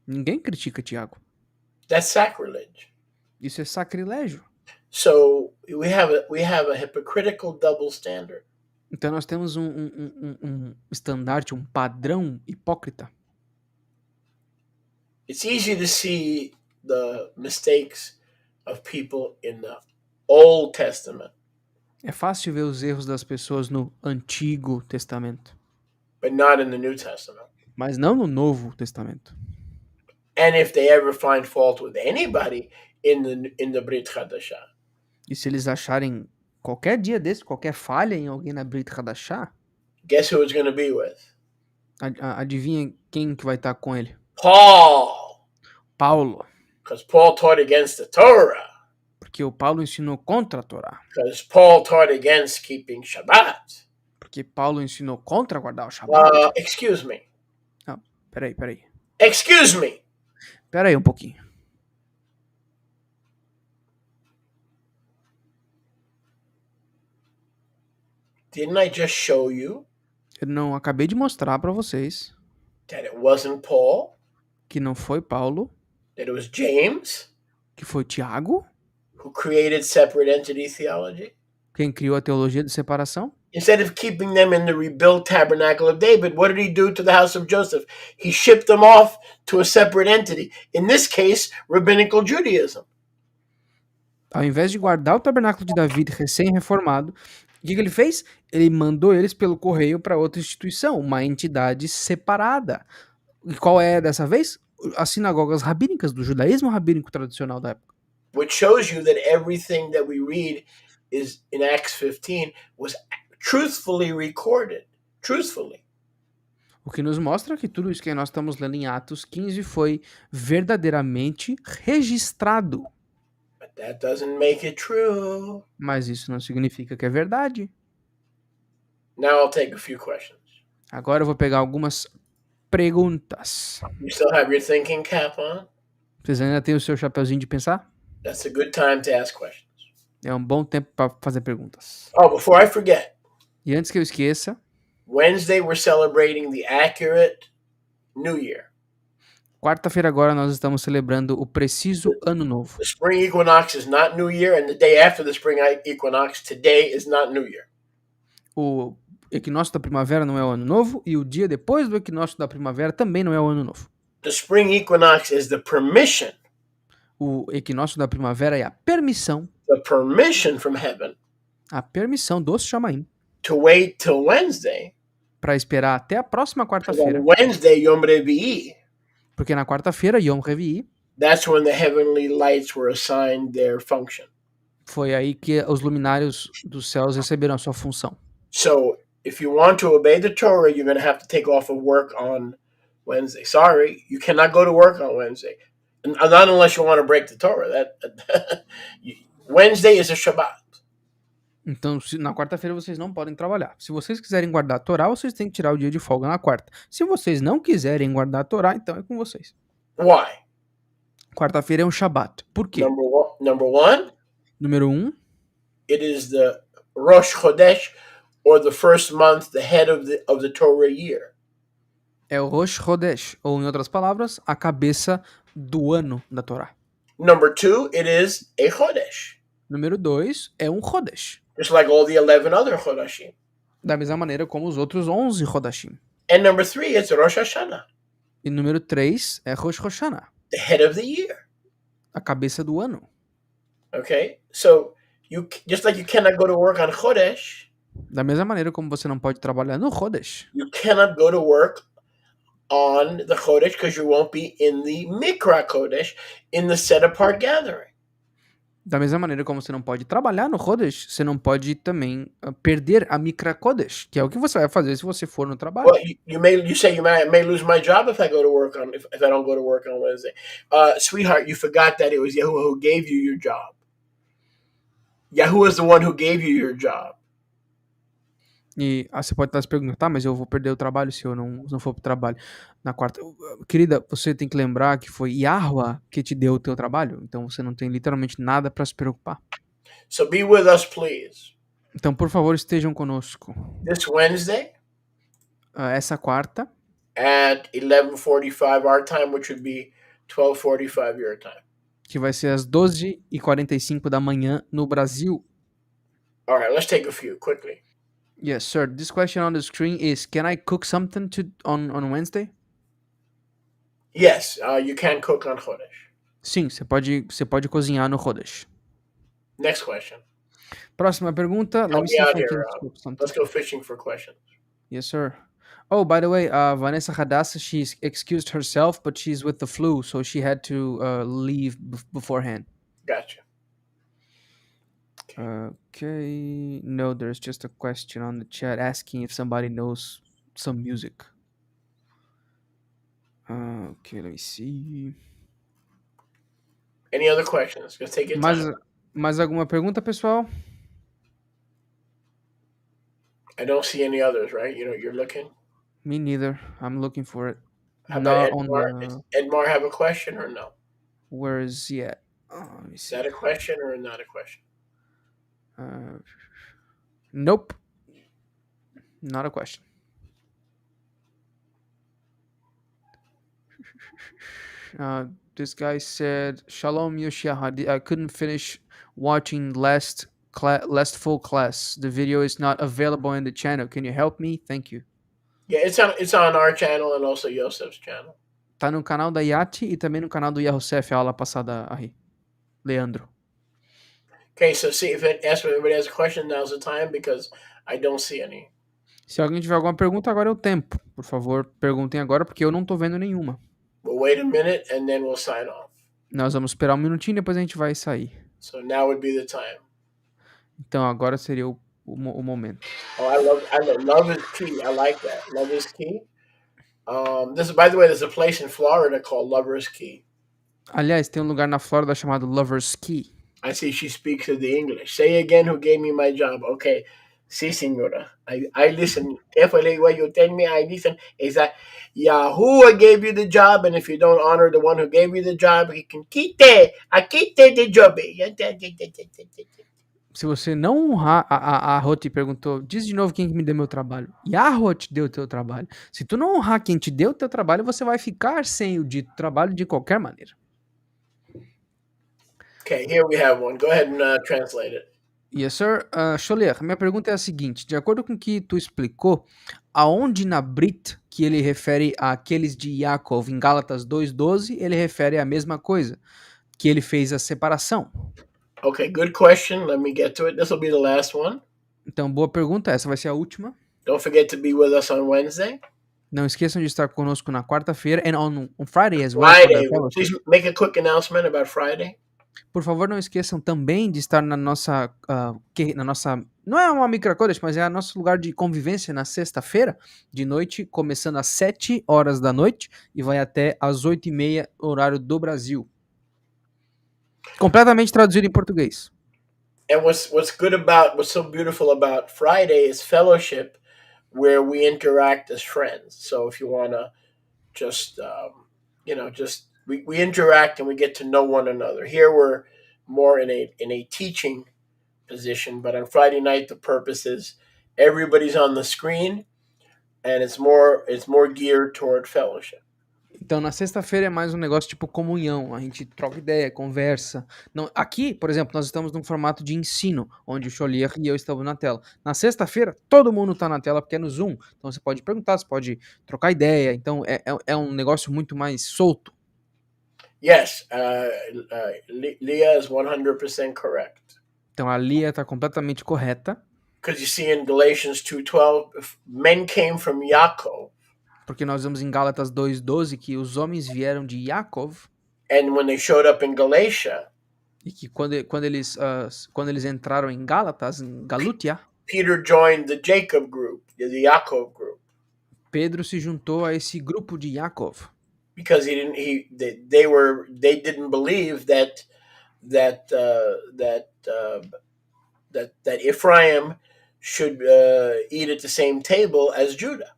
Ninguém critica Tiago. That's sacrilege. Isso é sacrilégio. So we have a hypocritical double standard. Então nós temos um estandarte, um padrão hipócrita. It's easy to see the mistakes of people in the Old Testament, É fácil ver os erros das pessoas no Antigo Testamento, but not in the New Testament. mas não no Novo Testamento. And if they ever find fault with anybody in the Brit Hadashah, E se eles acharem qualquer dia desse, qualquer falha em alguém na Brit Hadashah, guess who it's going to be with? adivinha quem que vai estar com ele? Paul. Paulo. Because Paul taught against the Torah. Porque o Paulo ensinou contra a Torá. Because Paul taught against keeping Shabbat. Porque Paulo ensinou contra guardar o Shabat. Excuse me. Não, peraí. Excuse me. Peraí um pouquinho. Didn't I just show you Eu não acabei de mostrar pra vocês that it wasn't Paul, que não foi Paulo, that it was James que foi Tiago, who created separate entity theology? quem criou a teologia de separação? Instead of keeping them in the rebuilt tabernacle of David, what did he do to the house of Joseph? He shipped them off to a separate entity. In this case, rabbinical Judaism. Ao invés de guardar o tabernáculo de Davi recém-reformado, o que ele fez? Ele mandou eles pelo correio para outra instituição, uma entidade separada. E qual é dessa vez? As sinagogas rabínicas, do judaísmo rabínico tradicional da época. Which shows you that everything that we read is in Acts 15 was truthfully recorded. Truthfully. O que nos mostra que tudo isso que nós estamos lendo em Atos 15 foi verdadeiramente registrado. But that doesn't make it true. Mas isso não significa que é verdade. Now I'll take a few questions. Agora eu vou pegar algumas perguntas. You still have your thinking cap on? Vocês ainda têm o seu chapeuzinho de pensar? That's a good time to ask questions. É um bom tempo para fazer perguntas. Oh, before I forget, E antes que eu esqueça, Wednesday we're celebrating the accurate New Year. quarta-feira agora nós estamos celebrando o preciso Ano Novo. The spring equinox is not New Year, and the day after the spring equinox, today is not New Year. O equinócio da primavera não é o Ano Novo e o dia depois do equinócio da primavera também não é o Ano Novo. The spring equinox is the permission O equinócio da primavera é from heaven a permissão do Chamaim to wait till Wednesday. para esperar até a próxima Because quarta-feira. on Wednesday, Yom Revi'i, Porque na quarta-feira, Yom Revi'i, that's when the heavenly lights were assigned their function. foi aí que os luminários dos céus receberam a sua função. So if you want to obey the Torah, you're going to have to take off of work on Wednesday. Sorry, you cannot go to work on Wednesday. Not unless you want to break the Torah. Wednesday is a Shabbat. Então, na quarta-feira vocês não podem trabalhar. Se vocês quiserem guardar a Torá, vocês têm que tirar o dia de folga na quarta. Se vocês não quiserem guardar a Torá, então é com vocês. Why? Quarta-feira é um Shabat. Por quê? Number one, Número 1, it is the Rosh Chodesh, or the first month, the head of the Torah year. é o Rosh Chodesh, ou em outras palavras, a cabeça do ano da Torá. Number two, it is a Chodesh, Número 2 é um Chodesh, just like all the 11 other Chodeshim. da mesma maneira como os outros 11 Chodashim. And number three, it's Rosh Hashanah, E número 3 é Rosh Hashanah, the head of the year. a cabeça do ano. Okay, so just like you cannot go to work on Chodesh, Da mesma maneira como você não pode trabalhar no Chodesh, you cannot go to work on the Chodesh because you won't be in the Mikra Kodesh, in the set apart gathering. da mesma maneira como você não pode trabalhar no Chodesh, você não pode também perder a Mikra Kodesh, que é o que você vai fazer se você for no trabalho. Well, you say you may lose my job if I go to work on if I don't go to work on Wednesday. Sweetheart, you forgot that it was Yahuwah who gave you your job. Yahuwah is the one who gave you your job. E você pode estar se perguntando, tá, mas eu vou perder o trabalho se eu não for pro trabalho na quarta. Querida, você tem que lembrar que foi Yahuwah que te deu o teu trabalho, então você não tem literalmente nada para se preocupar. So be with us, please. Então, por favor, estejam conosco. This Wednesday Essa quarta, at 11:45 our time, which would be 12:45 your time. que vai ser às 12h45 da manhã no Brasil. All right, let's take a few quickly. Yes, sir. This question on the screen is, can I cook something on Wednesday? Yes, you can cook on Chodesh. Sim, você pode cozinhar no Chodesh. Next question. Próxima pergunta. Let Help me see me if out I here. can cook something. Let's go fishing for questions. Yes, sir. Oh, by the way, Vanessa Hadassah, she's excused herself, but she's with the flu, so she had to leave beforehand. Gotcha. Okay. No, there's just a question on the chat asking if somebody knows some music. Okay, let me see. Any other questions? Let's take your time. Mais alguma pergunta, pessoal? I don't see any others, right? You're looking. Me neither. I'm looking for it. How Not about on Edmar? the. Does Edmar have a question or no? Where is he at? Let me Is see. that a question or not a question? Nope. Not a question. This guy said, "Shalom Yoshiah. I couldn't finish watching last full class. The video is not available in the channel. Can you help me? Thank you." Yeah, it's on our channel and also Yosef's channel. Tá no canal da Yati e também no canal do Yahosef, a aula passada aí. Leandro. Okay, so see if anybody has a question, now's the time because I don't see any. Se alguém tiver alguma pergunta, agora é o tempo. Por favor, perguntem agora, porque eu não tô vendo nenhuma. We'll wait a minute and then we'll sign off. Nós vamos esperar um minutinho e depois a gente vai sair. So now would be the time. Então agora seria o o momento. Oh, love is key. I like that. Love is key. This is, by the way, there's a place in Florida called Lover's Key. Aliás, tem um lugar na Flórida chamado Lover's Key. I see she speaks of the English. Say again who gave me my job. Okay. Sí, señora. I listen. Carefully what you tell me, I listen. Is that Yahuwah gave you the job, and if you don't honor the one who gave you the job, he can quite. I quite the job. Se você não honrar, a Rô te perguntou, diz de novo quem que me deu meu trabalho. E a Rô te deu o teu trabalho. Se tu não honrar quem te deu o teu trabalho, você vai ficar sem o dito trabalho de qualquer maneira. Okay, here we have one. Go ahead and translate it. Yes, sir. Scholler, minha pergunta é a seguinte: de acordo com o que tu explicou, aonde na Brit que ele refere àqueles de Yaakov em Gálatas 2:12, ele refere a mesma coisa, que ele fez a separação. Okay, good question. Let me get to it. This will be the last one. Então, boa pergunta, essa vai ser a última. Don't forget to be with us on Wednesday. Não esqueçam de estar conosco na quarta-feira and on Friday as well. Friday. Please make a quick announcement about Friday. Por favor, não esqueçam também de estar na nossa, não é uma microcodex, mas é o nosso lugar de convivência na sexta-feira de noite, começando às 7 horas da noite e vai até às 8:30, horário do Brasil. Completamente traduzido em português. And what's so beautiful about Friday is fellowship, where we interact as friends. So if you want to just, we interact and we get to know one another. Here we're more in a teaching position, but on Friday night the purpose is everybody's on the screen, and it's more geared toward fellowship. Então, na sexta-feira é mais um negócio tipo comunhão, a gente troca ideia, conversa. Não, aqui, por exemplo, nós estamos num formato de ensino, onde o Cholier e eu estamos na tela. Na sexta-feira, todo mundo está na tela porque é no Zoom, então você pode perguntar, você pode trocar ideia, então é um negócio muito mais solto. Yes, Leah is 100% correct. Então a Lia está completamente correta. Because you see in Galatians 2:12, men came from Yaakov. Porque nós vemos em Gálatas 2:12 que os homens vieram de Yaakov. And when they showed up in Galatia, e que quando eles entraram em Gálatas, em Galúcia, Peter joined the Jacob group, the Yaakov group. Pedro se juntou a esse grupo de Yaakov. Because they didn't believe that Ephraim should eat at the same table as Judah.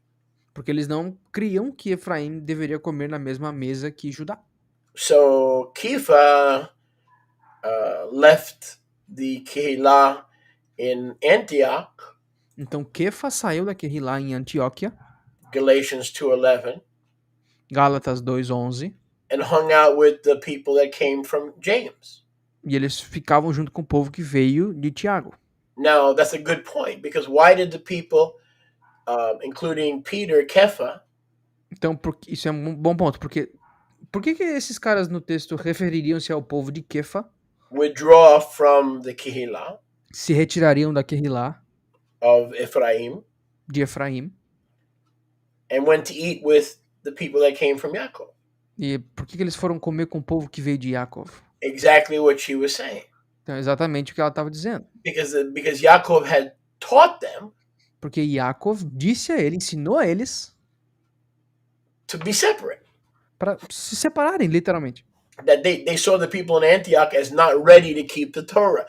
Porque eles não criam que Efraim deveria comer na mesma mesa que Judá. So Kepha left the Kehillah in Antioch. Então Kefa saiu da Kehillah em Antioquia. Galatians 2:11. Gálatas 2:11. And hung out with the people that came from James. E eles ficavam junto com o povo que veio de Tiago. Now, that's a good point, because why did the people, including Peter, Kepha... Então, isso é um bom ponto, porque por que esses caras no texto refeririam-se ao povo de Kefa? Withdraw from the Kehillah. Se retirariam da Kehillah. Of Ephraim. De Efraim. And went to eat with the people that came from Yaakov. E por que eles foram comer com o povo que veio de Yaakov? Exactly what she was saying. Então, exatamente o que ela estava dizendo. Because Yaakov had taught them. Porque Yaakov disse a ele, ensinou a eles to be separate. Para se separarem, literalmente. That they saw the people in Antioch as not ready to keep the Torah.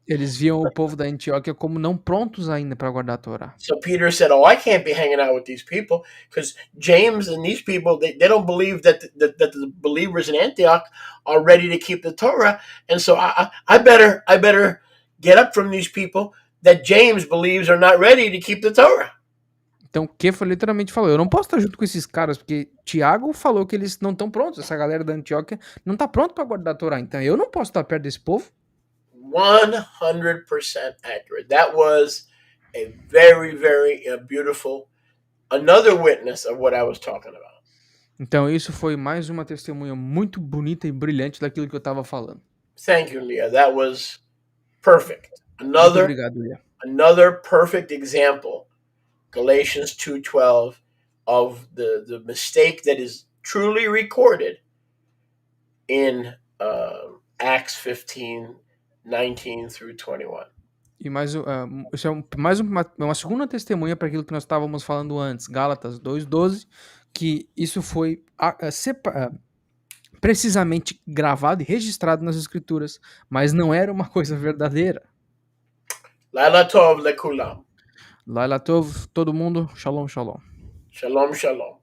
Eles viam o povo da Antioquia como não prontos ainda para guardar a Torá. So Peter said, "Oh, I can't be hanging out with these people because James and these people they don't believe that the believers in Antioch are ready to keep the Torah, and so I better get up from these people that James believes are not ready to keep the Torah." Então, Kefa literalmente falou, eu não posso estar junto com esses caras, porque Tiago falou que eles não estão prontos, essa galera da Antioquia não está pronta para guardar a Torá, então eu não posso estar perto desse povo. 100% accurate. That was a very, very beautiful, another witness of what I was talking about. Então, isso foi mais uma testemunha muito bonita e brilhante daquilo que eu estava falando. Thank you, Leah. That was perfect. Muito obrigado, Leah. Another perfect example, Galatians 2:12, of the mistake that is truly recorded in Acts 15:19 through 21. E mais, isso é mais uma segunda testemunha para aquilo que nós estávamos falando antes, Gálatas 2:12, que isso foi precisamente gravado e registrado nas escrituras, mas não era uma coisa verdadeira. Laila Tov Lekulam. Laila Tov, todo mundo, shalom, shalom. Shalom, shalom.